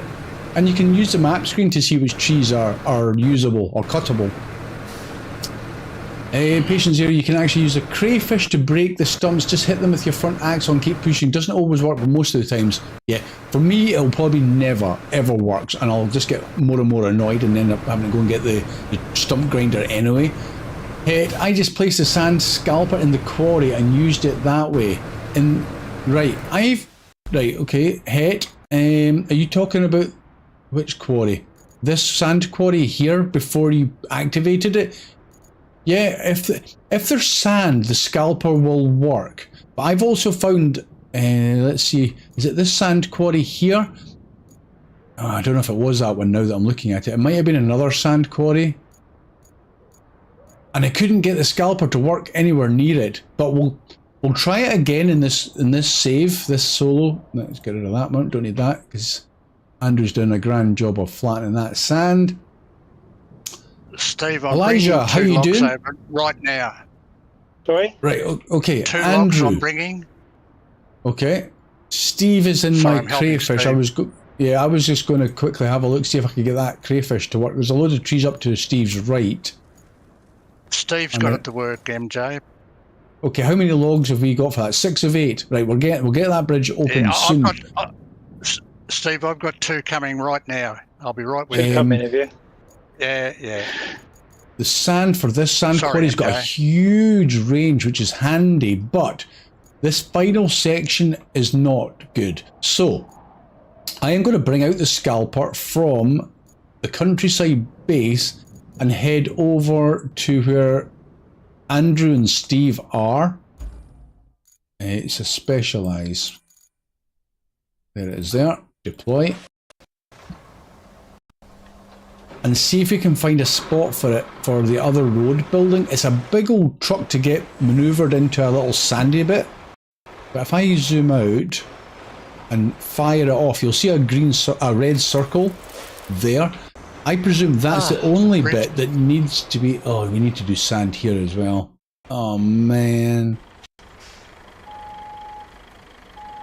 Speaker 1: And you can use the map screen to see which trees are usable or cuttable. Patient Zero, you can actually use a crayfish to break the stumps. Just hit them with your front axle and keep pushing. Doesn't always work, but most of the times, yeah. For me, it'll probably never, ever works, and I'll just get more and more annoyed and end up having to go and get the stump grinder anyway. I just placed the sand scalper in the quarry and used it that way. Right, okay. Are you talking about which quarry? This sand quarry here before you activated it? Yeah, if there's sand, the scalper will work. But I've also found Let's see. Is it this sand quarry here? Oh, I don't know if it was that one now that I'm looking at it. It might have been another sand quarry. And I couldn't get the scalper to work anywhere near it. But we'll try it again in this save, this solo. Let's get rid of that one. Don't need that because Andrew's doing a grand job of flattening that sand.
Speaker 4: Steve, I'm
Speaker 1: Elijah, how you doing?
Speaker 4: Over right now.
Speaker 3: Sorry?
Speaker 1: Right, okay.
Speaker 4: 2
Speaker 1: Andrew.
Speaker 4: logs I'm bringing.
Speaker 1: Okay. Steve is in
Speaker 4: Sorry,
Speaker 1: my
Speaker 4: I'm helping
Speaker 1: crayfish.
Speaker 4: Steve.
Speaker 1: I was just going to quickly have a look, see if I could get that crayfish to work. There's a load of trees up to Steve's right.
Speaker 4: Steve's got it to work, MJ.
Speaker 1: Okay, how many logs have we got for that? 6 of 8. Right, we'll get that bridge open soon.
Speaker 4: Steve, I've got 2 coming right now. I'll be right with you.
Speaker 3: Coming, have you?
Speaker 4: Yeah.
Speaker 1: The sand for this sand
Speaker 4: Sorry,
Speaker 1: quarry's got a huge range, which is handy, but this final section is not good. So, I am going to bring out the scalper from the countryside base and head over to where Andrew and Steve are. It's a specialise. There it is there. Deploy. And see if we can find a spot for it for the other road building. It's a big old truck to get manoeuvred into a little sandy bit. But if I zoom out and fire it off, you'll see a red circle there. I presume that's the only bit that needs to be... Oh, we need to do sand here as well. Oh, man.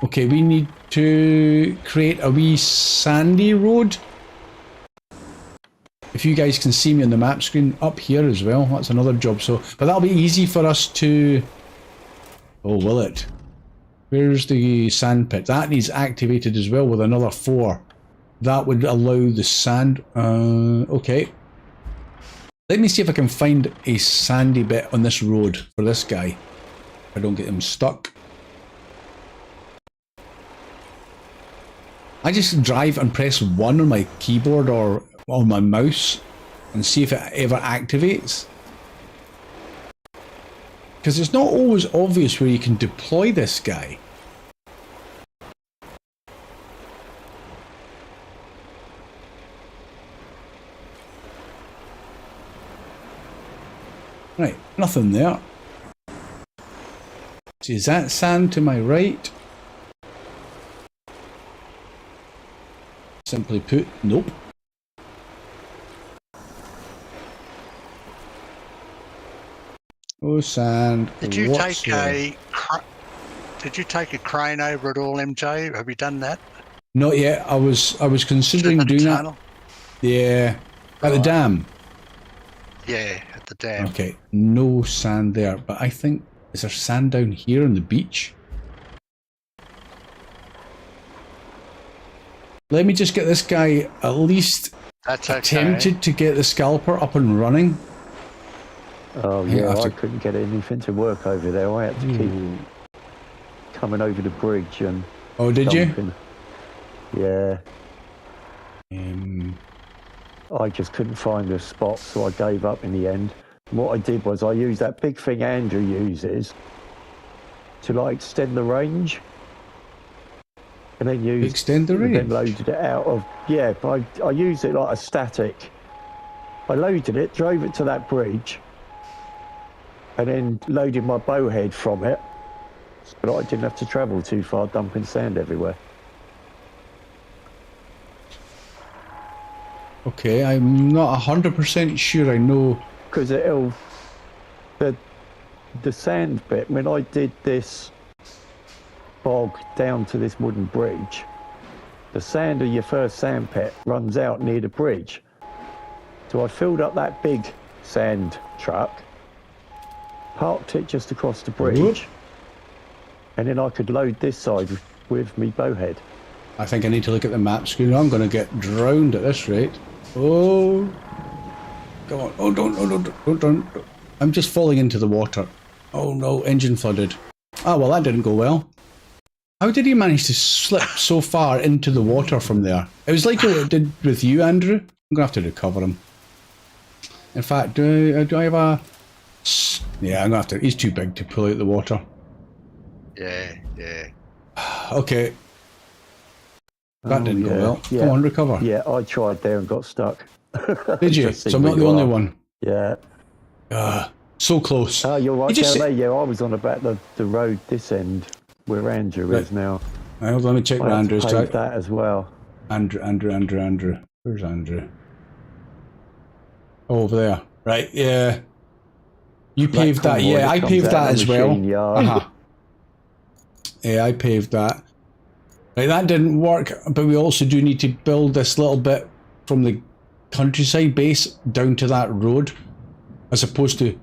Speaker 1: Okay, we need to create a wee sandy road. If you guys can see me on the map screen up here as well, that's another job. So, but that'll be easy for us to... Oh, will it? Where's the sand pit? That needs activated as well with another 4. That would allow the sand... okay. Let me see if I can find a sandy bit on this road for this guy. If I don't get him stuck. I just drive and press 1 on my keyboard or on my mouse and see if it ever activates. Because it's not always obvious where you can deploy this guy. Right, nothing there. See, is that sand to my right? Simply put, nope. Oh, sand.
Speaker 4: Did you take a crane over at all, MJ? Have you done that?
Speaker 1: Not yet. I was considering doing that. Yeah, at the dam.
Speaker 4: Yeah, at the dam.
Speaker 1: Okay, no sand there, but I think is there sand down here on the beach? Let me just get this guy at least attempted to get the scalper up and running.
Speaker 5: Oh yeah, I couldn't get anything to work over there. I had to keep coming over the bridge and...
Speaker 1: Oh, did
Speaker 5: dumping. You? Yeah. I just couldn't find a spot, so I gave up in the end. What I did was I used that big thing Andrew uses to like extend the range. And then
Speaker 1: extend the range?
Speaker 5: Then loaded it out of... Yeah, but I used it like a static. I loaded it, drove it to that bridge, and then loaded my bowhead from it, so that I didn't have to travel too far dumping sand everywhere.
Speaker 1: Okay, I'm not 100% sure I know.
Speaker 5: Because it'll... The sand bit, when I did this bog down to this wooden bridge, the sand of your first sand pit runs out near the bridge. So I filled up that big sand truck, parked it just across the bridge, and then I could load this side with me bowhead.
Speaker 1: I think I need to look at the map screen. I'm going to get drowned at this rate. Oh, come on. Oh, don't. I'm just falling into the water. Oh no, engine flooded. Ah, well, that didn't go well. How did he manage to slip so far into the water from there? It was like what it did with you, Andrew. I'm going to have to recover him. In fact, do I have a... Yeah, I'm going to have to... He's too big to pull out the water.
Speaker 4: Yeah.
Speaker 1: okay. That didn't go well.
Speaker 5: Yeah.
Speaker 1: Come on, recover.
Speaker 5: Yeah, I tried there and got stuck.
Speaker 1: Did you?
Speaker 5: Just see
Speaker 1: So I'm
Speaker 5: where
Speaker 1: not the
Speaker 5: you
Speaker 1: only
Speaker 5: are.
Speaker 1: one.
Speaker 5: Yeah.
Speaker 1: So close.
Speaker 5: Oh, you're right
Speaker 1: You just
Speaker 5: down there. Yeah, I was on about the road this end where Andrew is now.
Speaker 1: Right, let me check where
Speaker 5: I had
Speaker 1: Andrew's
Speaker 5: to pave that as well.
Speaker 1: Andrew. Where's Andrew? Oh, over there. Right, yeah. You paved that.
Speaker 5: convoy
Speaker 1: Yeah, I
Speaker 5: comes
Speaker 1: paved
Speaker 5: out
Speaker 1: that
Speaker 5: of
Speaker 1: as
Speaker 5: the
Speaker 1: well.
Speaker 5: machine yard.
Speaker 1: Uh-huh. Yeah, I paved that. Right, that didn't work, but we also do need to build this little bit from the countryside base down to that road, as opposed to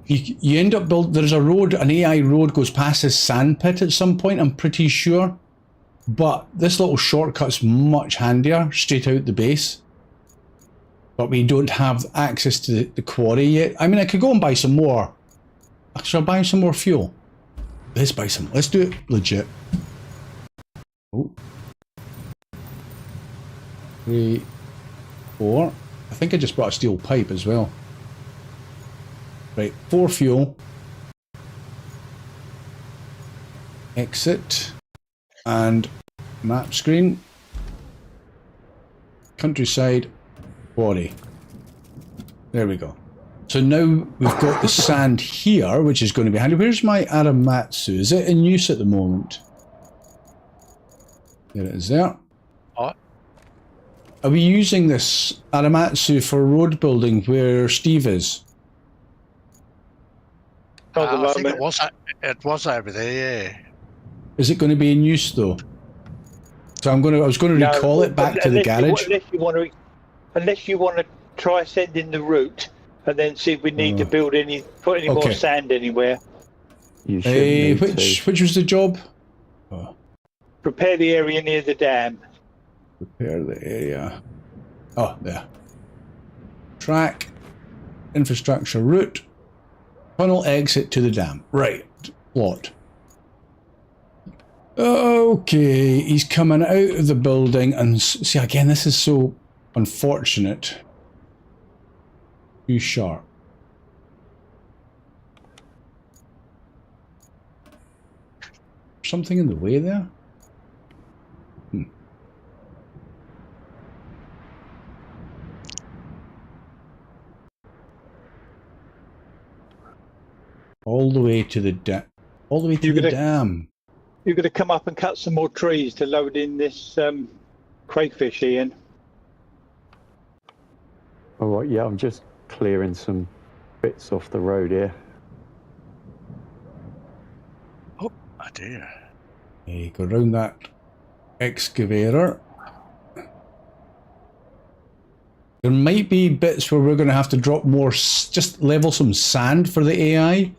Speaker 1: you end up there's a road, an AI road goes past this sand pit at some point, I'm pretty sure, but this little shortcut's much handier straight out the base, but we don't have access to the quarry yet. I mean, I could go and buy some more. Should I buy some more fuel? Let's do it legit. Oh. 3, 4. I think I just brought a steel pipe as well. Right, 4 fuel. Exit. And map screen. Countryside. Quarry. There we go. So now we've got the sand here, which is going to be handy. Where's my Aramatsu? Is it in use at the moment? There it is there.
Speaker 4: What?
Speaker 1: Are we using this Aramatsu for road building where Steve is?
Speaker 4: I think it was over there, yeah.
Speaker 1: Is it going to be in use though? So I was going to recall it back to the garage.
Speaker 3: Unless you want to try sending the route and then see if we need to put any more sand anywhere.
Speaker 5: You should need
Speaker 1: which was the job?
Speaker 3: Prepare the area near the dam.
Speaker 1: Prepare the area. Oh, there. Track, infrastructure route, tunnel exit to the dam. Right, plot. Okay, he's coming out of the building, and see again, this is so unfortunate. Too sharp. Something in the way there? All the way to the dam. All the way to the dam.
Speaker 3: You're going to come up and cut some more trees to load in this crayfish, Ian.
Speaker 5: All right, yeah, I'm just clearing some bits off the road here.
Speaker 4: Oh dear.
Speaker 1: Okay, go round that excavator. There might be bits where we're going to have to drop more, just level some sand for the AI,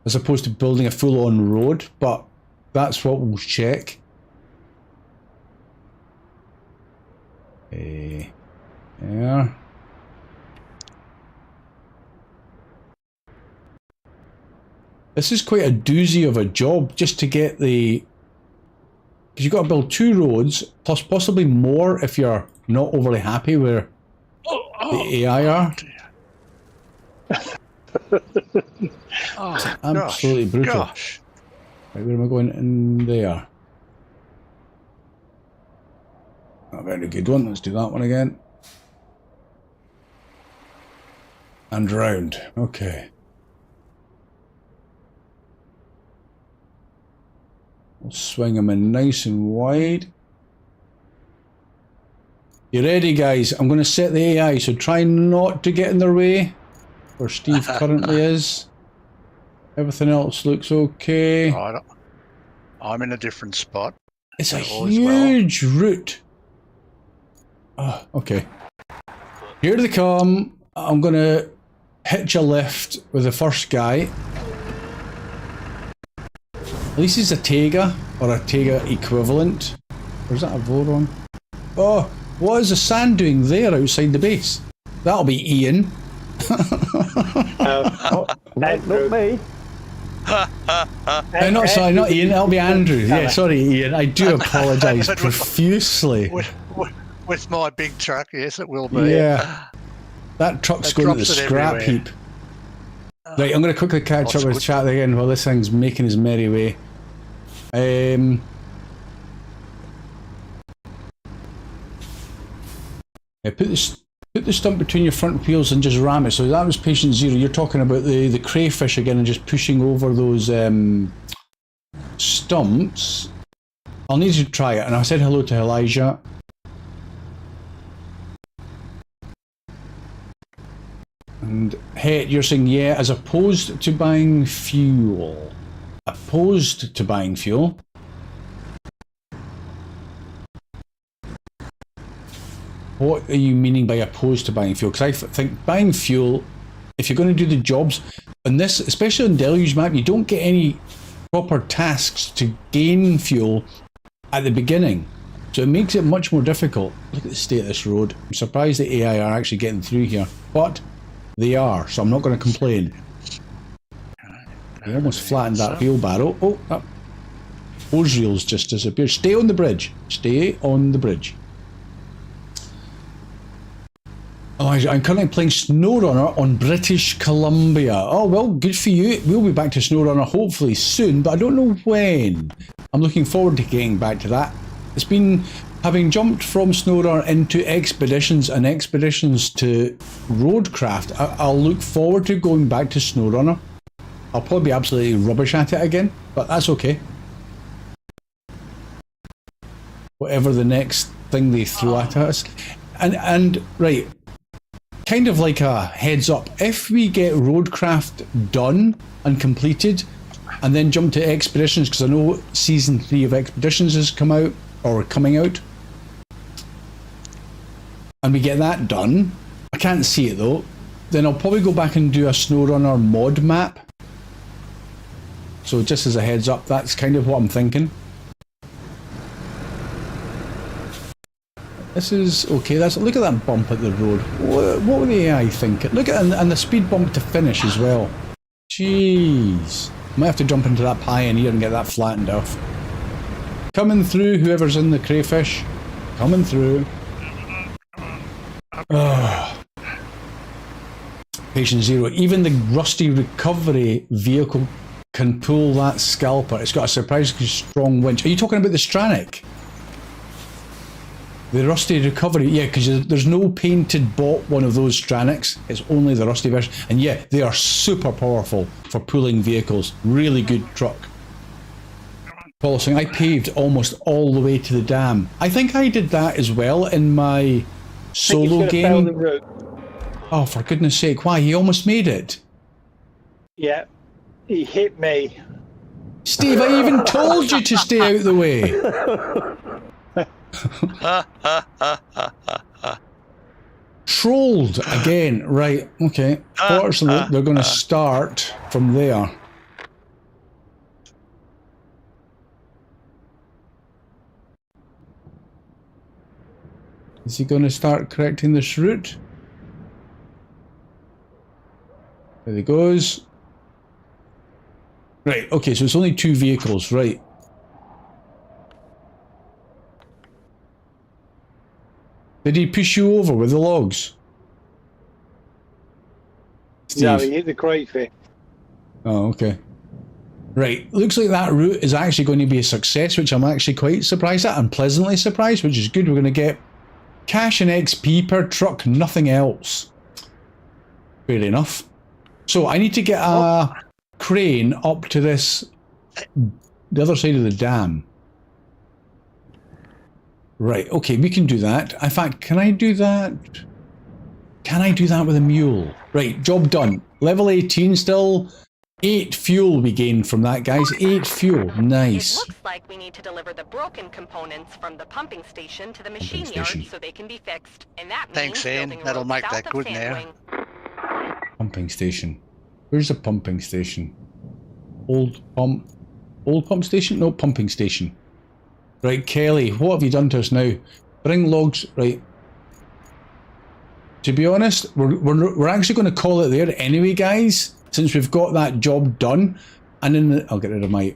Speaker 1: as opposed to building a full-on road, but that's what we'll check. Yeah. This is quite a doozy of a job just to get the... Because you've got to build 2 roads, plus possibly more if you're not overly happy where the AI are. Absolutely brutal.
Speaker 4: Gosh.
Speaker 1: Right, where am I going? In there. A very good one. Let's do that one again. And round. Okay. We'll swing them in nice and wide. You ready, guys? I'm going to set the AI, so try not to get in their way, where Steve currently is. Everything else looks okay.
Speaker 4: Right. I'm in a different spot.
Speaker 1: It's a huge route. Oh, okay. Here they come. I'm going to hitch a lift with the first guy. At least he's a Tega, or a Tega equivalent. Or is that a Voron? Oh, what is the sand doing there outside the base? That'll be Ian.
Speaker 5: Not me.
Speaker 1: Not Ian, that'll be Andrew. Yeah, sorry Ian, I do apologise profusely.
Speaker 4: With my big truck, yes it will be.
Speaker 1: Yeah, that truck's going to the scrap heap. Right, I'm going to quickly catch up with chat again while this thing's making his merry way. Yeah, put the stump between your front wheels and just ram it. So that was patient 0. You're talking about the crayfish again and just pushing over those stumps. I'll need to try it. And I said hello to Elijah. And hey, you're saying yeah, as opposed to buying fuel. Opposed to buying fuel. What are you meaning by opposed to buying fuel? Because I think buying fuel, if you're going to do the jobs, on this, especially on Deluge map, you don't get any proper tasks to gain fuel at the beginning. So it makes it much more difficult. Look at the state of this road. I'm surprised the AI are actually getting through here. But they are, so I'm not going to complain. They almost flattened that wheelbarrow. Oh, that hose reel's just disappeared. Stay on the bridge. Stay on the bridge. Oh, I'm currently playing SnowRunner on British Columbia. Oh, well, good for you. We'll be back to SnowRunner hopefully soon, but I don't know when. I'm looking forward to getting back to that. It's been, having jumped from SnowRunner into Expeditions and Expeditions to Roadcraft, I'll look forward to going back to SnowRunner. I'll probably be absolutely rubbish at it again, but that's okay. Whatever the next thing they throw at us. And right, kind of like a heads up, if we get Roadcraft done and completed and then jump to Expeditions, because I know season 3 of Expeditions has come out or coming out, and we get that done, I can't see it though, then I'll probably go back and do a SnowRunner mod map. So just as a heads up, that's kind of what I'm thinking. This is okay. Look at that bump at the road. What were the AI thinking? Look at and the speed bump to finish as well. Jeez, might have to jump into that Pioneer and get that flattened off. Coming through, whoever's in the crayfish. Coming through. Oh. Patient 0. Even the rusty recovery vehicle can pull that scalper. It's got a surprisingly strong winch. Are you talking about the Stranic? The rusty recovery, yeah, because there's no painted bot one of those Stranics. It's only the rusty version. And yeah, they are super powerful for pulling vehicles. Really good truck. Paul saying, I paved almost all the way to the dam. I think I did that as well in my solo game.
Speaker 3: The route.
Speaker 1: Oh, for goodness sake, why? He almost made it.
Speaker 3: Yeah, he hit me.
Speaker 1: Steve, I even told you to stay out the way. Trolled again, right? Okay. Fortunately, they're going to start from there. Is he going to start correcting this route? There he goes. Right. Okay. So it's only 2 vehicles, right? Did he push you over with the logs? Steve?
Speaker 3: No, he hit the crayfish.
Speaker 1: Oh, okay. Right, looks like that route is actually going to be a success, which I'm actually quite surprised at. I'm pleasantly surprised, which is good. We're going to get cash and XP per truck, nothing else. Fair enough. So I need to get a crane up to the other side of the dam. Right, okay, we can do that. In fact, can I do that? Can I do that with a mule? Right, job done. Level 18 still. 8 fuel we gained from that, guys. 8 fuel. Nice.
Speaker 2: It looks like we need to deliver the broken components from the pumping station to the machine yard so they can be fixed. And that
Speaker 4: Thanks,
Speaker 2: means
Speaker 4: Ann.
Speaker 2: building a
Speaker 4: That'll
Speaker 2: road
Speaker 4: make
Speaker 2: south
Speaker 4: that
Speaker 2: of
Speaker 4: good
Speaker 2: Sandwing.
Speaker 4: now.
Speaker 1: Pumping station. Where's the pumping station? Old pump station? No, pumping station. Right, Kelly, what have you done to us now? Bring logs, right. To be honest, we're actually going to call it there anyway, guys, since we've got that job done. And then I'll get rid of my...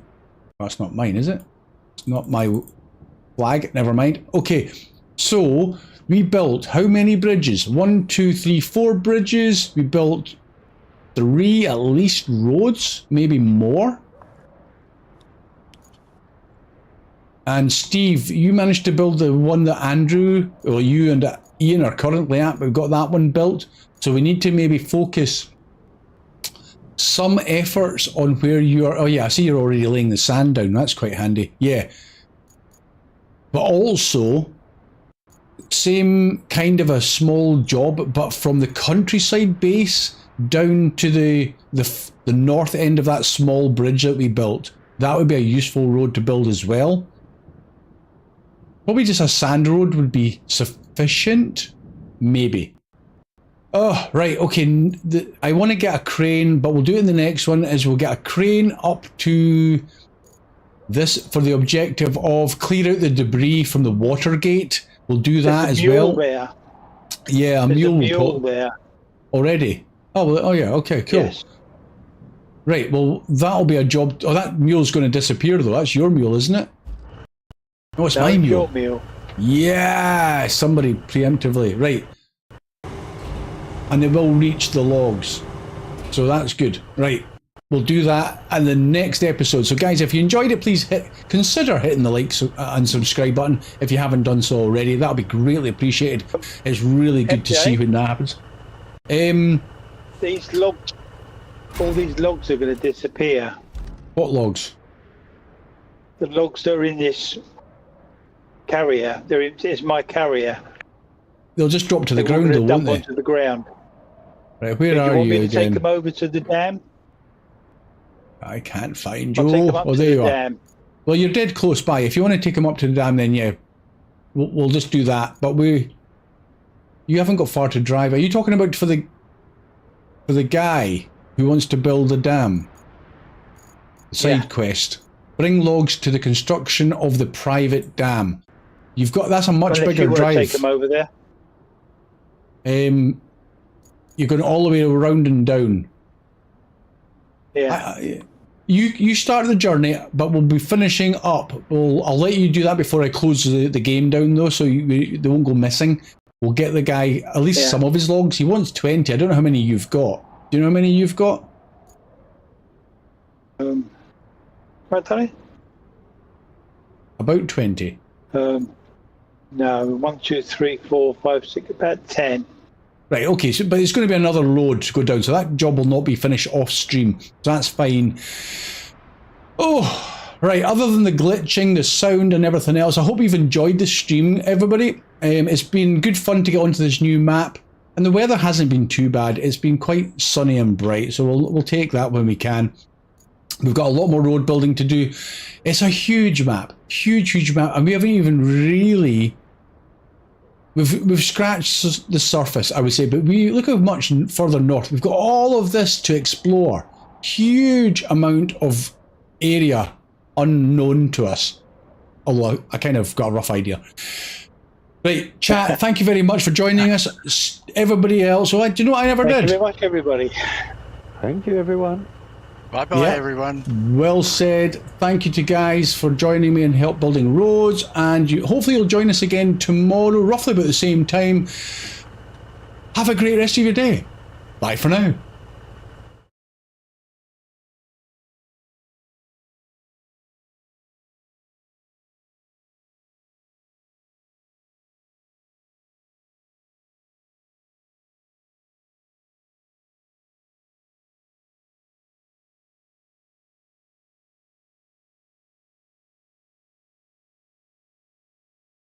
Speaker 1: Oh, that's not mine, is it? It's not my flag, never mind. Okay, so we built how many bridges? 1, 2, 3, 4 bridges. We built 3 at least roads, maybe more. And Steve, you managed to build the one that Andrew, or you and Ian are currently at. We've got that one built. So we need to maybe focus some efforts on where you are. Oh yeah, I see you're already laying the sand down. That's quite handy. Yeah. But also, same kind of a small job, but from the countryside base down to the north end of that small bridge that we built. That would be a useful road to build as well. Probably just a sand road would be sufficient. Maybe. Oh, right, okay. I want to get a crane, but we'll do it in the next one, is we'll get a crane up to this for the objective of clear out the debris from the water gate. We'll do that as well.
Speaker 3: There.
Speaker 1: Yeah,
Speaker 3: There's a mule there.
Speaker 1: Already? Oh, well, oh yeah, okay, cool.
Speaker 3: Yes.
Speaker 1: Right, well, that'll be a job. Oh, that mule's going to disappear, though. That's your mule, isn't it? No, it's my mule.
Speaker 3: Your mule.
Speaker 1: Yeah, somebody preemptively. Right. And they will reach the logs. So that's good. Right. We'll do that in the next episode. So guys, if you enjoyed it, please consider hitting the like and subscribe button if you haven't done so already. That'll be greatly appreciated. It's really good to see when that happens.
Speaker 3: These logs, all these logs are going to disappear.
Speaker 1: What logs?
Speaker 3: The logs that are in this carrier. It's my carrier.
Speaker 1: They'll just drop to the ground, though, won't they?
Speaker 3: Onto the ground.
Speaker 1: Right, where are you again?
Speaker 3: Do you want me to take them over to the dam?
Speaker 1: I can't find you.
Speaker 3: I'll take them up
Speaker 1: Oh,
Speaker 3: to
Speaker 1: there
Speaker 3: the
Speaker 1: you are.
Speaker 3: dam.
Speaker 1: Well, you're dead close by. If you want to take them up to the dam, then yeah, we'll just do that. But you haven't got far to drive. Are you talking about for the guy who wants to build a dam? Side quest. Bring logs to the construction of the private dam. That's a much bigger drive.
Speaker 3: Take them over there.
Speaker 1: You're going all the way around and down.
Speaker 3: Yeah.
Speaker 1: You start the journey, but we'll be finishing up. I'll let you do that before I close the game down, though, so they won't go missing. We'll get the guy at least some of his logs. He wants 20. I don't know how many you've got. Do you know how many you've got?
Speaker 3: What, Tony?
Speaker 1: About 20.
Speaker 3: No, 1, 2, 3, 4, 5, 6, about 10.
Speaker 1: Right, okay, but it's going to be another load to go down, so that job will not be finished off stream, so that's fine. Oh, right, other than the glitching, the sound and everything else, I hope you've enjoyed the stream, everybody. It's been good fun to get onto this new map, and the weather hasn't been too bad. It's been quite sunny and bright, so we'll take that when we can. We've got a lot more road building to do. It's a huge map, huge map, and we haven't even really... We've scratched the surface, I would say, but we look how much further north. We've got all of this to explore. Huge amount of area unknown to us. Although I kind of got a rough idea. Right, chat, thank you very much for joining us. Everybody else, well, do you know what I never did?
Speaker 3: Thank you very much, everybody.
Speaker 5: Thank you, everyone.
Speaker 4: Bye-bye, everyone.
Speaker 1: Well said. Thank you to guys for joining me and help building roads. And hopefully you'll join us again tomorrow, roughly about the same time. Have a great rest of your day. Bye for now.